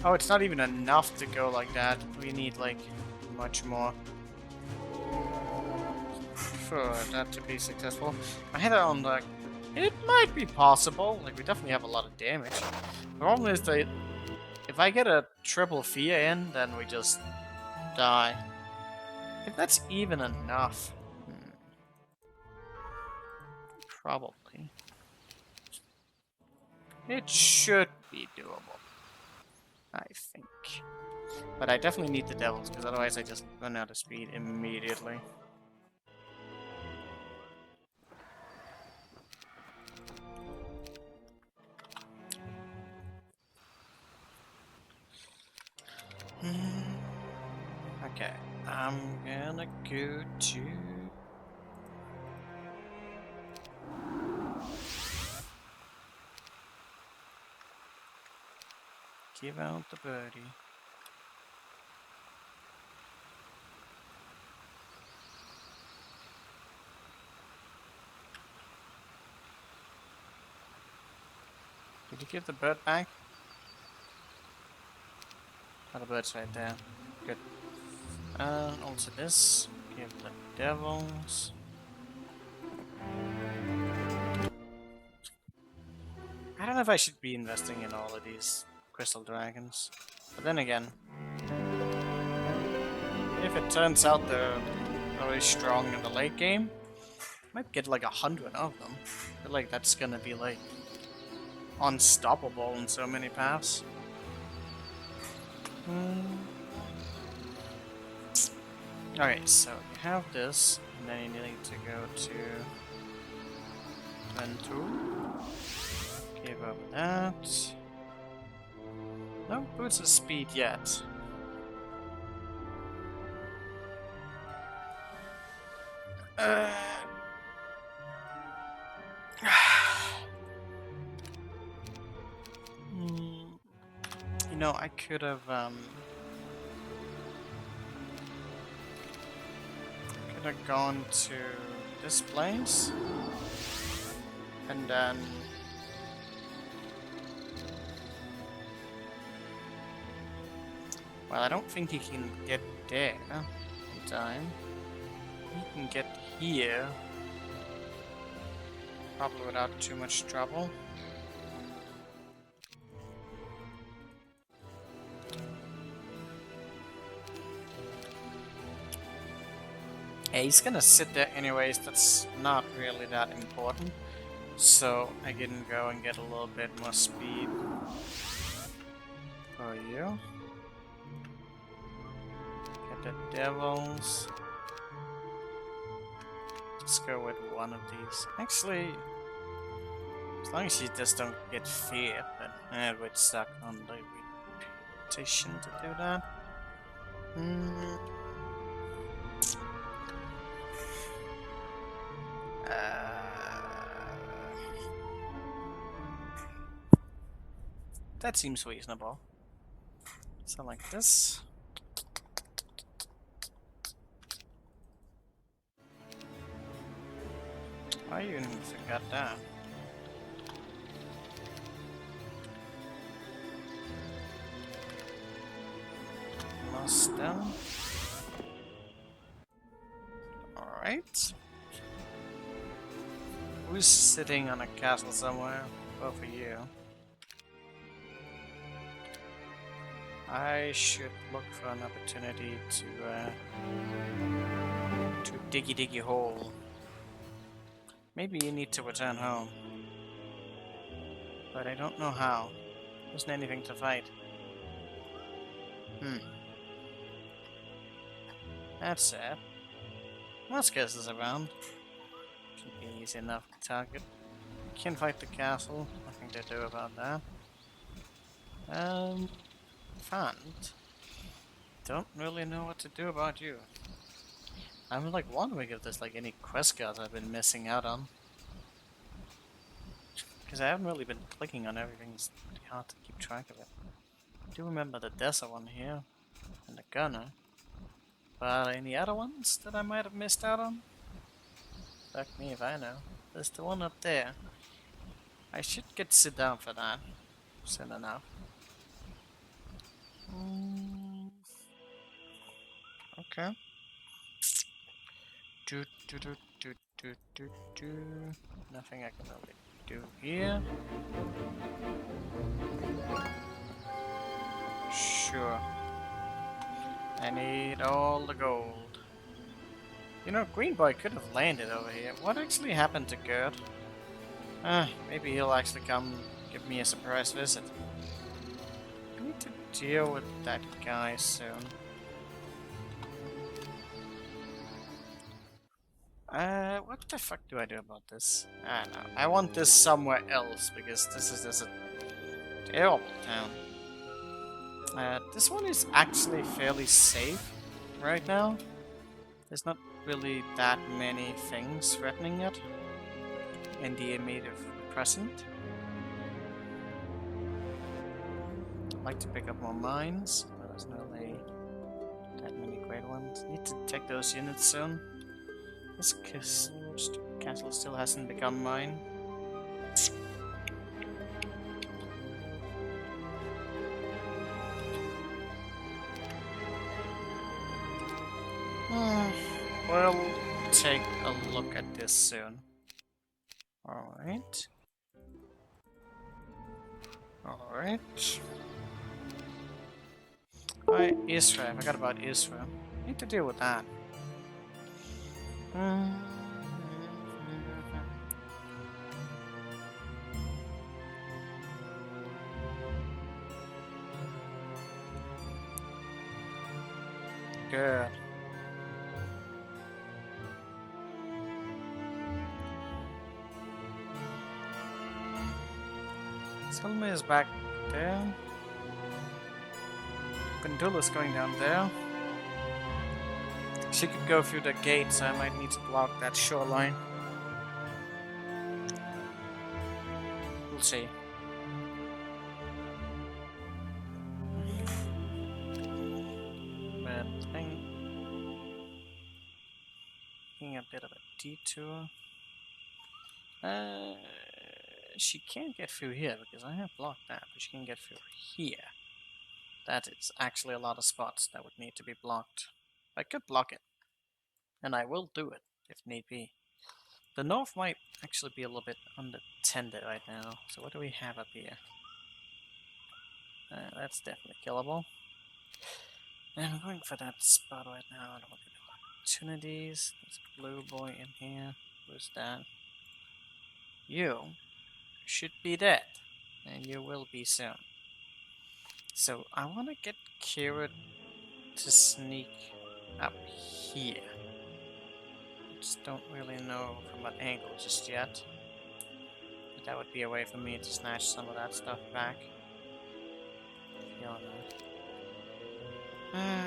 Oh, it's not even enough to go like that. We need like much more for that to be successful. I hit it on the... It might be possible. Like, we definitely have a lot of damage. The problem is that if I get a triple fear in, then we just die. If that's even enough. Probably. It should be doable. I think. But I definitely need the devils, because otherwise I just run out of speed immediately. Okay, I'm gonna go to... Give out the birdie. Did you give the bird back? Oh, the bird's right there. Good. Also this. Give the devils. I don't know if I should be investing in all of these crystal dragons. But then again, if it turns out they're really strong in the late game, I might get like 100 of them. I feel like that's gonna be like unstoppable in so many paths. Alright, so you have this, and then you need to go to Ventoux. Give up that. No boots of speed yet. You know, I could have gone to this place and then well, I don't think he can get there in time. He can get here probably without too much trouble. Yeah, he's gonna sit there anyways, that's not really that important. So I can go and get a little bit more speed for you. Get the devils. Let's go with one of these. Actually, as long as you just don't get fear, but we're stuck on the reputation to do that. That seems reasonable. So like this. I even forgot that. Lost them. Alright. Who's sitting on a castle somewhere? Both of you. I should look for an opportunity to diggy hole. Maybe you need to return home. But I don't know how. There isn't anything to fight. That's sad. Muscus is around. Should be easy enough to target. Can't fight the castle. Nothing to do about that. Fund. Don't really know what to do about you. I'm like wondering if there's like any quest cards I've been missing out on. Because I haven't really been clicking on everything, it's hard to keep track of it. I do remember the desert one here, and the gunner. But any other ones that I might have missed out on? Fuck me if I know. There's the one up there. I should get to sit down for that soon enough. Okay. Do do do do do do do. Nothing I can really do here. Sure. I need all the gold. You know, Green Boy could have landed over here. What actually happened to Gerd? Maybe he'll actually come give me a surprise visit. I need to deal with that guy soon. What the fuck do I do about this? I don't know. I want this somewhere else because this is just a terrible town. This one is actually fairly safe right now. There's not really that many things threatening it in the immediate present. I'd like to pick up more mines, but there's not really that many great ones. Need to take those units soon. This castle still hasn't become mine. We'll take a look at this soon. Alright. Alright. Alright, Israel. I forgot about Israel. Need to deal with that. Good. Selma is back there. Gundula's going down there. She could go through the gate, so I might need to block that shoreline. We'll see. But taking a bit of a detour. She can't get through here because I have blocked that, but she can get through here. That is actually a lot of spots that would need to be blocked. I could block it, and I will do it if need be. The north might actually be a little bit unattended right now. So what do we have up here? That's definitely killable. And I'm going for that spot right now. I don't want opportunities. There's a blue boy in here. Who's that? You should be dead, and you will be soon. So I want to get Kira to sneak up here. I just don't really know from what angle just yet. But that would be a way for me to snatch some of that stuff back.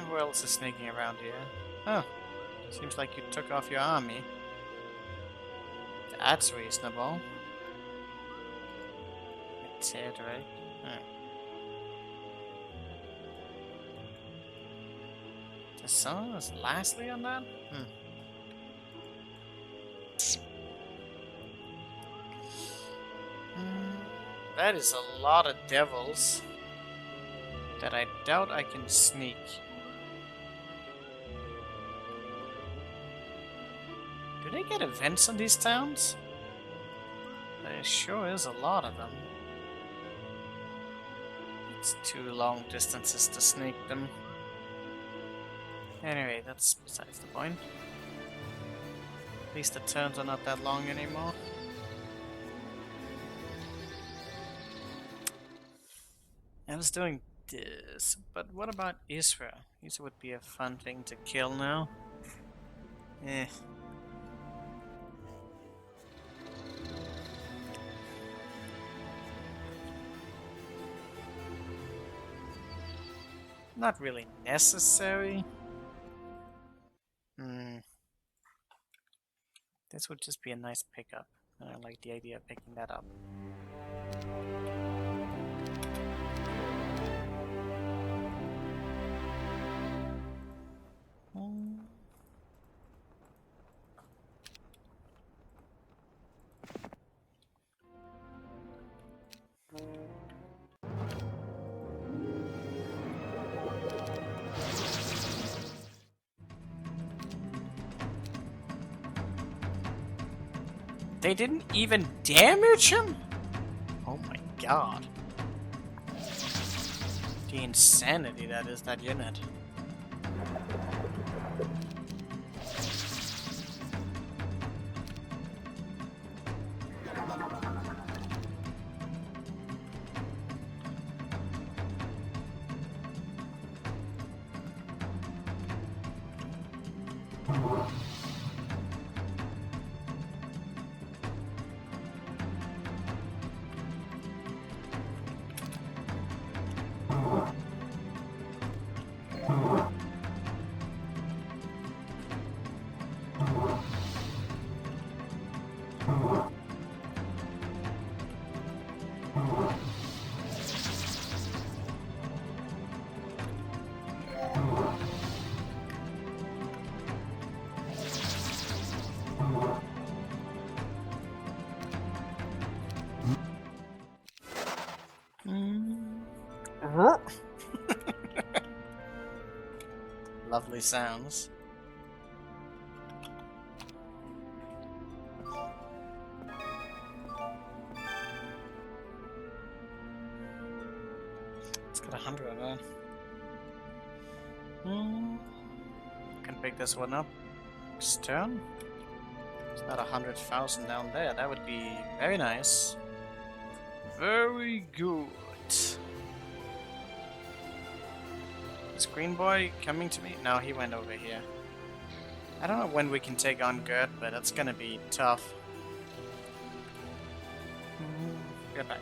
Who else is sneaking around here? Oh, seems like you took off your army. That's reasonable. Teodoric. The sun is lastly on that? That is a lot of devils that I doubt I can sneak. Do they get events in these towns? There sure is a lot of them. It's too long distances to sneak them. Anyway, that's besides the point. At least the turns are not that long anymore. I was doing this, but what about Israel? Israel would be a fun thing to kill now. Not really necessary. This would just be a nice pickup. I like the idea of picking that up. They didn't even damage him? Oh my god. The insanity that is that unit. Lovely sounds. It's got 100 of that. Can pick this one up. Next turn. It's not 100,000 down there. That would be very nice. Very good. Is Green Boy coming to me? No, he went over here. I don't know when we can take on Gert, but that's gonna be tough. Get back.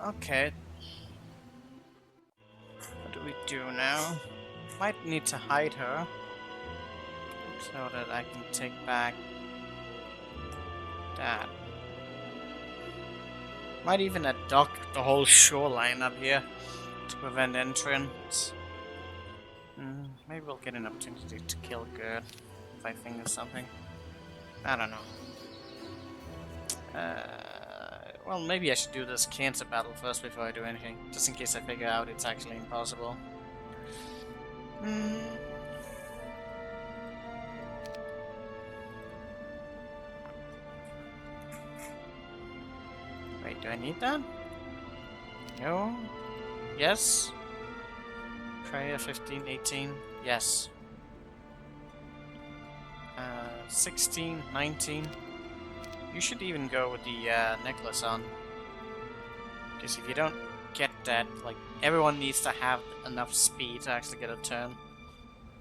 Okay. do now? Might need to hide her so that I can take back that. Might even dock the whole shoreline up here to prevent entrance. Maybe we'll get an opportunity to kill Gerd if I think of something. I don't know. Well, maybe I should do this cancer battle first before I do anything, just in case I figure out it's actually impossible. Wait, do I need that? No? Yes? Prayer 15, 18? Yes. 16, 19? You should even go with the necklace on. Because if you don't get that, like, everyone needs to have enough speed to actually get a turn.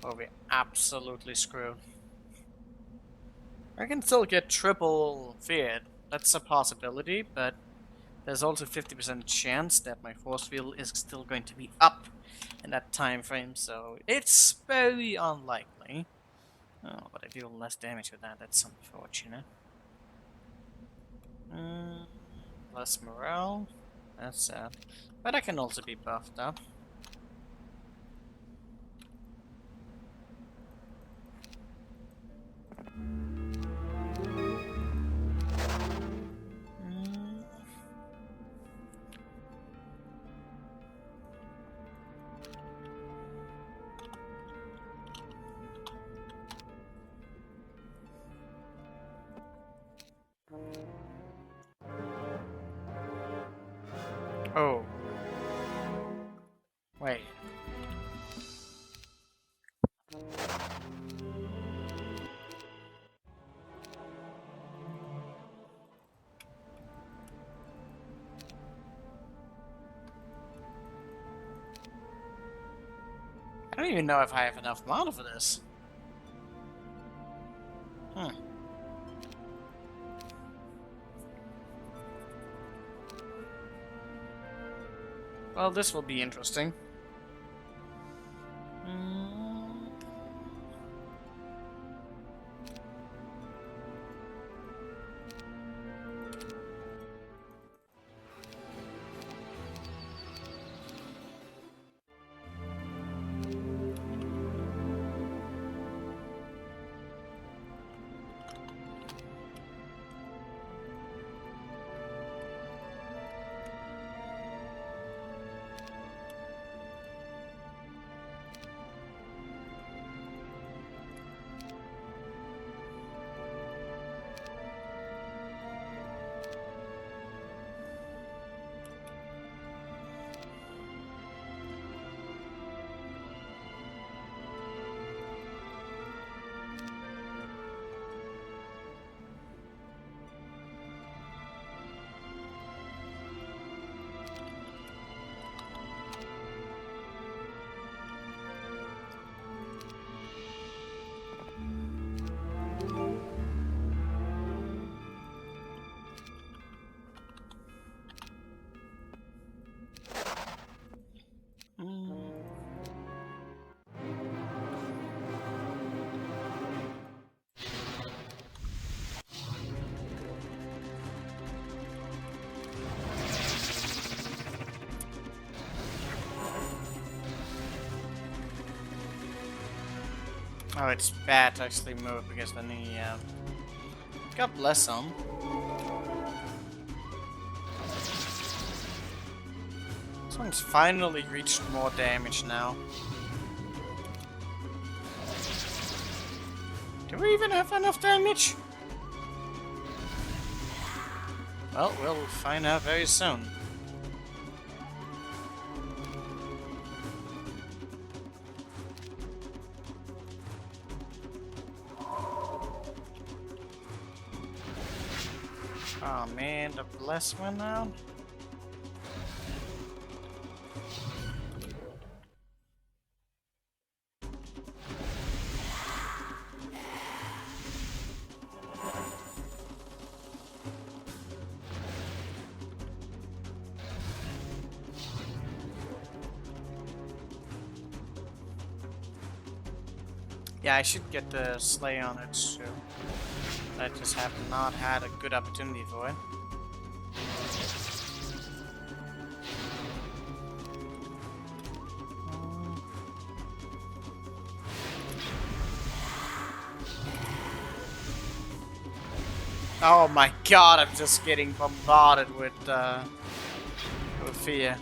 Or we're absolutely screwed. I can still get triple feared. That's a possibility, but there's also 50% chance that my force field is still going to be up in that time frame, so it's very unlikely. Oh, but I deal less damage with that. That's unfortunate. Less morale. That's sad. But I can also be buffed up. Oh. Wait. I don't even know if I have enough mana for this. Well, this will be interesting. Oh, it's bad to actually move because then he God bless him. This one's finally reached more damage now. Do we even have enough damage? Well, we'll find out very soon. Oh man, the bless one now? Yeah, I should get the sleigh on it too. I just have not had a good opportunity for it. Oh my god, I'm just getting bombarded with fear.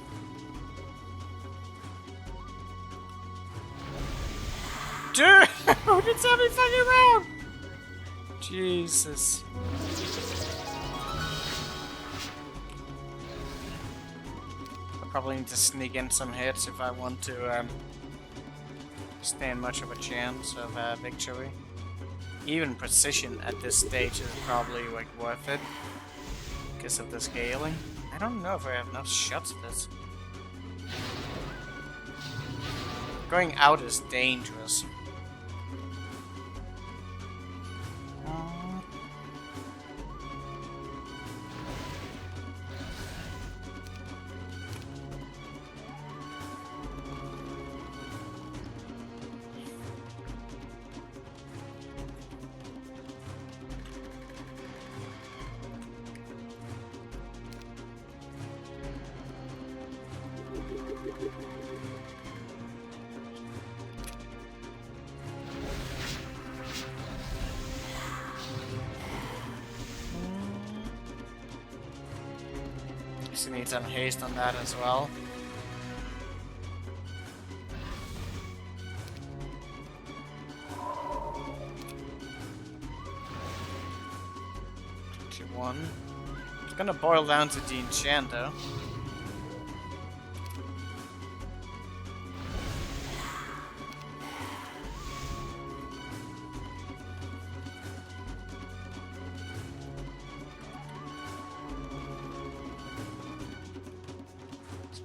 Dude, it's every fucking round! Jesus. I probably need to sneak in some hits if I want to stand much of a chance of victory. Even precision at this stage is probably like worth it because of the scaling. I don't know if I have enough shots for this. Going out is dangerous. Just need some haste on that as well. It's gonna boil down to the enchanter.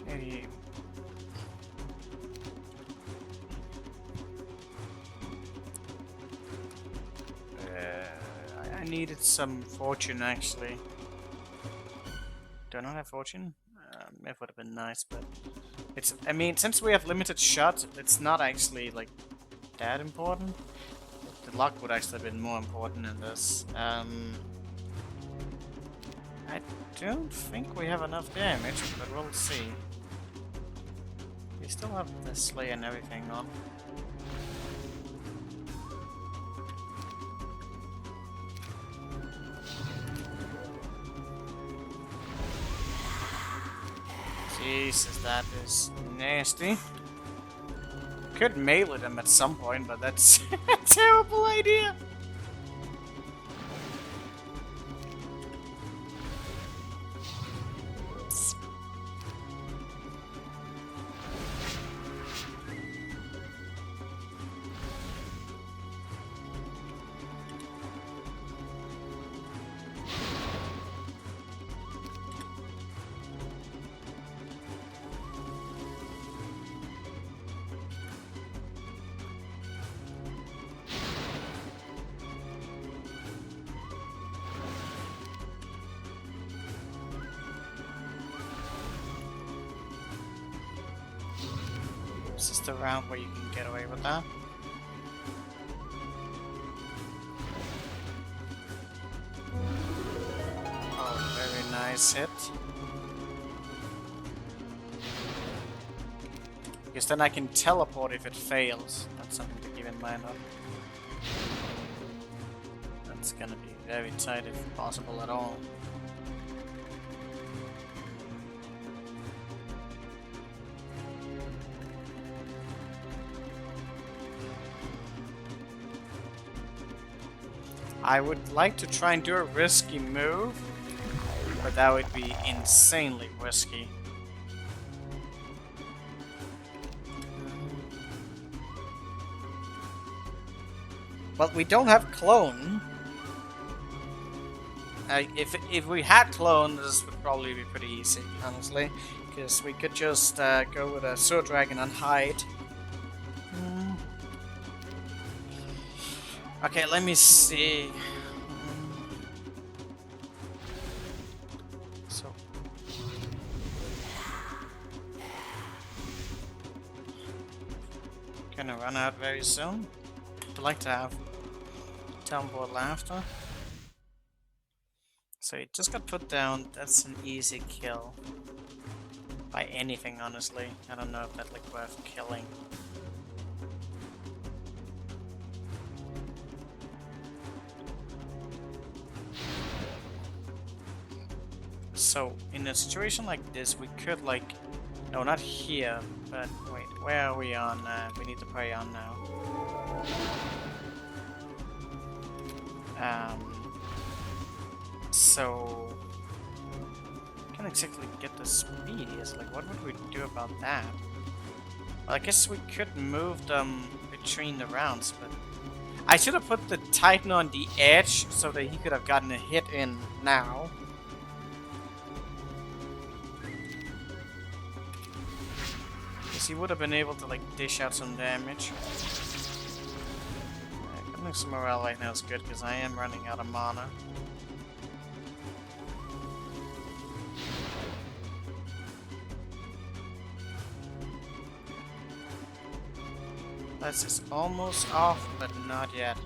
Maybe I needed some fortune actually. Do I not have fortune? It would have been nice, but it's. I mean, since we have limited shots, it's not actually like that important. The luck would actually have been more important in this. I don't think we have enough damage, but we'll see. We still have the sleigh and everything on. Jesus, that is nasty. Could melee them at some point, but that's a terrible idea. Is this the round where you can get away with that? Oh, very nice hit. Because then I can teleport if it fails. That's something to keep in mind of. That's gonna be very tight if possible at all. I would like to try and do a risky move, but that would be insanely risky. But we don't have clone. If we had clone, this would probably be pretty easy, honestly, because we could just go with a Sword Dragon and hide. Okay, let me see. So, gonna run out very soon. like to have downward laughter. So he just got put down. That's an easy kill. By anything, honestly. I don't know if that's like worth killing. So, in a situation like this, we could like... No, not here, but wait, where are we on? We need to pray on now. So... Can't exactly get the speed. It's like, what would we do about that? Well, I guess we could move them between the rounds, but... I should have put the Titan on the edge so that he could have gotten a hit in now. Because he would have been able to, like, dish out some damage. Getting some morale right now is good, because I am running out of mana. This is almost off, but not yet.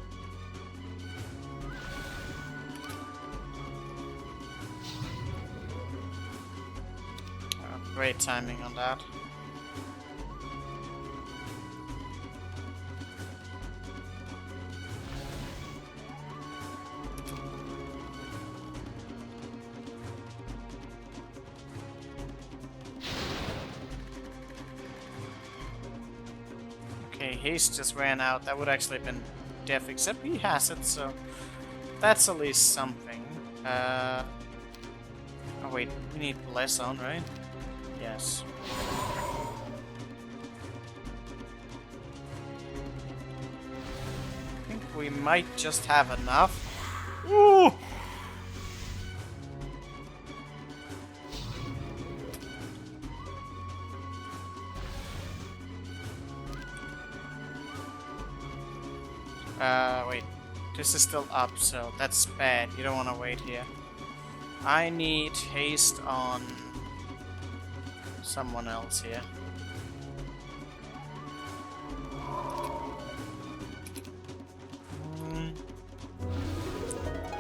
Great timing on that. Okay, haste just ran out. That would actually have been death, except he has it, so that's at least something. Oh wait, we need less on, right? Yes. I think we might just have enough. Ooh! Wait. This is still up, so that's bad. You don't want to wait here. I need haste on someone else here.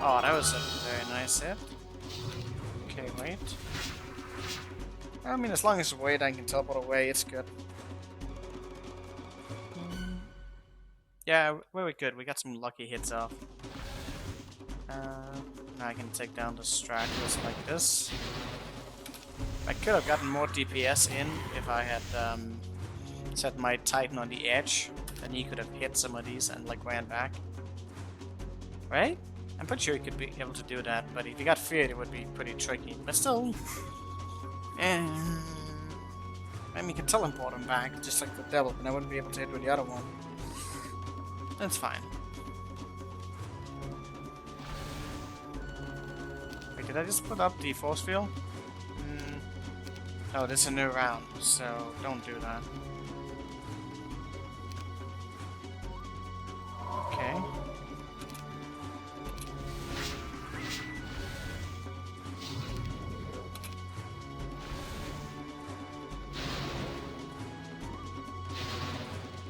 Oh, that was a very nice hit. Okay, wait. I mean, as long as we wait, I can teleport away, it's good. Yeah, we're good. We got some lucky hits off. Now I can take down the stragglers like this. I could have gotten more DPS in if I had set my Titan on the edge. Then he could have hit some of these and like ran back. Right? I'm pretty sure he could be able to do that, but if he got feared it would be pretty tricky. But still... I mean, you can teleport him back, just like the devil, and I wouldn't be able to hit with the other one. That's fine. Wait, did I just put up the force field? Oh, this is a new round, so don't do that. Okay.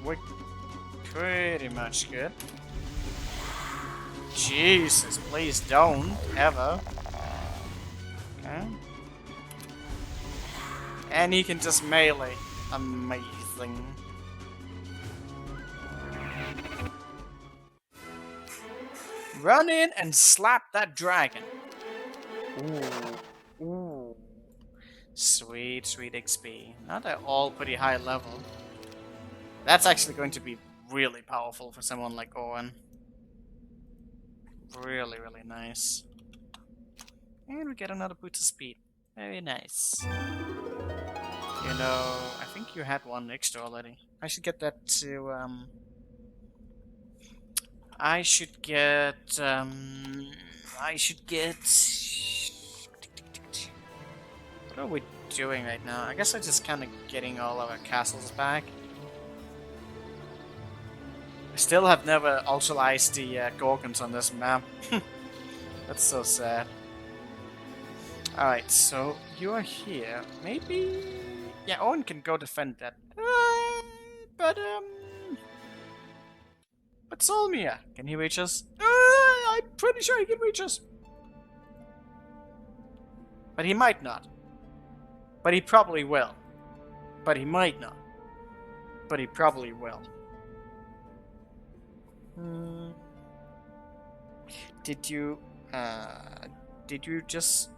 We're pretty much good. Jesus, please don't, ever. Okay. And he can just melee. Amazing. Run in and slap that dragon. Ooh. Ooh. Sweet, sweet XP. Not at all pretty high level. That's actually going to be really powerful for someone like Owen. Really, really nice. And we get another boost of speed. Very nice. You know, I think you had one extra already. I should get that to, I should get... What are we doing right now? I guess I'm just kind of getting all of our castles back. I still have never ultralized the Gorgons on this map. That's so sad. Alright, so you are here. Maybe... Yeah, Owen can go defend that. But, But Solmia, can he reach us? I'm pretty sure he can reach us. But he might not. But he probably will. But he might not. But he probably will. Did you just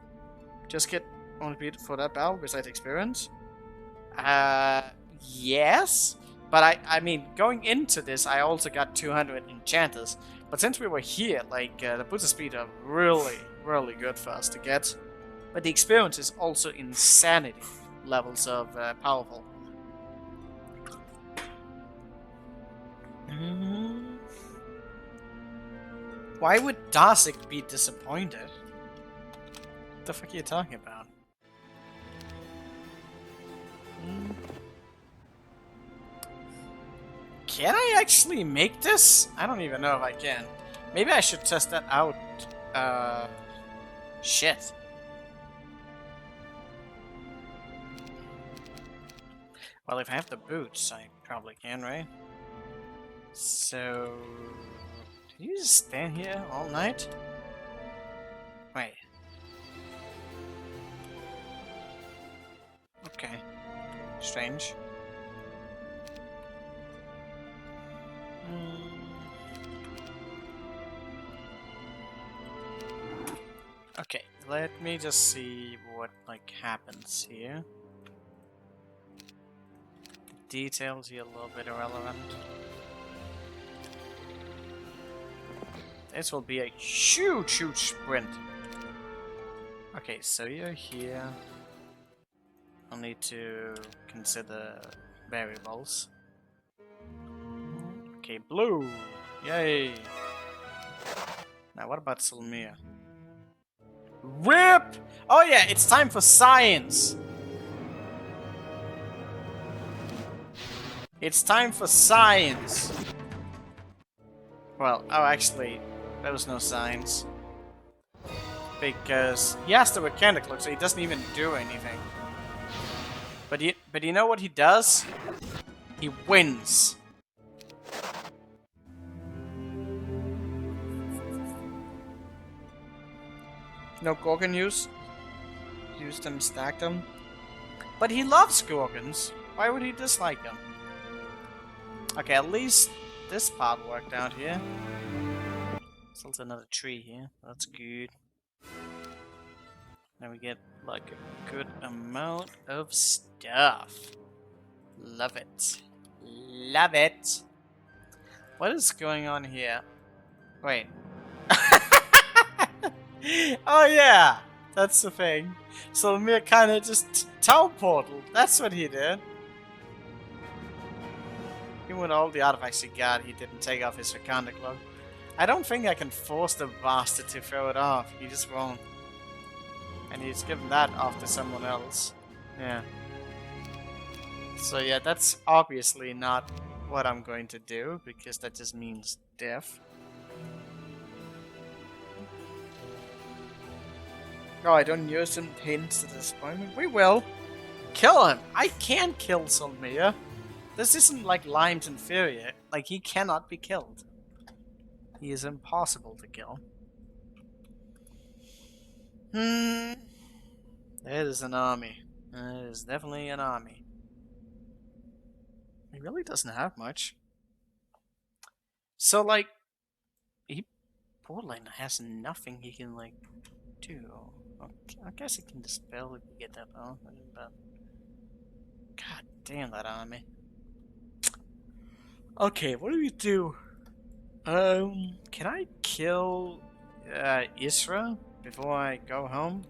get on beat for that battle besides experience? Yes. But I mean, going into this, I also got 200 enchanters. But since we were here, like, the boots of speed are really, really good for us to get. But the experience is also insanity levels of powerful. Why would Darzik be disappointed? What the fuck are you talking about? Can I actually make this? I don't even know if I can. Maybe I should test that out. Shit. Well, if I have the boots, I probably can, right? So... Can you just stand here all night? Wait. Okay. Strange. Okay, let me just see what, like, happens here. The details here a little bit irrelevant. This will be a huge, huge sprint. Okay, so you're here. I'll need to consider variables. Okay, blue! Yay! Now what about Solmia? RIP! Oh yeah, it's time for science! It's time for science! Well, oh actually, there was no science. Because he has the mechanic look, so he doesn't even do anything. But you know what he does? He wins. No Gorgon use? Use them, stack them. But he loves Gorgons. Why would he dislike them? Okay, at least this part worked out here. There's also another tree here. That's good. Now we get like a good amount of stuff. Love it. Love it. What is going on here? Wait. Oh yeah! That's the thing. So Lemire kinda just teleported. That's what he did. Even with all the artifacts he got, he didn't take off his Wakanda cloak. I don't think I can force the bastard to throw it off. He just won't. And he's given that off to someone else. Yeah. So yeah, that's obviously not what I'm going to do, because that just means death. Oh, I don't use some hints at this point. We will. Kill him! I can kill Solmia. This isn't like Lime's inferior. Like, he cannot be killed. He is impossible to kill. There is an army. There is definitely an army. He really doesn't have much. So, like, Borderline has nothing he can, like, do. I guess he can dispel if you get that power, but god damn that army. Okay, what do we do? Can I kill Isra before I go home?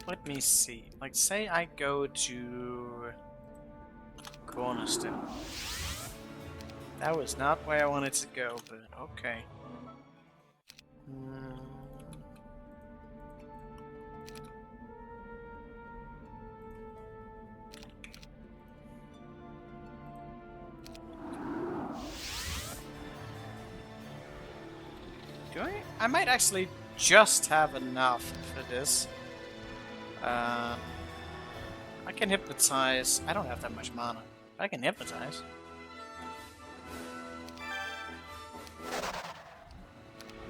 Let me see. Like, say I go to Cornerstone. That was not where I wanted to go, but okay. Do I might actually just have enough for this. I can hypnotize. I don't have that much mana. I can hypnotize.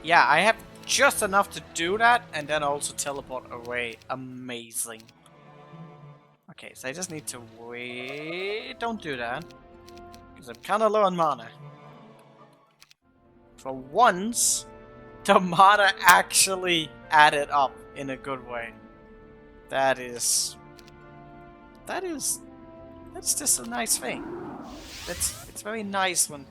Yeah, I have just enough to do that, and then also teleport away. Amazing. Okay, so I just need to wait. Don't do that. Because I'm kind of low on mana. For once, the mana actually added up in a good way. That's just a nice thing. It's very nice when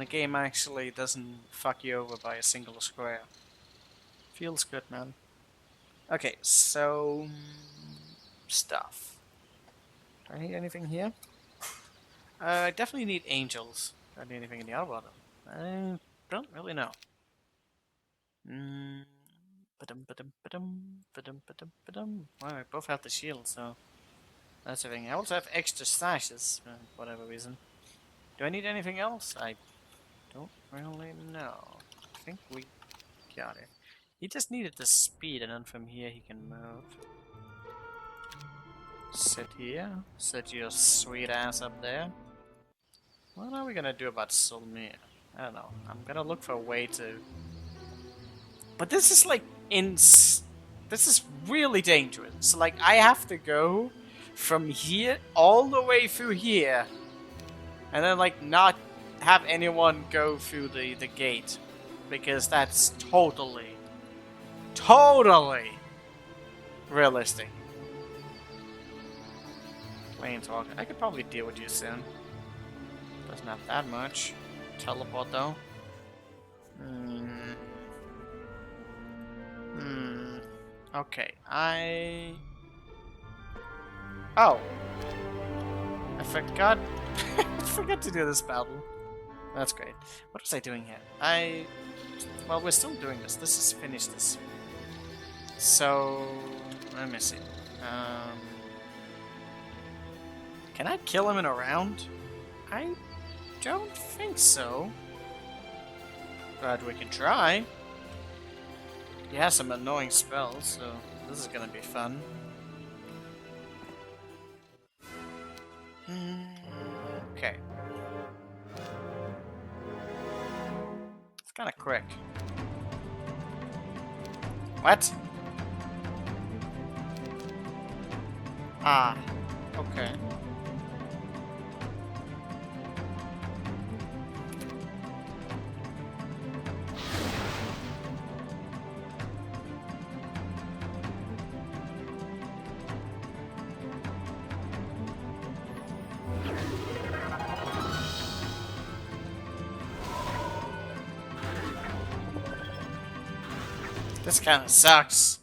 a game actually doesn't fuck you over by a single square. Feels good, man. Okay, so stuff. Do I need anything here? I definitely need angels. Do I need anything in the other one? I don't really know. Well, I both have the shield, so that's the thing. I also have extra stashes for whatever reason. Do I need anything else? I don't really know. I think we got it. He just needed the speed, and then from here he can move. Sit here. Sit your sweet ass up there. What are we gonna do about Solmir? I don't know. I'm gonna look for a way to... But this is like this is really dangerous. So like I have to go from here all the way through here. And then like not have anyone go through the gate. Because that's totally realistic. Planeswalker. I could probably deal with you soon. Doesn't have that much. Teleport though. Okay, Oh! I forgot... I forgot to do this battle. That's great. What was I doing here? Well, we're still doing this. Let's just finish this. So... let me see. Can I kill him in a round? I don't think so. But we can try. He has some annoying spells, so this is gonna be fun. Okay. It's kinda quick. What? Ah, okay. This kind of sucks.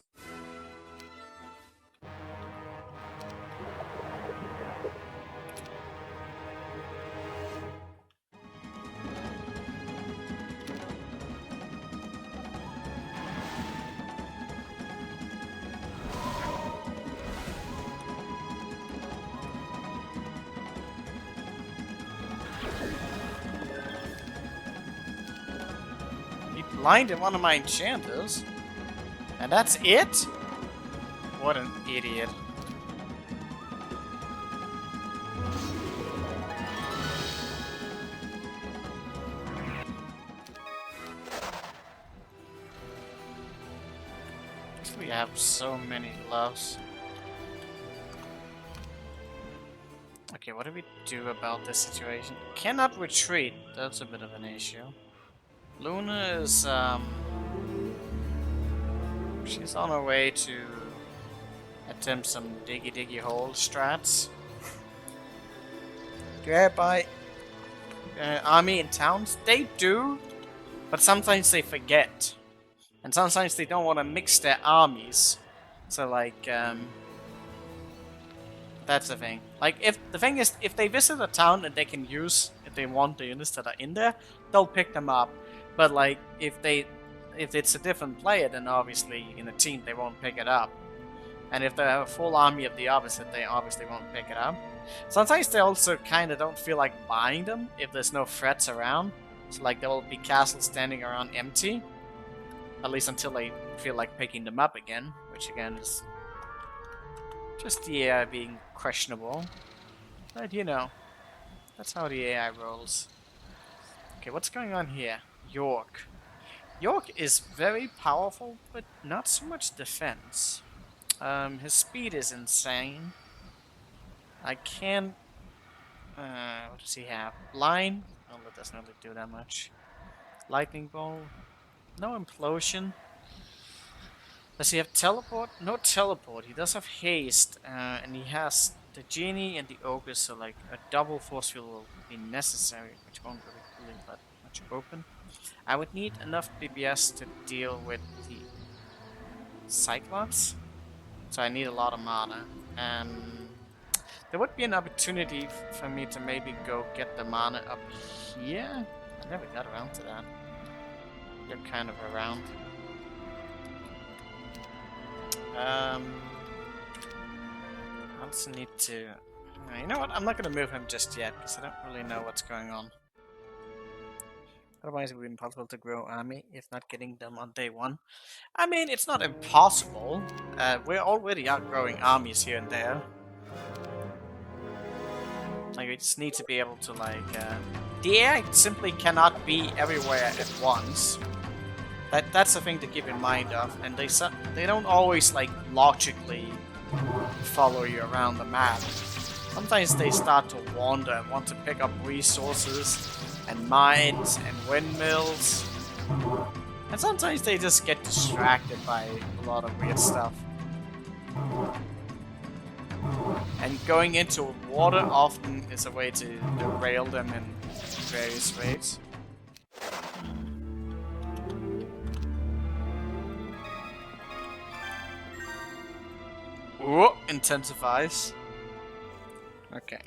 He blinded one of my enchanters. And that's it? What an idiot. We have so many loves. Okay, what do we do about this situation? Cannot retreat. That's a bit of an issue. Luna is, she's on her way to attempt some diggy hole strats. Do I buy army in towns? They do, but sometimes they forget. And sometimes they don't want to mix their armies. So like, that's the thing. Like, if the thing is, if they visit a town and they can use, if they want the units that are in there, they'll pick them up. But like, if it's a different player, then obviously in a team they won't pick it up. And if they have a full army of the opposite, they obviously won't pick it up. Sometimes they also kind of don't feel like buying them if there's no threats around. So like, there will be castles standing around empty. At least until they feel like picking them up again, which again is Just the AI being questionable. But you know, that's how the AI rolls. Okay, what's going on here? York. York is very powerful, but not so much defense. His speed is insane. I can't... what does he have? Line? Oh, that doesn't really do that much. Lightning Bolt. No implosion. Does he have teleport? No teleport. He does have haste, and he has the genie and the ogre, so like a double force field will be necessary, which won't really leave that much open. I would need enough BBS to deal with the Cyclops, so I need a lot of mana. There would be an opportunity for me to maybe go get the mana up here. I never got around to that. They're kind of around. I also need to... You know what? I'm not going to move him just yet, because I don't really know what's going on. Otherwise it would be impossible to grow army if not getting them on day one. I mean, it's not impossible. We're already outgrowing armies here and there. Like, we just need to be able to, like... the AI simply cannot be everywhere at once. That's the thing to keep in mind of, and they don't always like logically follow you around the map. Sometimes they start to wander and want to pick up resources and mines and windmills, and sometimes they just get distracted by a lot of weird stuff. And going into water often is a way to derail them in various ways. Ooh, intensifies. Okay,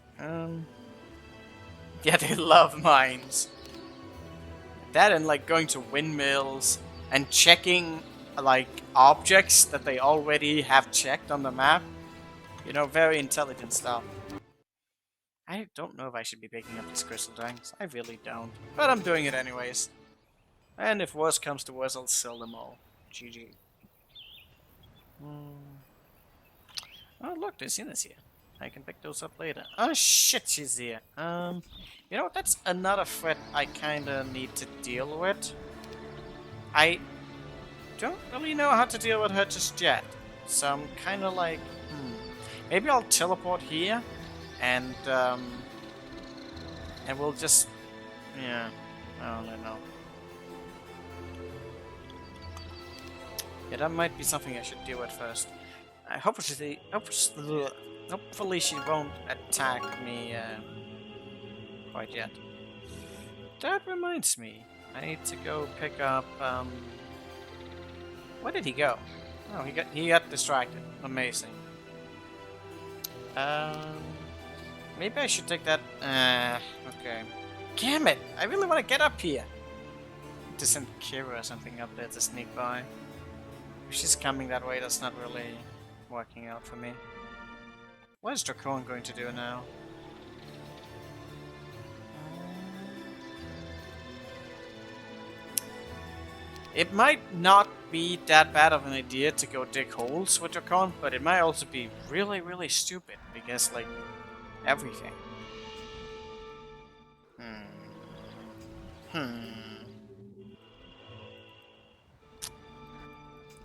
yeah, they love mines. That and like going to windmills and checking like objects that they already have checked on the map. You know, very intelligent stuff. I don't know if I should be picking up these crystal dragons. I really don't. But I'm doing it anyways. And if worse comes to worse, I'll sell them all. GG. Oh look, there's Ina's here. I can pick those up later. Oh shit, she's here. You know, that's another threat I kinda need to deal with. I don't really know how to deal with her just yet. So I'm kinda like, maybe I'll teleport here and we'll just, yeah, I don't know. Yeah, that might be something I should deal with first. Hopefully she won't attack me quite yet. That reminds me, I need to go pick up. Where did he go? Oh, he got distracted. Amazing. Maybe I should take that. Okay. Damn it! I really want to get up here. To send Kira or something up there to sneak by. If she's coming that way, that's not really working out for me. What is Dracon going to do now? It might not be that bad of an idea to go dig holes with Dracon, but it might also be really, really stupid, because, like, everything.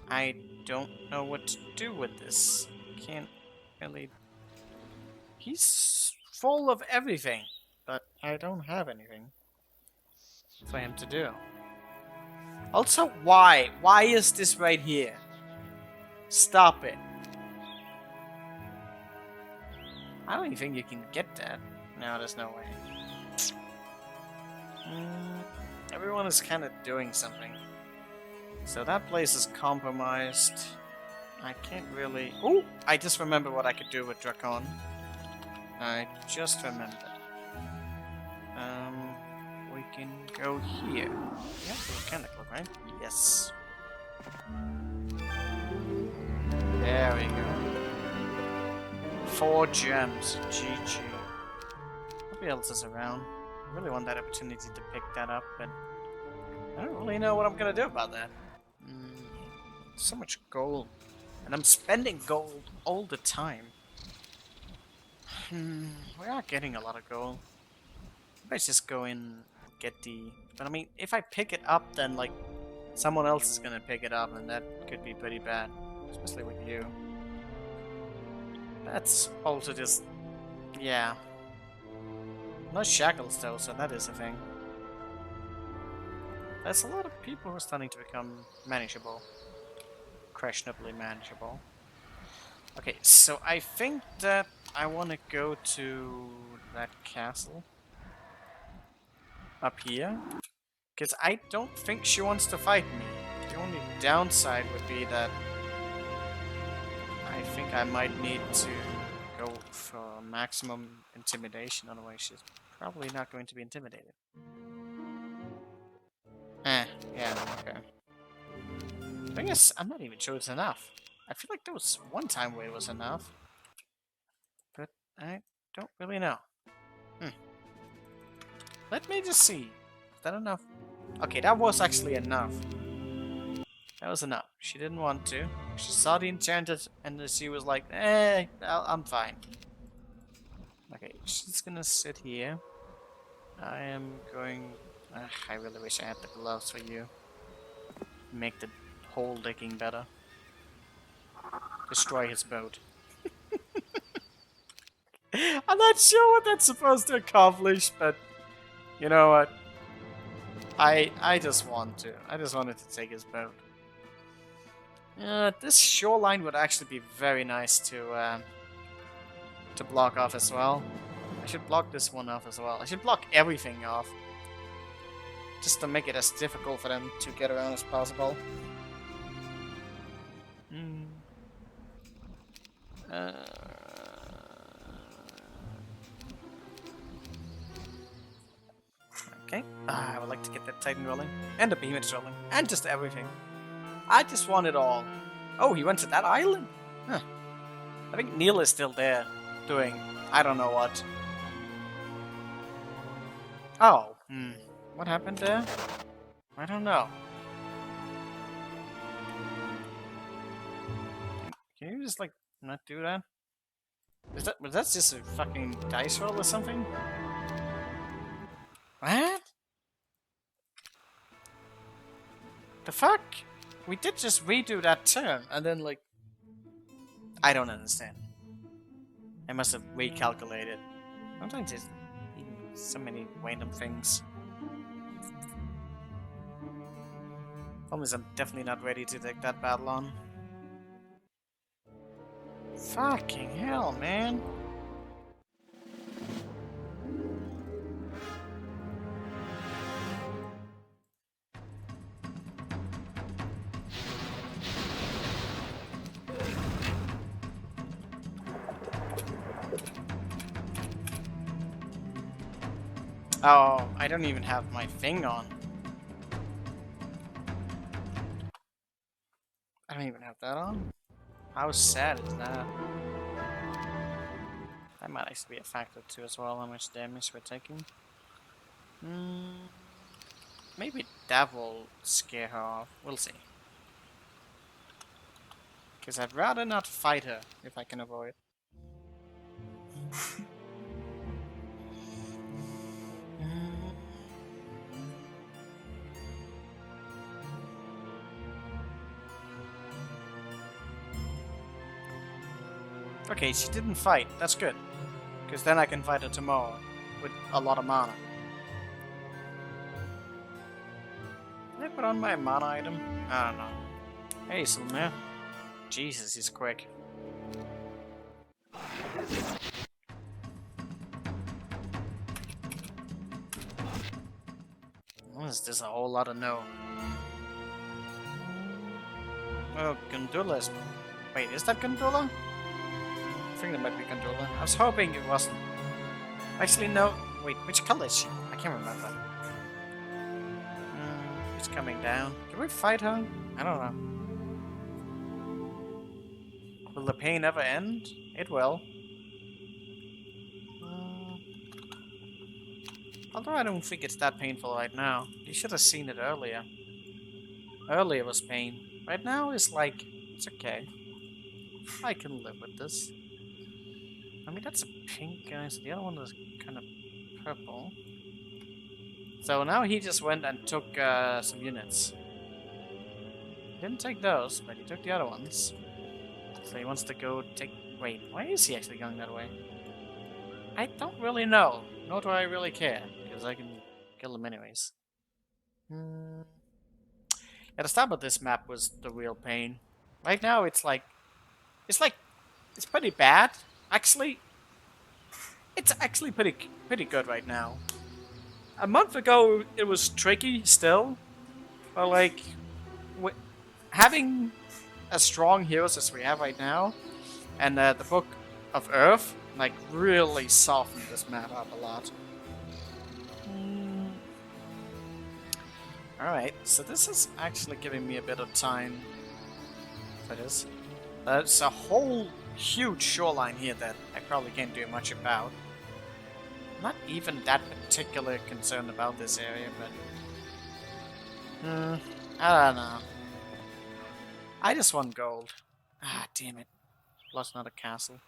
I don't know what to do with this. Can't really... He's full of everything, but I don't have anything for him to do. Also, why? Why is this right here? Stop it. I don't even think you can get that. No, there's no way. Everyone is kind of doing something. So that place is compromised. I can't really... Oh! I just remember what I could do with Dracon. I just remembered. We can go here. Yeah, mechanical, right? Yes. There we go. 4 gems. GG. Nobody else is around. I really want that opportunity to pick that up, but I don't really know what I'm gonna do about that. So much gold. And I'm spending gold all the time. We are getting a lot of gold. Let's just go in and get the... But I mean, if I pick it up, then like someone else is gonna pick it up, and that could be pretty bad, especially with you. That's also just... yeah. No shackles though, so that is a thing. There's a lot of people who are starting to become manageable. Questionably manageable. Okay, so I think that I want to go to that castle up here, because I don't think she wants to fight me. The only downside would be that I think I might need to go for maximum intimidation, otherwise she's probably not going to be intimidated. Yeah, okay. The thing is, I'm not even sure it's enough. I feel like there was one time where it was enough, but I don't really know. Let me just see. Is that enough? Okay, that was actually enough. That was enough. She didn't want to. She saw the enchanted and she was like, I'm fine. Okay, she's gonna sit here. I am going... I really wish I had the gloves for you. Make the hole digging better. Destroy his boat. I'm not sure what that's supposed to accomplish, but you know what? I just want to. I just wanted to take his boat. This shoreline would actually be very nice to block off as well. I should block this one off as well. I should block everything off, just to make it as difficult for them to get around as possible. Okay, I would like to get that Titan rolling, and the Behemoth rolling, and just everything. I just want it all. Oh, he went to that island? Huh. I think Neil is still there, doing I don't know what. Oh, what happened there? I don't know. Can you just, like, not do that? Was that just a fucking dice roll or something? What? The fuck? We did just redo that turn, and then, like... I don't understand. I must have recalculated. Sometimes there's so many random things. Problem is, I'm definitely not ready to take that battle on. Fucking hell, man. Oh, I don't even have my thing on. I don't even have that on? How sad is that? That might actually be a factor too as well, how much damage we're taking. Maybe that will scare her off. We'll see. Because I'd rather not fight her if I can avoid. Okay, she didn't fight. That's good. Because then I can fight her tomorrow with a lot of mana. Did I put on my mana item? I don't know. Hey, Silmir. Jesus, he's quick. What is this? A whole lot of no. Oh, Gundula's... Wait, is that Gundula? I think that might be Gundula. I was hoping it wasn't. Actually, no. Wait, which color is she? I can't remember. It's coming down. Can we fight her? I don't know. Will the pain ever end? It will. Although I don't think it's that painful right now. You should have seen it earlier. Earlier was pain. Right now it's like, it's okay. I can live with this. mean, that's a pink guy, so the other one is kind of purple. So now he just went and took some units. He didn't take those, but he took the other ones. So he wants to go take... Wait, why is he actually going that way? I don't really know, nor do I really care, because I can kill them anyways. Yeah, the start of this map was the real pain. Right now, it's pretty bad. Actually, it's actually pretty good right now. A month ago, it was tricky still, but like, having as strong heroes as we have right now, and the Book of Earth, like, really softened this map up a lot. Alright, so this is actually giving me a bit of time for this. There's a whole huge shoreline here that I probably can't do much about. I'm not even that particular concerned about this area, but... I don't know. I just want gold. Ah, damn it. Lost another castle.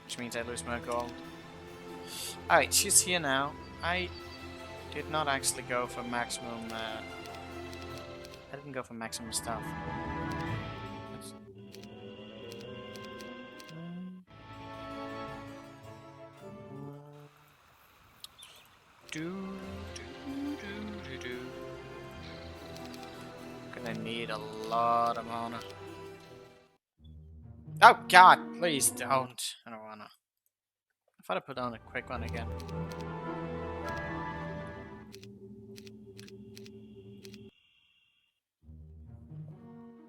Which means I lose more gold. Alright, she's here now. I did not actually go for maximum... I didn't go for maximum stuff. Gonna need a lot of mana. Oh god, please don't. I don't wanna. I thought I put on a quick one again.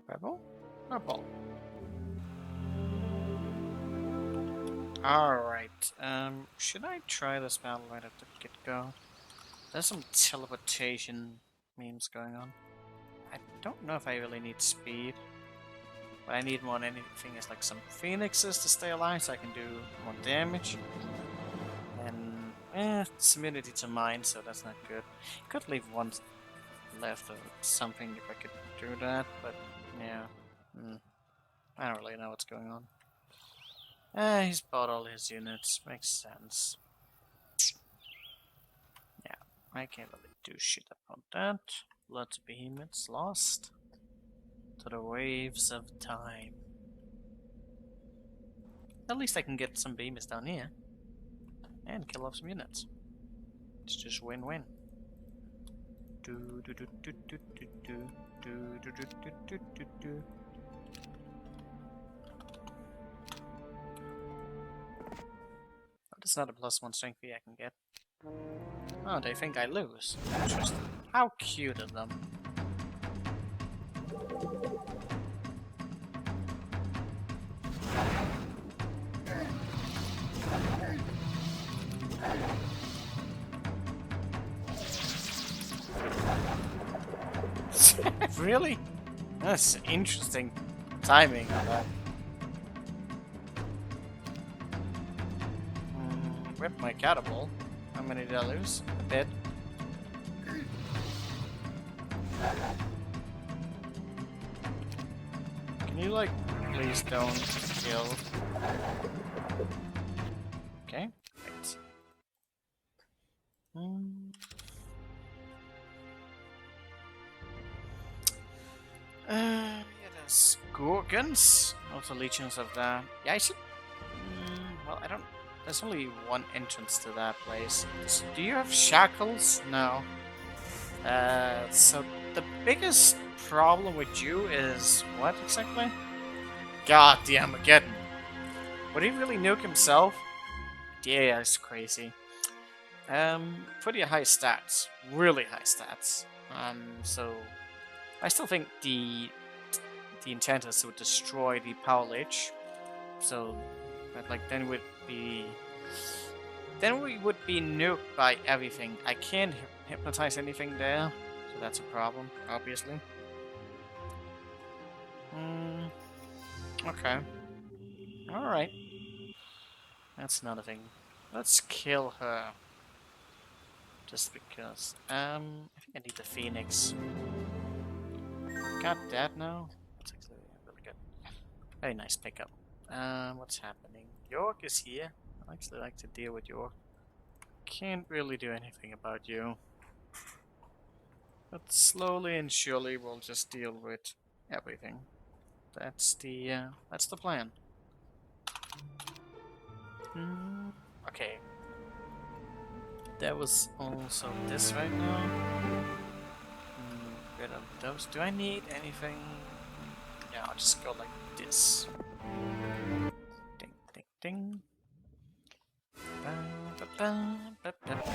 Purple? Purple. Alright, should I try this battle right at the get-go? There's some teleportation memes going on. I don't know if I really need speed. What I need more than anything is like some phoenixes to stay alive so I can do more damage. And, it's immunity to mine, so that's not good. Could leave one left or something if I could do that, but yeah. I don't really know what's going on. He's bought all his units. Makes sense. Yeah, I can't really do shit about that. Lots of behemoths lost to the waves of time. At least I can get some behemoths down here and kill off some units. It's just win-win. That's not a +1 strength I can get. Oh, they think I lose. Interesting. How cute of them. Really? That's interesting timing on that. Rip my catapult. How many did I lose? A bit. Can you, like, please don't kill? Okay, right. Yeah, there's Gorgons. Also legions of that. Yeah, I should... well, I don't... There's only one entrance to that place. Do you have shackles? No. So the biggest problem with you is what exactly? God damn again. Would he really nuke himself? Yeah, that's crazy. Pretty high stats. Really high stats. So I still think the enchanters would destroy the power lich. So but like then we would be nuked by everything. I can't hypnotize anything there, so that's a problem, obviously. Okay. Alright. That's another thing. Let's kill her. Just because. I think I need the Phoenix. Got that now? That's actually really good. Very nice pickup. What's happening? York is here. I actually like to deal with you. Can't really do anything about you. But slowly and surely we'll just deal with everything. That's the plan. Okay. There was also this right now. Rid of those. Do I need anything? Yeah, I'll just go like this. Ding, ding, ding. Ba, ba, ba, ba, ba, ba.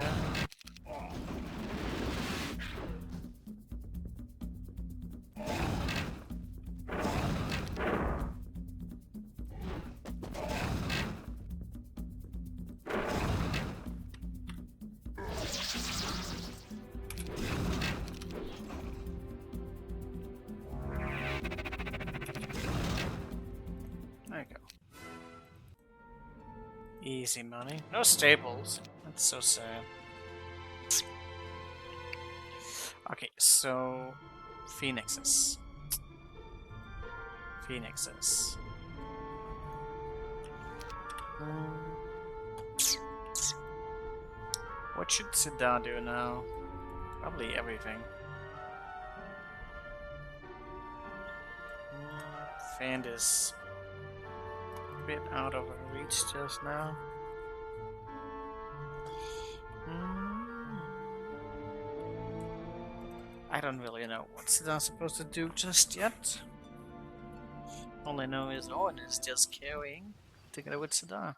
There you go. Easy money. No stables. That's so sad. Okay, so Phoenixes. Phoenixes. What should Sidar do now? Probably everything. Fand is a bit out of her reach just now. I don't really know what Sidar's supposed to do just yet. All I know is Owen is just carrying together with Sidar.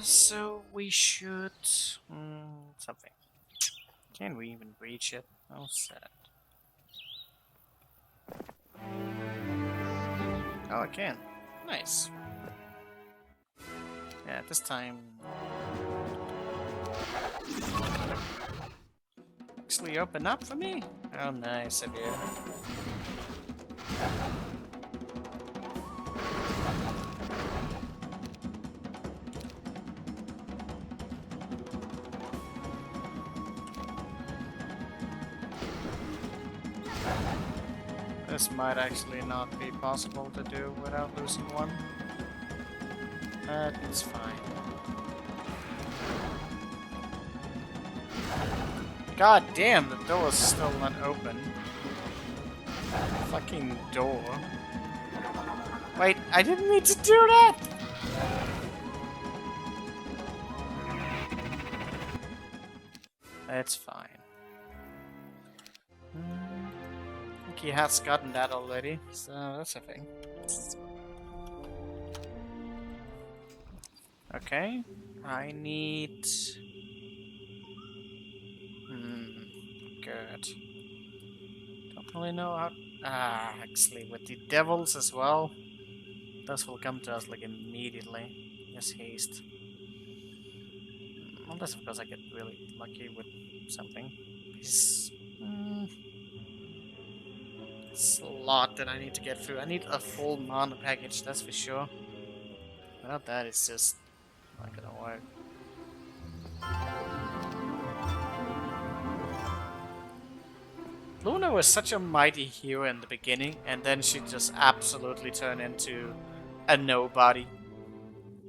So we should... something. Can we even reach it? Oh, sad. Oh, I can. Nice. Yeah, this time... actually open up for me? Oh, nice of you. This might actually not be possible to do without losing one. But it's fine. God damn, the door is still not open. Fucking door. Wait, I didn't mean to do that! It's fine. I think he has gotten that already, so that's a thing. Okay, I need... good. Don't really know how... actually, with the devils as well, those will come to us like immediately. Yes, haste. Unless, of course, I get really lucky with something. It's a lot that I need to get through. I need a full mana package, that's for sure. Without that, it's just not gonna work. Luna was such a mighty hero in the beginning, and then she just absolutely turned into a nobody.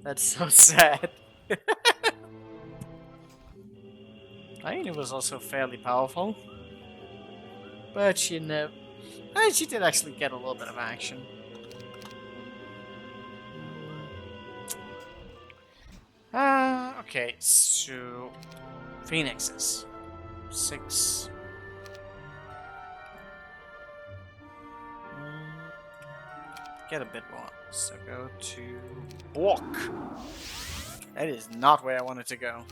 That's so sad. Aine was also fairly powerful, but she never... she did actually get a little bit of action. Okay, so... Phoenixes. 6... get a bit more. So go to Bork. That is not where I wanted to go.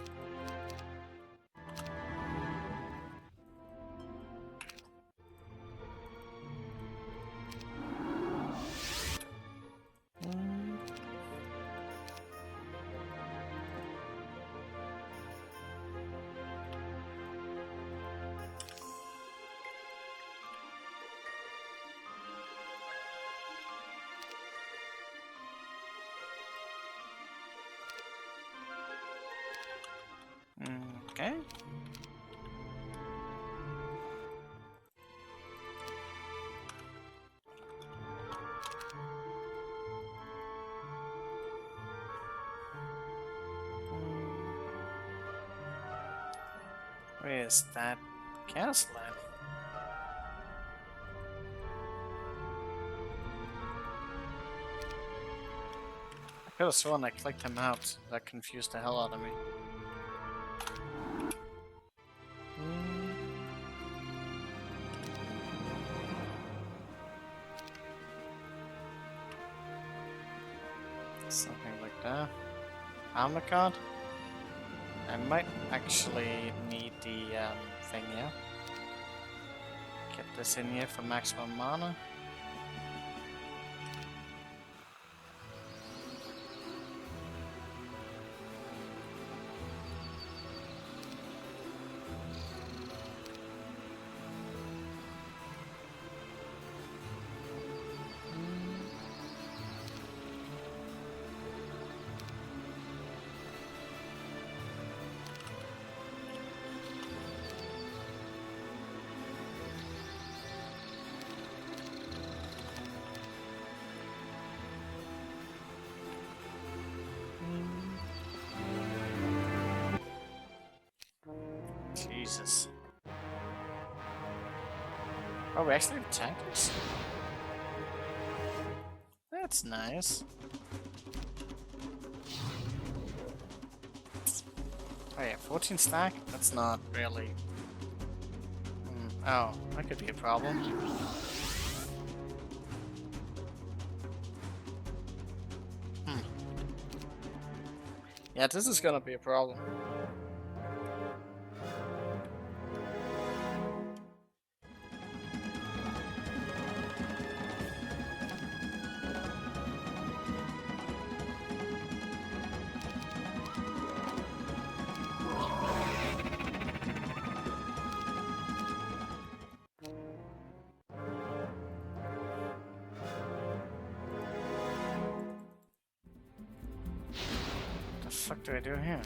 Okay. Where is that castle at? I could have sworn I clicked him out. That confused the hell out of me. Something like that. Armor card? I might actually need the thing here. Get this in here for maximum mana. Jesus. Oh, we actually have tankers? That's nice. Oh yeah, 14 stack? That's not really... Oh, that could be a problem. Yeah, this is gonna be a problem. What the fuck do I do here?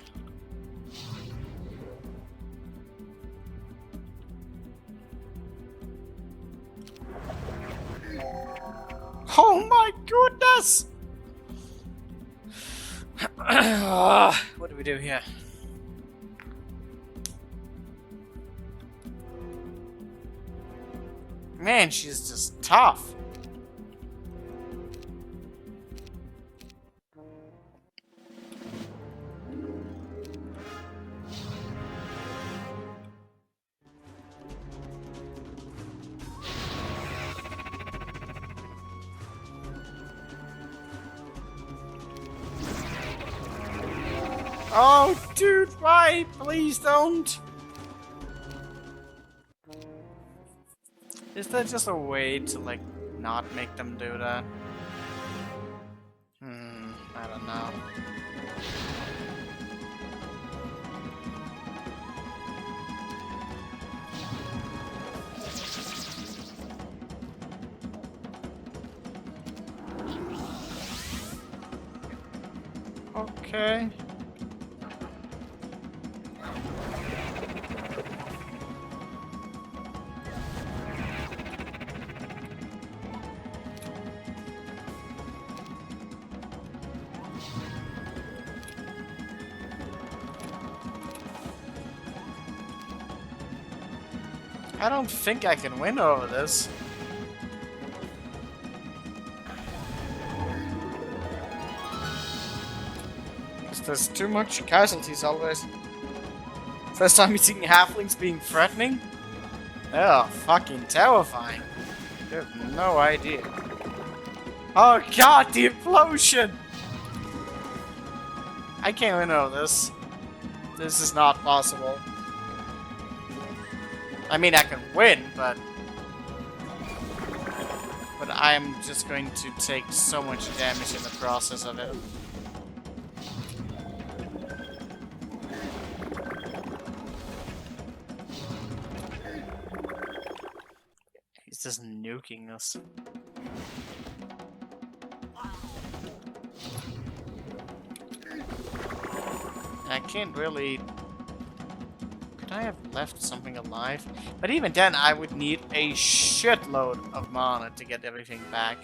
Oh my goodness! What do we do here? Man, she's just tough. Oh, dude, why? Please don't. Is there just a way to, like, not make them do that? I don't know. Okay. I don't think I can win over this. Because there's too much casualties always. First time seeing halflings being threatening? They're fucking terrifying. You have no idea. Oh god, the implosion! I can't win over this. This is not possible. I mean, I can win, but I'm just going to take so much damage in the process of it. He's just nuking us. I can't really... Could I have left something alive? But even then, I would need a shitload of mana to get everything back.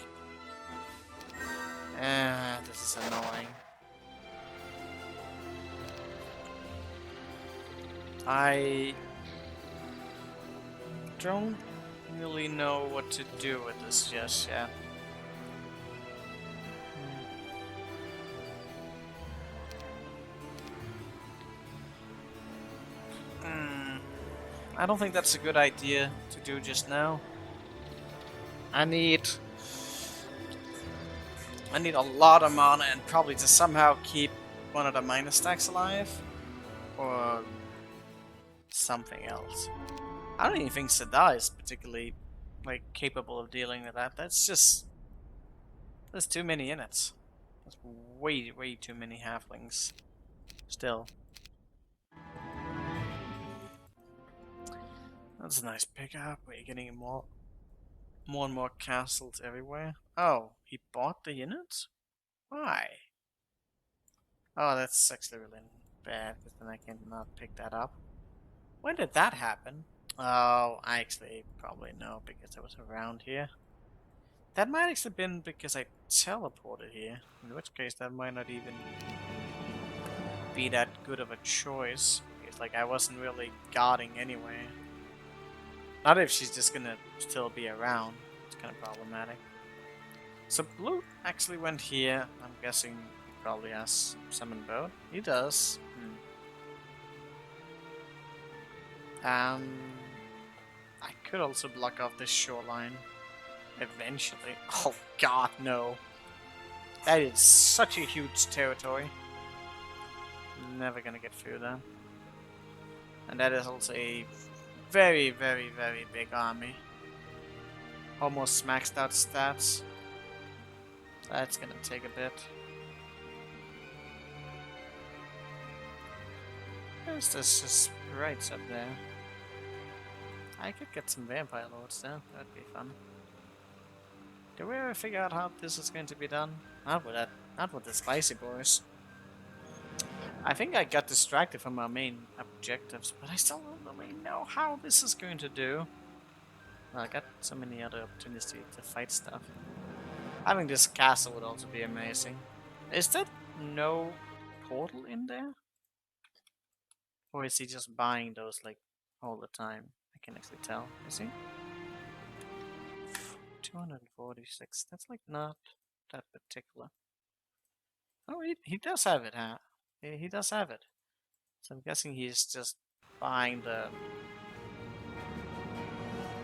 This is annoying. I don't really know what to do with this just yet. I don't think that's a good idea to do just now. I need a lot of mana and probably to somehow keep one of the minor stacks alive. Or something else. I don't even think Sadar is particularly capable of dealing with that. There's too many in it. There's way too many halflings. Still. That's a nice pickup. We're getting more and more castles everywhere. Oh, he bought the units? Why? Oh, that's actually really bad, because then I cannot pick that up. When did that happen? Oh, I actually probably know, because I was around here. That might actually have been because I teleported here, in which case that might not even be that good of a choice. It's like I wasn't really guarding anyway. Not if she's just gonna still be around. It's kind of problematic. So blue actually went here. I'm guessing he probably has summon boat. He does. I could also block off this shoreline. Eventually. Oh god, no. That is such a huge territory. Never gonna get through that. And that is also a very big army. Almost maxed out stats. That's gonna take a bit. There's this sprites up there. I could get some vampire lords there. That'd be fun. Do we ever figure out how this is going to be done? Not with the spicy boys. I think I got distracted from our main objectives, but I still don't really know how this is going to do. Well, I got so many other opportunities to fight stuff. Having this castle would also be amazing. Is there no portal in there? Or is he just buying those all the time? I can actually tell. Is he? 246. That's not that particular. Oh, he does have it, huh? He does have it. So I'm guessing he's just buying the...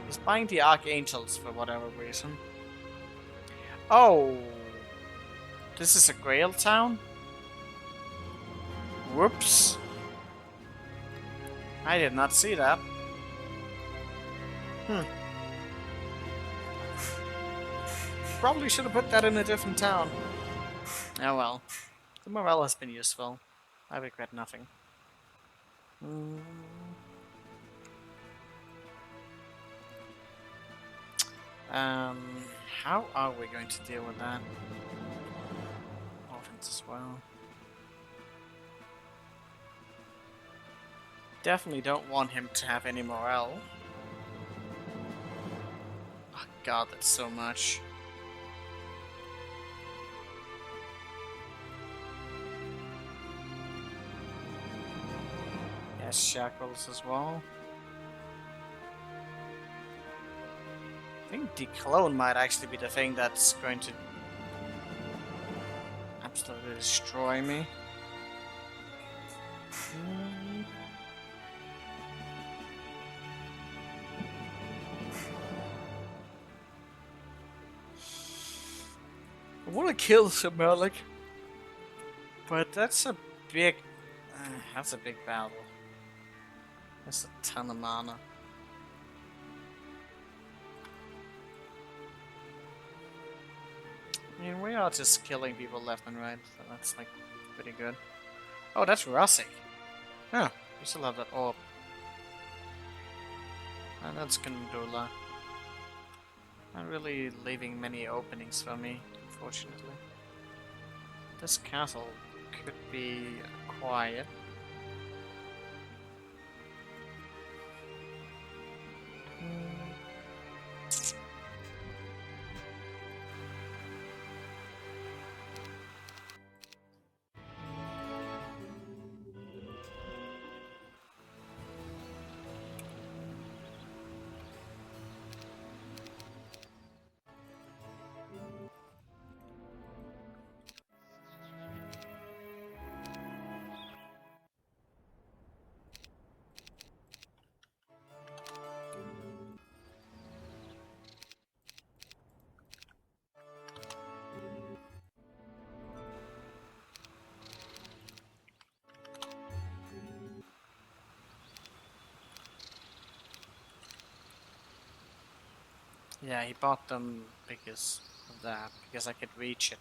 He's buying the Archangels for whatever reason. Oh! This is a Grail town? Whoops. I did not see that. Probably should have put that in a different town. Oh well. The morale has been useful. I regret nothing. How are we going to deal with that? Offense as well. Definitely don't want him to have any morale. Oh god, that's so much. Yes, shackles as well. I think Declone might actually be the thing that's going to absolutely destroy me. I want to kill Sir-Merlik, but that's a big battle. That's a ton of mana. I mean, we are just killing people left and right, so that's pretty good. Oh, that's Russik. Yeah, we still have that orb. And that's Gandula. Not really leaving many openings for me, unfortunately. This castle could be quiet. Yeah, he bought them because of that, because I could reach it.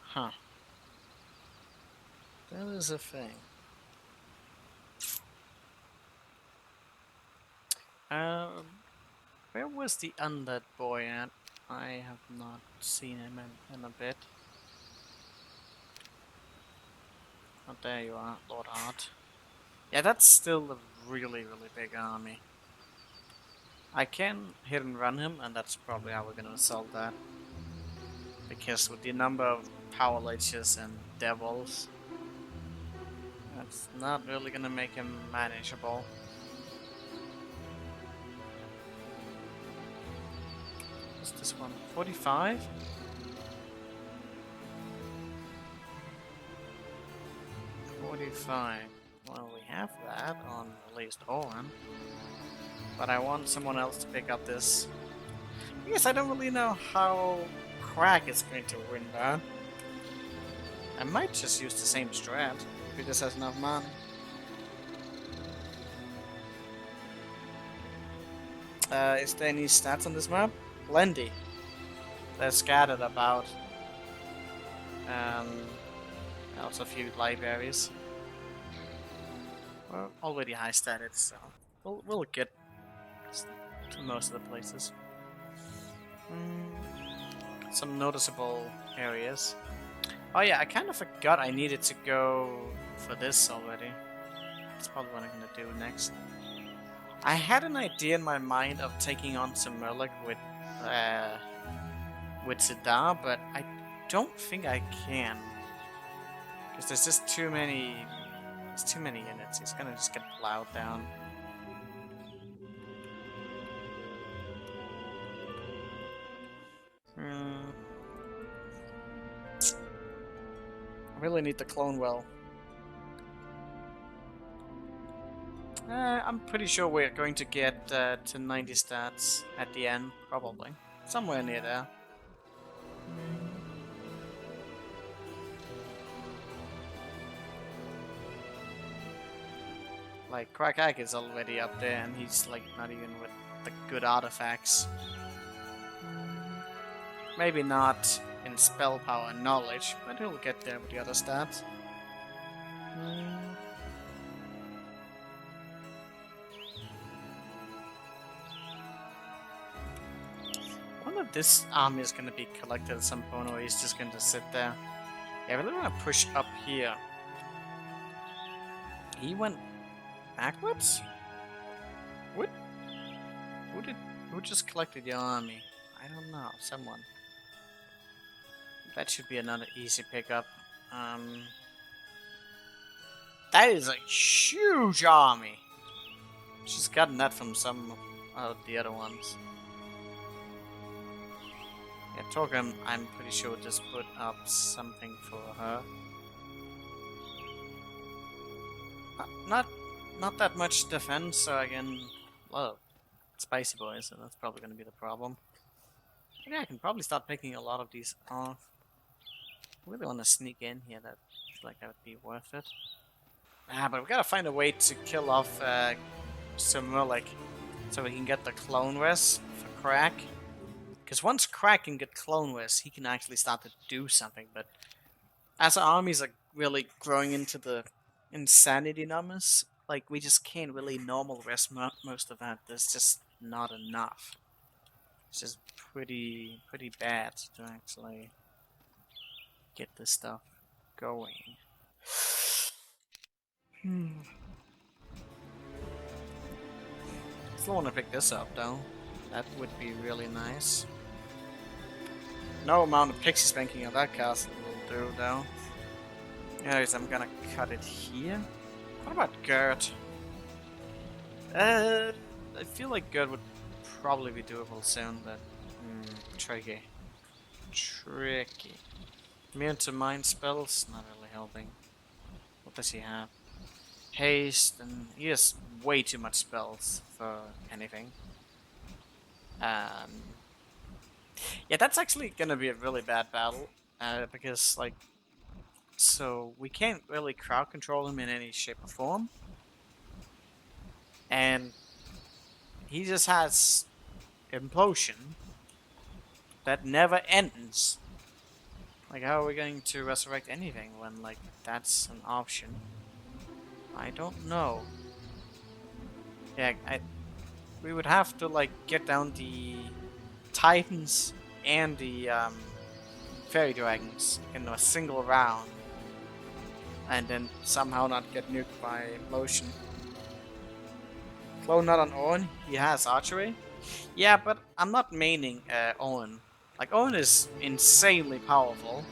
Huh. That is a thing. Um, where was the undead boy at? I have not seen him in a bit. Oh, there you are, Lord Hart. Yeah, that's still a really, really big army. I can hit and run him, and that's probably how we're gonna solve that. Because with the number of power leeches and devils, that's not really gonna make him manageable. What's this one? 45? Well, we have that on at least Owen. But I want someone else to pick up this. I guess I don't really know how Crack is going to win that. I might just use the same strat if he just has enough money. Is there any stats on this map? Plenty. They're scattered about. Also a few libraries. We're already high statted, so we'll get to most of the places. Some noticeable areas. Oh yeah, I kind of forgot I needed to go for this already. That's probably what I'm gonna do next. I had an idea in my mind of taking on some Murloc with Sidar, but I don't think I can. Because there's just too many... There's too many units. He's gonna just get plowed down. I really need the clone well. I'm pretty sure we're going to get to 90 stats at the end, probably. Somewhere near there. Like, Krakak is already up there, and he's like not even with the good artifacts. Maybe not in spell power and knowledge, but he'll get there with the other stats. I wonder if this army is going to be collected at some point, or he's just going to sit there. Yeah, I really want to push up here. He went backwards? What? Who just collected your army? I don't know. Someone. That should be another easy pickup. That is a huge army. She's gotten that from some of the other ones. Yeah, Torgrim, I'm pretty sure just put up something for her. Not that much defense, so again, well, spicy boys, so that's probably going to be the problem. Yeah, I can probably start picking a lot of these off. I really want to sneak in here. That feels like that would be worth it. But we gotta find a way to kill off some Murloc so we can get the clone res for Crack. Because once Crack can get clone res, he can actually start to do something. But as our armies are really growing into the insanity numbers, like we just can't really normal res most of that. There's just not enough. It's just pretty bad to actually get this stuff going. Still want to pick this up though. That would be really nice. No amount of pixie spanking of that castle will do though. Anyways, I'm gonna cut it here. What about Gert? I feel like Gert would probably be doable soon, but tricky. Immune to mind spells, not really helping. What does he have? Haste, and he has way too much spells for anything. Yeah, that's actually gonna be a really bad battle, because, like, so we can't really crowd control him in any shape or form. And he just has implosion that never ends. Like, how are we going to resurrect anything when, like, that's an option? I don't know. Yeah, we would have to, like, get down the Titans and the Fairy Dragons in a single round. And then somehow not get nuked by implosion. Clone not on Owen, he has archery. Yeah, but I'm not maining Owen. Like, Owen is insanely powerful,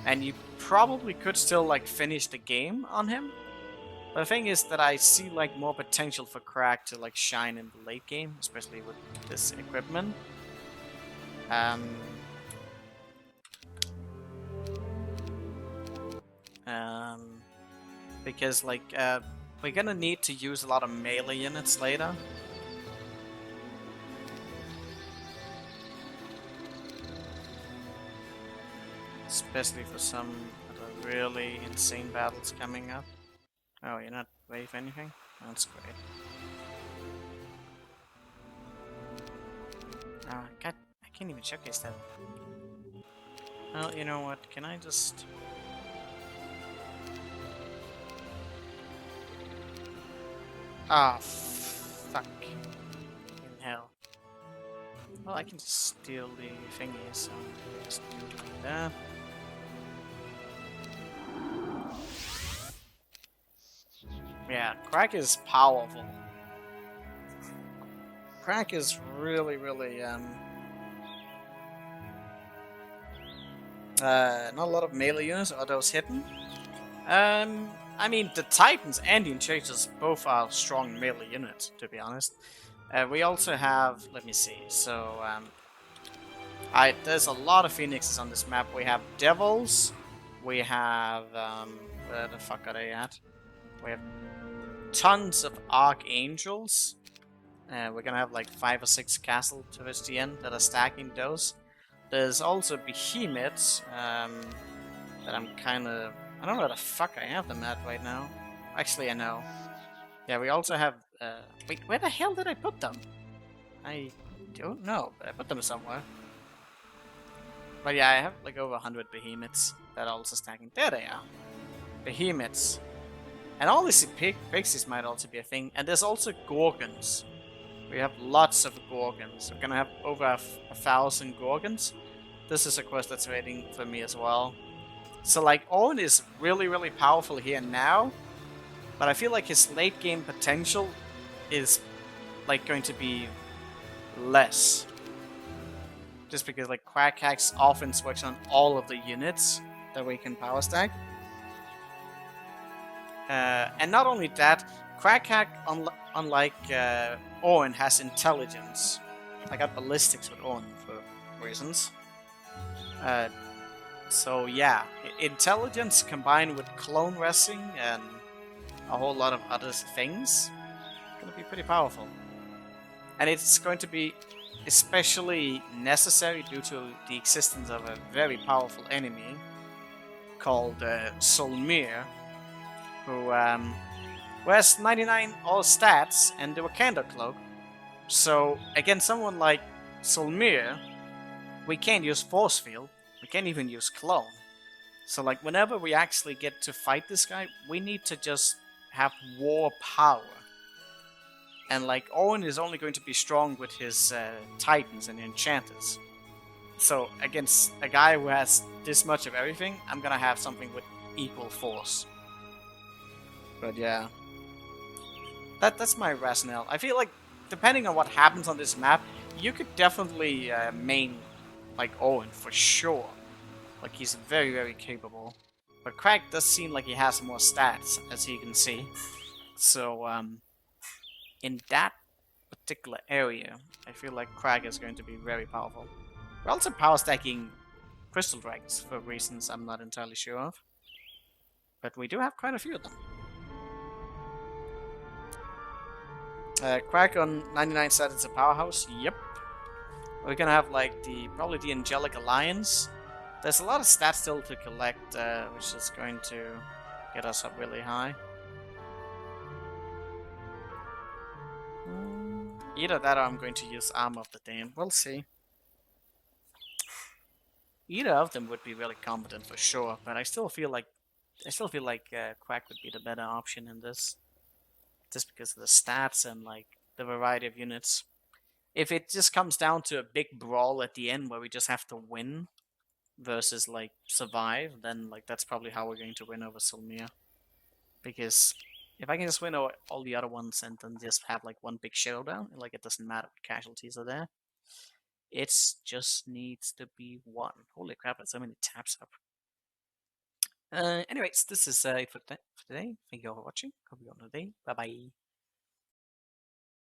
and you probably could still, like, finish the game on him. But the thing is that I see, like, more potential for Crack to, like, shine in the late game, especially with this equipment. Because, like, we're gonna need to use a lot of melee units later. Especially for some of the really insane battles coming up. Oh, you're not wave anything? That's great. Oh, God, I can't even showcase that. Well, you know what? Can I just... Ah, fuck. In hell. Well, I can just steal the thingy, so just do it like that. Yeah, Crack is powerful. Crack is really, really, not a lot of melee units. Are those hidden? I mean, the Titans and the Enchantress both are strong melee units, to be honest. We also have, let me see, so, there's a lot of Phoenixes on this map. We have Devils, we have, where the fuck are they at? We have tons of Archangels. We're gonna have like 5 or 6 castles towards the end that are stacking those. There's also Behemoths, that I'm kinda... I don't know where the fuck I have them at right now. Actually, I know. Yeah, we also have... wait, where the hell did I put them? I don't know, but I put them somewhere. But yeah, I have like over 100 Behemoths that are also stacking. There they are. Behemoths. And all these pixies might also be a thing. And there's also Gorgons. We have lots of Gorgons. We're gonna have over 1,000 Gorgons. This is a quest that's waiting for me as well. So like, Owen is really, really powerful here now. But I feel like his late game potential is like going to be less. Just because like Quack Hacks often works on all of the units that we can power stack. And not only that, Quack Hack, unlike Owen, has intelligence. I got ballistics with Owen for reasons. So yeah, intelligence combined with clone wrestling and a whole lot of other things, gonna be pretty powerful. And it's going to be especially necessary due to the existence of a very powerful enemy called Solmir, who has 99 all stats and the Wakanda cloak. So against someone like Solmir, we can't use Force Field, we can't even use Clone. So like whenever we actually get to fight this guy, we need to just have war power. And like Owen is only going to be strong with his Titans and Enchanters. So against a guy who has this much of everything, I'm gonna have something with equal force. But yeah, that's my rationale. I feel like depending on what happens on this map, you could definitely main like Owen for sure. Like he's very, very capable. But Crack does seem like he has more stats, as you can see. So in that particular area, I feel like Crack is going to be very powerful. We're also power stacking Crystal Dragons for reasons I'm not entirely sure of. But we do have quite a few of them. Crack on 99 said it's a powerhouse. Yep. We're gonna have like probably the Angelic Alliance. There's a lot of stats still to collect, which is going to get us up really high. Either that or I'm going to use Arm of the Dame. We'll see. Either of them would be really competent for sure, but I still feel like Quack would be the better option in this, just because of the stats and like the variety of units. If it just comes down to a big brawl at the end where we just have to win versus like survive, then like that's probably how we're going to win over Silmir. Because if I can just win all the other ones and then just have like one big showdown, like it doesn't matter what casualties are there. It just needs to be one. Holy crap, there's so many tabs up. Anyways, this is it for today. Thank you all for watching. Hope you have a good day. Bye bye.